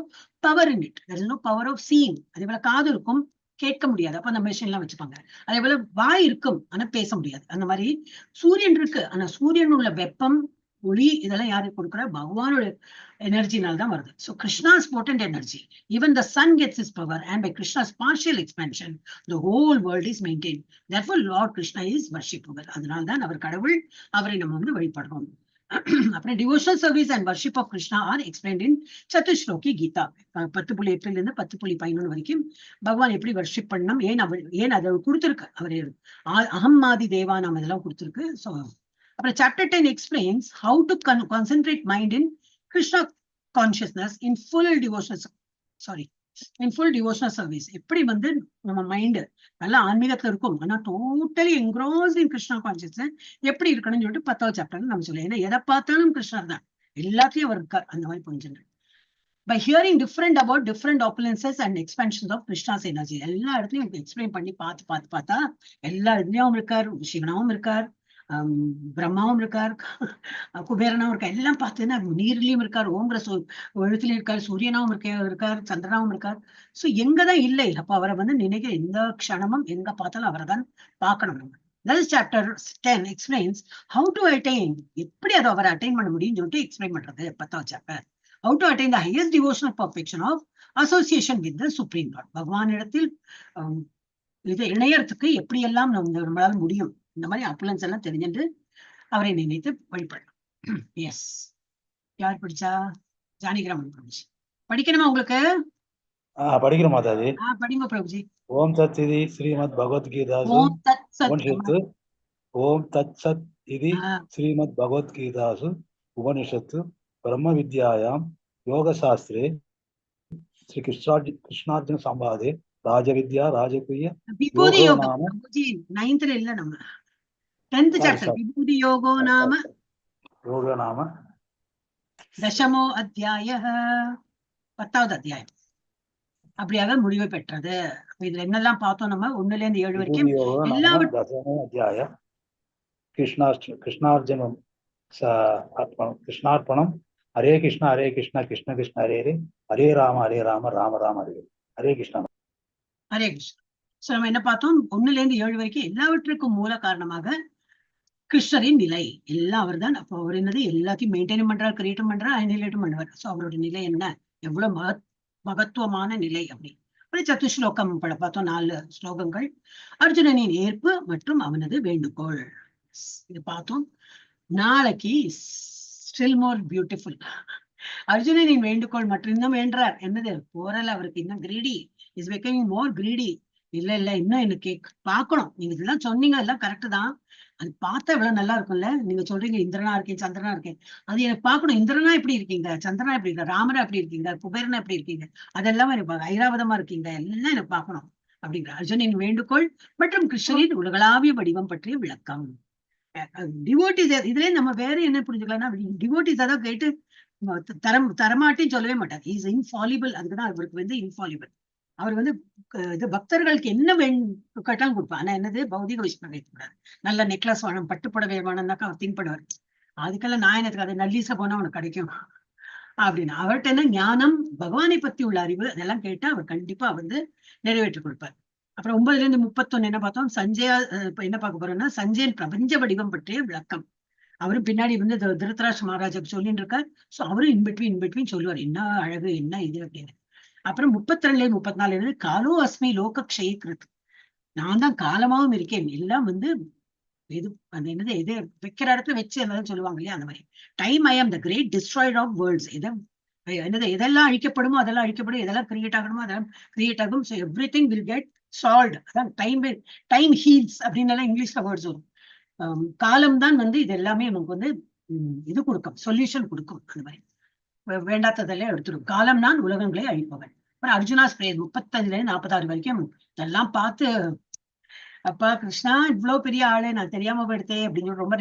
power in it. There is no power of seeing. அதே போல காது இருக்கும், கேட்க முடியாது, அப்ப அந்த மெஷின் எல்லாம் வச்சுப்பாங்க. அதே போல வாய் இருக்கும், ஆனா பேச முடியாது. அந்த மாதிரி சூரியன் இருக்கு, ஆனா சூரியன் உள்ள வெப்பம், ஒளி, இதெல்லாம் யாரு கொடுக்குற? பகவானோட எனர்ஜினால தான் வருது. So Krishna's potent energy, even the sun gets its power, and by Krishna's partial expansion the whole world is maintained. Therefore Lord Krishna is worshipable. அதனால தான் அவர் கடவுள், அவரை நம்ம வந்து வழிபடுறோம். அப்புறம் devotional service and worship of Krishna are explained in Chatushloki Gita. 10.8 இருந்து 10.11 வரைக்கும் பகவான் எப்படி வர்ஷிப் பண்ணணும், ஏன் அதை கொடுத்திருக்கு, அவரு அகம்மாதி தேவா நாம இதெல்லாம் கொடுத்திருக்கு. ஸோ அப்புறம் chapter 10 explains how to concentrate mind in Krishna consciousness in full devotional service. எப்படி வந்து நம்ம மைண்ட் நல்லா ஆன்மீகத்துல இருக்கும், ஆனா டோட்டலி என்க்ரோஸ்ட் இன் கிருஷ்ணா கான்சியஸ்னஸ் எப்படி இருக்கணும்னு சொல்லிட்டு 10th சாப்டர்ல நம்ம சொல்லலாம். ஏன்னா எதை பார்த்தாலும் கிருஷ்ணர் தான், எல்லாத்தையும் அவர் இருக்கார், அந்த மாதிரி புரிஞ்சுங்க. By hearing about different opulences and expansions of Krishna's energy, எல்லா இடத்துலயும் எக்ஸ்பிளைன் பண்ணி பார்த்தா எல்லா இடத்துலயும் இருக்கார், சிவனாவும் இருக்கார், பிரம்மாவும் இருக்கார், குபேரனாவும் இருக்கார், எல்லாம் பார்த்தீங்கன்னா நீர்லயும் இருக்கார், ஓங்கிற எழுத்துலயும் இருக்கார், சூரியனாவும் இருக்கார், சந்திரனாவும் இருக்கார். சோ எங்கதான் இல்லை, அப்ப அவரை வந்து நினைக்க எந்த க்ஷணமும் எங்க பார்த்தாலும் அவரை தான் பார்க்கணும் நம்ம. That is chapter 10 explains how to attain, எப்படி அதை அவரை அட்டைன் பண்ண முடியும்னு சொல்லிட்டு எக்ஸ்பிளைன் பண்றது 10th chapter. How to attain the highest devotional perfection of association with the Supreme Lord. பகவான் இடத்தில் இதை இணையறதுக்கு எப்படி எல்லாம் நம்மளால முடியும், இந்த மாதிரி அப்புலன்ஸ் எல்லாம் தெரிஞ்சுட்டு அவரை நினைத்து வழிபடலாம். எஸ், யார் படிச்சா? ஜானகிராமன் பிரபுஜி படிக்கணுமா உங்களுக்கு? படிக்கிறோம் மாதாஜி. படிங்க பிரபுஜி. ஓம் தத் சிதி ஸ்ரீமத் பகவத்கீதாசு உபனிஷத்து. ஓம் தத் சத் இது ஸ்ரீமத் பகவத்கீதாசு உபனிஷத்து பிரம்ம வித்யாயாம் யோக சாஸ்திரே ஸ்ரீ கிருஷ்ணார்ஜுன சம்பாதே ராஜவித்யா ராஜகுய விபூதி யோகம். பிரபுஜி 9th இல்ல, நம்ம 10th சாப்டர் விபூதி யோகோ நாம தசமோ அத்தியாய 10வது அத்தியாயம் அப்படியாக முடிவு பெற்றது. இதுல என்னெல்லாம் பார்த்தோம் நம்ம 1ல இருந்து 7 வரைக்கும் எல்லாவற்றையும் கிருஷ்ணார்ஜுனம் கிருஷ்ணார்ப்பணம். ஹரே கிருஷ்ணா கிருஷ்ண கிருஷ்ண ஹரே ஹரே, ஹரே ராம ராம ராம ஹரே ஹரே கிருஷ்ணா ஹரே கிருஷ்ணா. சோ நம்ம என்ன பார்த்தோம்? 1ல இருந்து 7 வரைக்கும் எல்லாவற்றுக்கும் மூல காரணமாக கிருஷ்ணரின் நிலை எல்லாம் அவர் தான். அப்போ அவர் என்னது எல்லாத்தையும் மெயின்டைன் பண்றார், கிரியேட்டும் பண்றார், அனிலேட்டும் பண்ணுவார். சோ அவரோட நிலை என்ன, எவ்வளவு மகத்துவமான நிலை அப்படி. சதுஸ்லோகம் பார்த்தோம், 4 ஸ்லோகங்கள். அர்ஜுனனின் ஏற்பு மற்றும் அவனது வேண்டுகோள் இது பார்த்தோம். நாளைக்கு ஸ்டில் மோர் பியூட்டிஃபுல். அர்ஜுனனின் வேண்டுகோள் மற்றும் இன்னும் வேண்டார் என்னது போறல, அவருக்கு இன்னும் greedy is becoming more greedy. இல்ல இல்ல இன்னும் எனக்கு பாக்கணும். நீங்க இதெல்லாம் சொன்னீங்க, எல்லாம் கரெக்ட் தான். அது பார்த்தா எவ்வளவு நல்லா இருக்கும்ல. நீங்க சொல்றீங்க இந்திரனா இருக்கேன், சந்திரனா இருக்கேன். அது எனக்கு பார்க்கணும். இந்திரனா எப்படி இருக்கீங்க, சந்திரனா எப்படி இருக்கீங்க, ராமரா எப்படி இருக்கீங்க, குபேரனா எப்படி இருக்கீங்க, அதெல்லாம் எனக்கு ஐராவதமா இருக்கீங்க, எல்லாம் எனக்கு பார்க்கணும் அப்படிங்கிற அர்ஜுனின் வேண்டுகோள் மற்றும் கிருஷ்ணரின் உலகளாவிய வடிவம் பற்றிய விளக்கம். டிவோட்டிஸ் இதுல நம்ம வேற என்ன புரிஞ்சுக்கலாம்னா, டிவோட்டிஸ் அதான் கேட்டு தரமாட்டின்னு சொல்லவே மாட்டார். Is infallible. அதுக்குதான் அவருக்கு வந்து இன்ஃபாலிபிள். அவர் வந்து இது பக்தர்களுக்கு என்ன கேட்டாலும் கொடுப்பார். ஆனா என்னது பௌதிக விஷயம் வைக்கக்கூடாது. நல்ல நெக்லஸ் வேணும், பட்டுப்புடவை வேணும்னாக்கா அவர் திங்க் பண்ணுவார். அதுக்கெல்லாம் நான் எனக்கு அது நல்லீசா போனா அவனுக்கு கிடைக்கும் அப்படின்னு. அவர்கிட்ட என்ன ஞானம், பகவானை பத்தி உள்ள அறிவு, அதெல்லாம் கேட்டா அவர் கண்டிப்பா வந்து நிறைவேற்றி கொடுப்பார். அப்புறம் 9-31 என்ன பார்த்தோம், சஞ்சயா. இப்ப என்ன பார்க்க போறோம்னா சஞ்சயன் பிரபஞ்ச வடிவம் பற்றிய விளக்கம். அவரும் பின்னாடி வந்து திருதராஷ்டிர மகாராஜாக்கு சொல்லிட்டு இருக்கார். சோ அவரும் இன்பிட்வீன் சொல்லுவார், என்ன அழகு, என்ன இது அப்படின்னு. அப்புறம் 32-34 காலோ அஸ்மி லோக க்ஷயிக்ருத். நான் தான் காலமாவும் இருக்கேன். எல்லாம் வந்து எது அந்த என்னது எது வைக்கிற இடத்துல வச்சு என்னதான் சொல்லுவாங்க இல்லையா, அந்த மாதிரி. டைம் ஐ ஆம் த கிரேட் டிஸ்ட்ராய்டர் ஆஃப் வேர்ல்ட்ஸ். என்னது எதெல்லாம் அழிக்கப்படுமோ அதெல்லாம் அழிக்கப்படும், எதெல்லாம் கிரியேட் ஆகணுமோ அதெல்லாம் கிரியேட் ஆகும். So every thing will get solved. அதான் டைம் ஹீல்ஸ் அப்படின்னு எல்லாம் இங்கிலீஷ்ல வேர்ட்ஸ் வரும். காலம் தான் வந்து இது எல்லாமே நமக்கு வந்து இது கொடுக்கும், சொல்யூஷன் கொடுக்கும். அந்த மாதிரி வேண்டாத்ததெல்லாம் எடுத்துடும். காலம் நான் உலகங்களை அழிப்பவன். அப்புறம் அர்ஜுனா ஸ்பிரேயர் 35-46 வரைக்கும் இதெல்லாம் பார்த்து, அப்பா கிருஷ்ணா இவ்வளவு பெரிய ஆளு நான் தெரியாம போயிடுத்தே அப்படின்னு ரொம்ப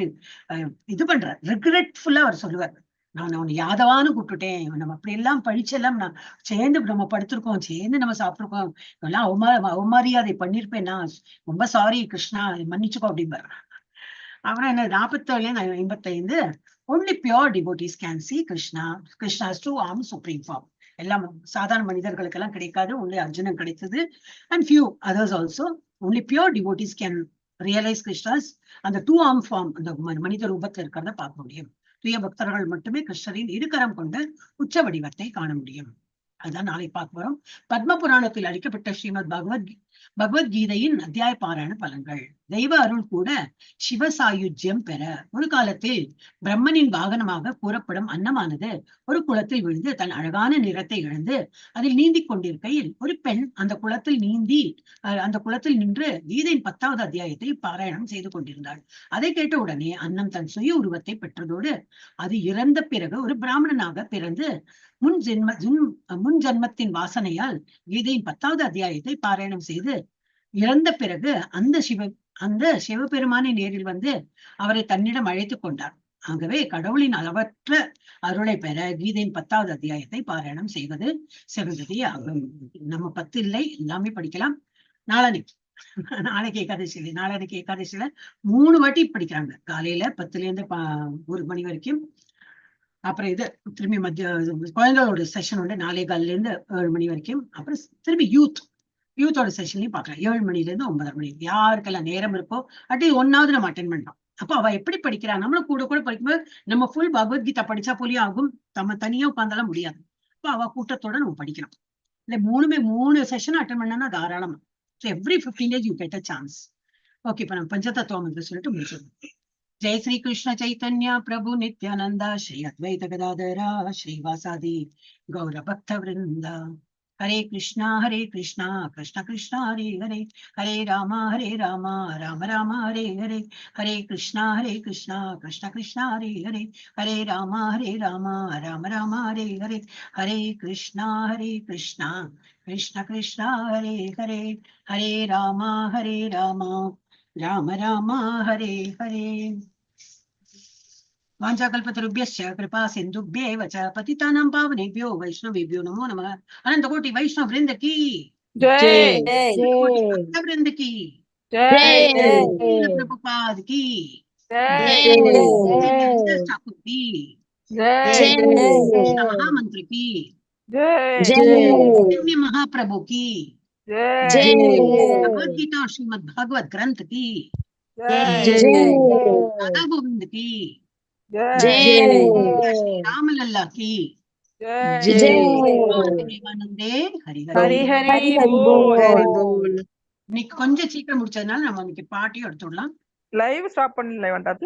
இது பண்றார். ரிக்ரெட்ஃபுல்லா அவர் சொல்லுவார், நான் அவனை யாதவான்னு கூப்பிட்டுட்டேன், நம்ம அப்படி எல்லாம் பழிச்செல்லாம் நான் சேர்ந்து நம்ம படுத்திருக்கோம், சேர்ந்து நம்ம சாப்பிட்டுருக்கோம், எல்லாம் அவமரியாதை பண்ணிருப்பேன், நான் ரொம்ப சாரி கிருஷ்ணா, மன்னிச்சுக்கோ அப்படிம்பார். அப்புறம் என்ன 47-55 only pure devotees can see Krishna's true arm, supreme form. எல்லாம் சாதாரண மனிதர்களுக்கு எல்லாம் கிடைக்காது, only அர்ஜுனன் கிடைத்தது. And few others also. Only pure devotees can realize Krishna's அந்த டூ ஆர்ம் ஃபார்ம், அந்த மனித ரூபத்தில் இருக்கிறத பார்க்க முடியும். துய பக்தர்கள் மட்டுமே கிருஷ்ணரின் இருக்கரம் கொண்ட உச்ச வடிவத்தை காண முடியும். அதுதான் நாளை பார்க்க போறோம். பத்ம புராணத்தில் அளிக்கப்பட்ட ஸ்ரீமத் பகவத்கீதையின் அத்தியாய பாராயண பலன்கள். தெய்வ அருள் கூட சிவசாயுஜ்யம் பெற ஒரு காலத்தில் பிரம்மனின் வாகனமாக கூறப்படும் அன்னமானது ஒரு குளத்தில் விழுந்து தன் அழகான நிறத்தை இழந்து அதில் நீந்தி கொண்டிருக்கையில் ஒரு பெண் அந்த குளத்தில் நின்று கீதையின் 10வது அத்தியாயத்தை பாராயணம் செய்து கொண்டிருந்தாள். அதை கேட்ட உடனே அன்னம் தன் சுய உருவத்தை பெற்றதோடு அது இறந்த பிறகு ஒரு பிராமணனாக பிறந்து முன் ஜன்மத்தின் வாசனையால் கீதையின் 10வது அத்தியாயத்தை பாராயணம் செய்து இறந்த பிறகு அந்த சிவபெருமானை நேரில் வந்து அவரை தன்னிடம் அழைத்துக் கொண்டார். ஆகவே கடவுளின் அளவற்ற அருளை பெற கீதையின் 10வது அத்தியாயத்தை பாராயணம் செய்வது சிறந்ததே ஆகும். நம்ம 10 இல்லை, எல்லாமே படிக்கலாம். நாளைக்கு ஏகாதசியில 3 வாட்டி படிக்கிறாங்க. காலையில 10லேருந்து 1 மணி வரைக்கும். அப்புறம் இது திரும்பி குழந்தைகளோட செஷன் உண்டு 4:15 7 மணி வரைக்கும். அப்புறம் திரும்பி யூத்தோட செஷன்லையும் பார்க்கலாம் 7 மணிலேருந்து 9:30 மணி. யாருக்கெல்லாம் நேரம் இருக்கோ அட்லீஸ்ட் 1ஆவது நம்ம அட்டென்ட் பண்றோம். அப்போ அவ எப்படி படிக்கிறா, நம்மளும் கூட படிக்கும்போது நம்ம ஃபுல் பகவத்கீதா படிச்சா போலியும் ஆகும், நம்ம தனியா உட்கார்ந்தாலும் முடியாது. அப்போ அவ கூட்டத்தோட நம்ம படிக்கணும். இல்ல 3 செஷன் அட்டென்ட் பண்ணா தாராளமா. So every 15 days you get a chance. Okay, இப்ப நம்ம பஞ்சதத்துவம் என்று சொல்லிட்டு முடிச்சிடணும். जय श्री कृष्ण चैतन्य प्रभु नित्यानंद श्री अद्वैत गदाधर श्रीवासादि गौर भक्त वृंद. हरे कृष्णा कृष्ण कृष्ण हरे हरे, हरे राम राम राम हरे हरे, हरे कृष्णा कृष्ण कृष्ण हरे हरे, हरे राम राम राम हरे हरे, हरे कृष्णा कृष्ण कृष्ण हरे हरे, हरे राम राम राम हरे हरे. वाञ्छाकल्पतरुभ्यश्च कृपा सिन्धुभ्येव च पतितानां पावनेभ्यो वैष्णवेभ्यो नमो नमः. अनंत कोटि वैष्णव वृंद की जय, भक्त वृंद की जय, प्रभुपाद की जय, ठाकुर की जय, महामंत्र की जय महाप्रभु की जय, भगवद गीता और श्रीमद भागवत ग्रंथ की राधा गोविंद की श्री राम लल्ला की தேவானந்தே. हरि ஹரி हरि बोल. இன்னைக்கு கொஞ்சம் சீக்கிரம் முடிச்சதுனால நம்ம இன்னைக்கு பாட்டியும் எடுத்துடலாம். லைவ் ஸ்டாப் பண்ணல வேண்டாம்.